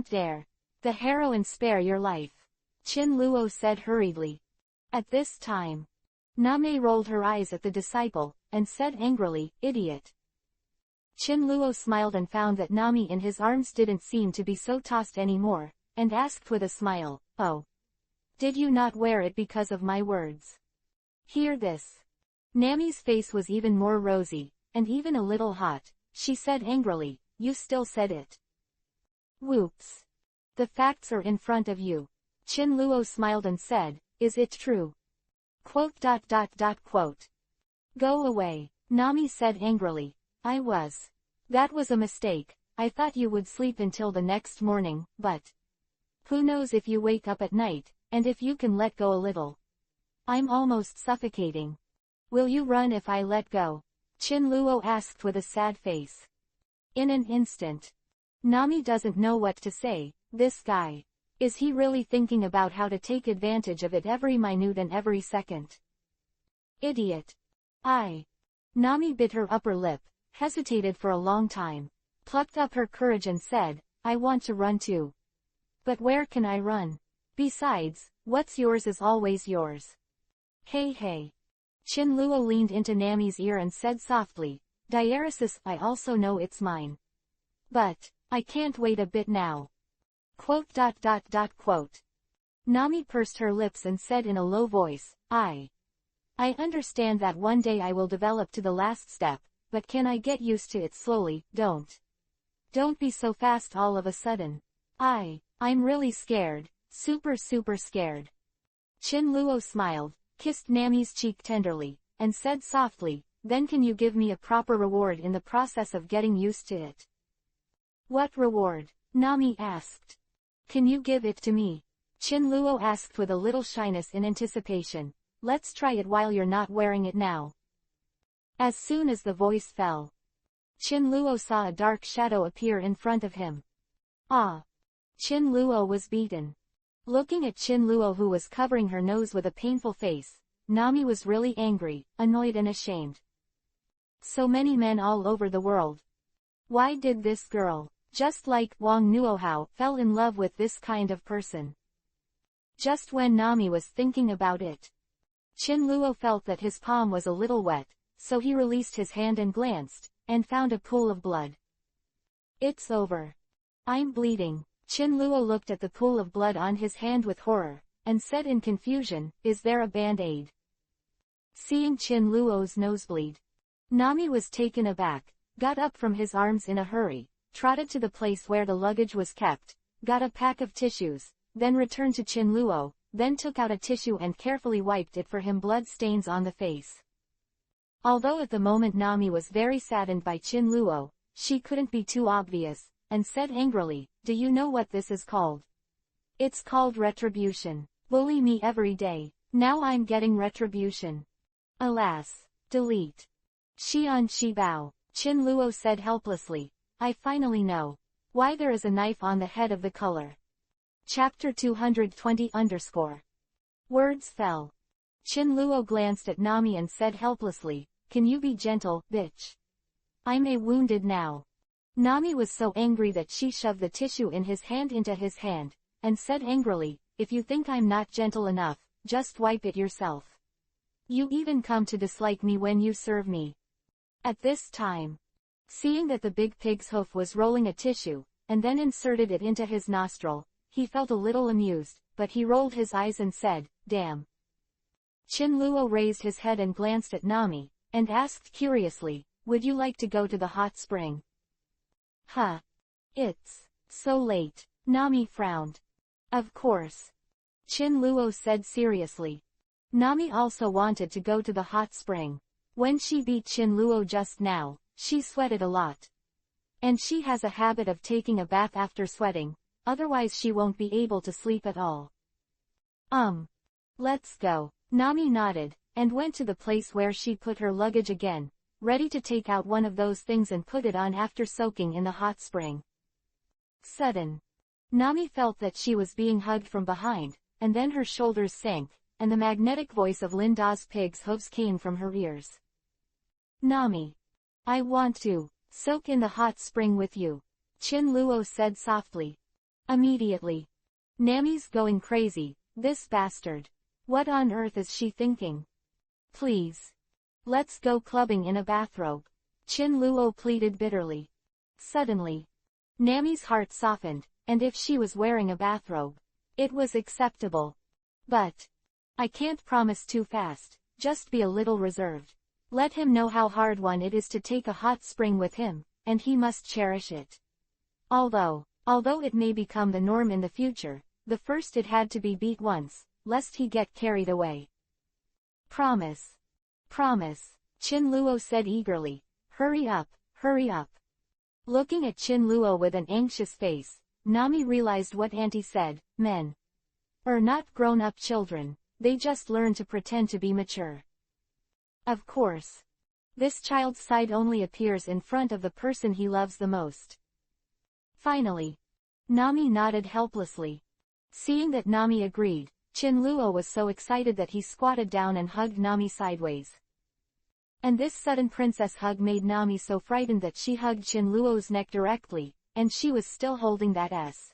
dare. The heroine spare your life, Chin Luo said hurriedly. At this time, Nami rolled her eyes at the disciple, and said angrily, idiot. Chin Luo smiled and found that Nami in his arms didn't seem to be so tossed anymore, and asked with a smile, oh. Did you not wear it because of my words? Hear this. Nami's face was even more rosy, and even a little hot. She said angrily, you still said it. Whoops. The facts are in front of you. Chin Luo smiled and said, is it true? Quote. Go away, Nami said angrily. That was a mistake. I thought you would sleep until the next morning, but who knows if you wake up at night, and if you can let go a little. I'm almost suffocating. Will you run if I let go? Chin Luo asked with a sad face. In an instant, Nami doesn't know what to say. This guy. Is he really thinking about how to take advantage of it every minute and every second? Idiot. Nami bit her upper lip, hesitated for a long time, plucked up her courage and said, I want to run too. But where can I run? Besides, what's yours is always yours. Hey. Chin Luo leaned into Nami's ear and said softly, Diaresis, I also know it's mine. But I can't wait a bit now. Quote. Nami pursed her lips and said in a low voice, I understand that one day I will develop to the last step, but can I get used to it slowly? Don't be so fast all of a sudden. I'm really scared, super scared. Chin Luo smiled, kissed Nami's cheek tenderly, and said softly, then can you give me a proper reward in the process of getting used to it? What reward? Nami asked. Can you give it to me? Chin Luo asked with a little shyness in anticipation. Let's try it while you're not wearing it now. As soon as the voice fell, Chin Luo saw a dark shadow appear in front of him. Chin Luo was beaten. Looking at Chin Luo who was covering her nose with a painful face, Nami was really angry, annoyed and ashamed. So many men all over the world. Why did this girl, just like Wang Nuohao, fell in love with this kind of person? Just when Nami was thinking about it, Chin Luo felt that his palm was a little wet, so he released his hand and glanced, and found a pool of blood. It's over. I'm bleeding. Chin-luo looked at the pool of blood on his hand with horror, and said in confusion, is there a band-aid? Seeing Chin-luo's nosebleed, Nami was taken aback, got up from his arms in a hurry, trotted to the place where the luggage was kept, got a pack of tissues, then returned to Chin-luo, then took out a tissue and carefully wiped it for him blood stains on the face. Although at the moment Nami was very saddened by Chin-luo, she couldn't be too obvious, and said angrily, do you know what this is called? It's called retribution. Bully me every day. Now I'm getting retribution. Alas. Delete. Xian Shibao. Chin-luo said helplessly, I finally know why there is a knife on the head of the color. Chapter 220 Words fell. Chin-luo glanced at Nami and said helplessly, can you be gentle, bitch? I'm wounded now. Nami was so angry that she shoved the tissue in his hand into his hand, and said angrily, if you think I'm not gentle enough, just wipe it yourself. You even come to dislike me when you serve me. At this time, seeing that the big pig's hoof was rolling a tissue, and then inserted it into his nostril, he felt a little amused, but he rolled his eyes and said, damn. Chin-luo raised his head and glanced at Nami, and asked curiously, would you like to go to the hot spring? Huh. It's so late. Nami frowned. Of course. Chin-luo said seriously. Nami also wanted to go to the hot spring. When she beat Chin-luo just now, she sweated a lot. And she has a habit of taking a bath after sweating, otherwise she won't be able to sleep at all. Let's go. Nami nodded, and went to the place where she put her luggage again, ready to take out one of those things and put it on after soaking in the hot spring. Sudden. Nami felt that she was being hugged from behind, and then her shoulders sank, and the magnetic voice of Linda's pig's hooves came from her ears. Nami. I want to soak in the hot spring with you. Chin-luo said softly. Immediately. Nami's going crazy, this bastard. What on earth is she thinking? Please. Let's go clubbing in a bathrobe. Chin-luo pleaded bitterly. Suddenly. Nami's heart softened, and if she was wearing a bathrobe, it was acceptable. But I can't promise too fast, just be a little reserved. Let him know how hard one it is to take a hot spring with him, and he must cherish it. Although it may become the norm in the future, the first it had to be beat once, lest he get carried away. Promise. Promise. Chin-luo said eagerly. Hurry up, hurry up. Looking at Chin-luo with an anxious face, Nami realized what Auntie said, men are not grown-up children, they just learn to pretend to be mature. Of course. This child's side only appears in front of the person he loves the most. Finally. Nami nodded helplessly. Seeing that Nami agreed, Chin-luo was so excited that he squatted down and hugged Nami sideways. And this sudden princess hug made Nami so frightened that she hugged Chin-luo's neck directly, and she was still holding that S.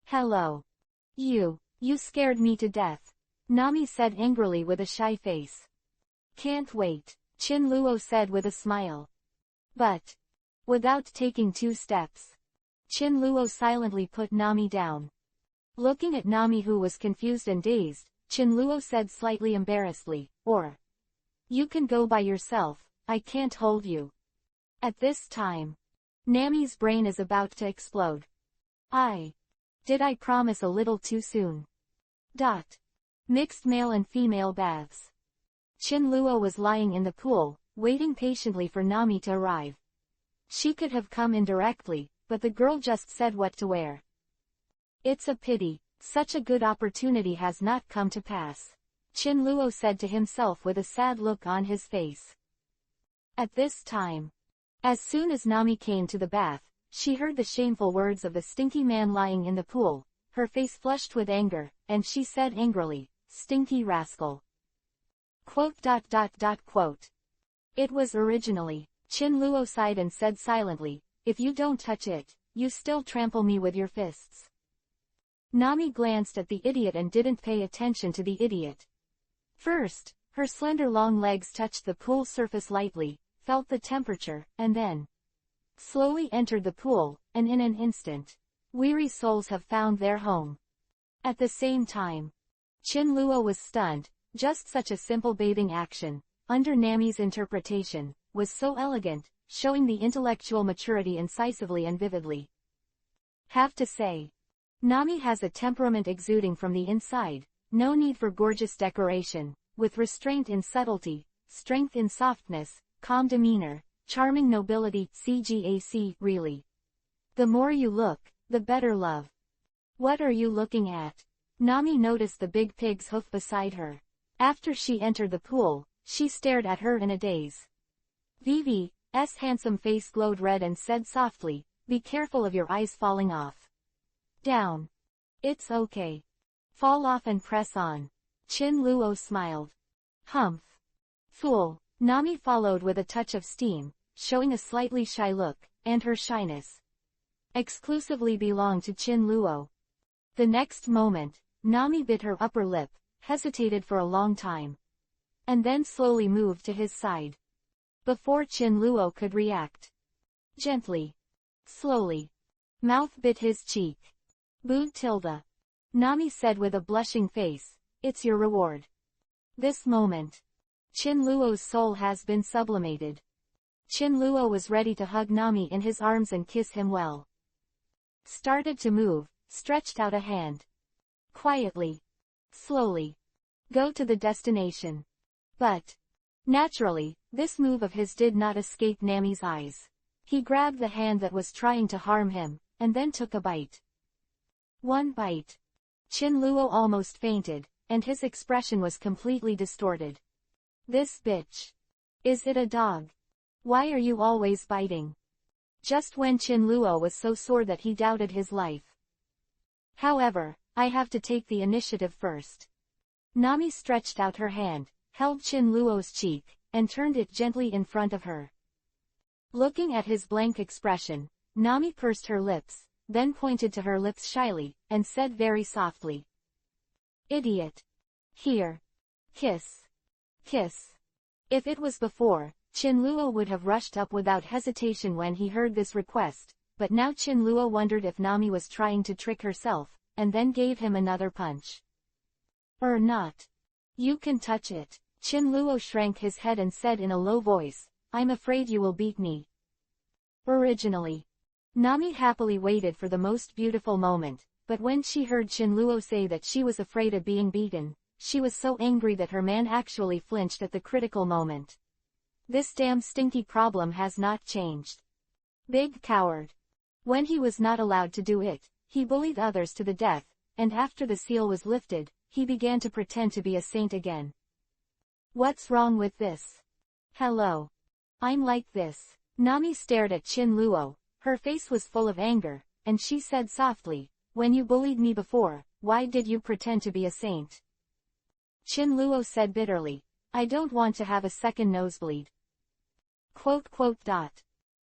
Hello. You scared me to death. Nami said angrily with a shy face. Can't wait, Chin-luo said with a smile. But, without taking 2 steps, Chin-luo silently put Nami down. Looking at Nami, who was confused and dazed, Chin-luo said slightly embarrassedly, or you can go by yourself, I can't hold you. At this time, Nami's brain is about to explode. Did I promise a little too soon? Mixed male and female baths. Chin-luo was lying in the pool, waiting patiently for Nami to arrive. She could have come in directly, but the girl just said what to wear. It's a pity, such a good opportunity has not come to pass, Chin-luo said to himself with a sad look on his face. At this time, as soon as Nami came to the bath, she heard the shameful words of the stinky man lying in the pool, her face flushed with anger, and she said angrily, stinky rascal. Quote. It was originally, Chin-luo sighed and said silently, if you don't touch it, you still trample me with your fists. Nami glanced at the idiot and didn't pay attention to the idiot. First, her slender long legs touched the pool surface lightly, felt the temperature, and then slowly entered the pool, and in an instant, weary souls have found their home. At the same time, Chin Luo was stunned. Just such a simple bathing action, under Nami's interpretation, was so elegant, showing the intellectual maturity incisively and vividly. Have to say, Nami has a temperament exuding from the inside, no need for gorgeous decoration, with restraint in subtlety, strength in softness, calm demeanor, charming nobility, CGAC, really. The more you look, the better love. What are you looking at? Nami noticed the big pig's hoof beside her. After she entered the pool, she stared at her in a daze. Vivi's handsome face glowed red and said softly, "Be careful of your eyes falling off. Down. It's okay. Fall off and press on." Chin Luo smiled. Humph. Fool. Nami followed with a touch of steam, showing a slightly shy look, and her shyness exclusively belonged to Chin Luo. The next moment, Nami bit her upper lip, hesitated for a long time, and then slowly moved to his side. Before Chin Luo could react, gently, slowly, mouth bit his cheek. Boo tilde. Nami said with a blushing face, "It's your reward." This moment, Chin Luo's soul has been sublimated. Chin Luo was ready to hug Nami in his arms and kiss him well. Started to move, stretched out a hand. Quietly, slowly, go to the destination. But, naturally, this move of his did not escape Nami's eyes. He grabbed the hand that was trying to harm him, and then took a bite. One bite. Chin Luo almost fainted, and his expression was completely distorted. This bitch. Is it a dog? Why are you always biting? Just when Chin Luo was so sore that he doubted his life. However, I have to take the initiative first. Nami stretched out her hand, held Chin Luo's cheek, and turned it gently in front of her. Looking at his blank expression, Nami pursed her lips, then pointed to her lips shyly, and said very softly, "Idiot. Here. Kiss. Kiss." If it was before, Chin Luo would have rushed up without hesitation when he heard this request, but now Chin Luo wondered if Nami was trying to trick herself, and then gave him another punch. Not. You can touch it. Chin Luo shrank his head and said in a low voice, "I'm afraid you will beat me." Originally, Nami happily waited for the most beautiful moment, but when she heard Chin Luo say that she was afraid of being beaten, she was so angry that her man actually flinched at the critical moment. This damn stinky problem has not changed. Big coward. When he was not allowed to do it, he bullied others to the death, and after the seal was lifted, he began to pretend to be a saint again. What's wrong with this? Hello. I'm like this. Nami stared at Chin Luo, her face was full of anger, and she said softly, "When you bullied me before, why did you pretend to be a saint?" Chin Luo said bitterly, "I don't want to have a second nosebleed." ...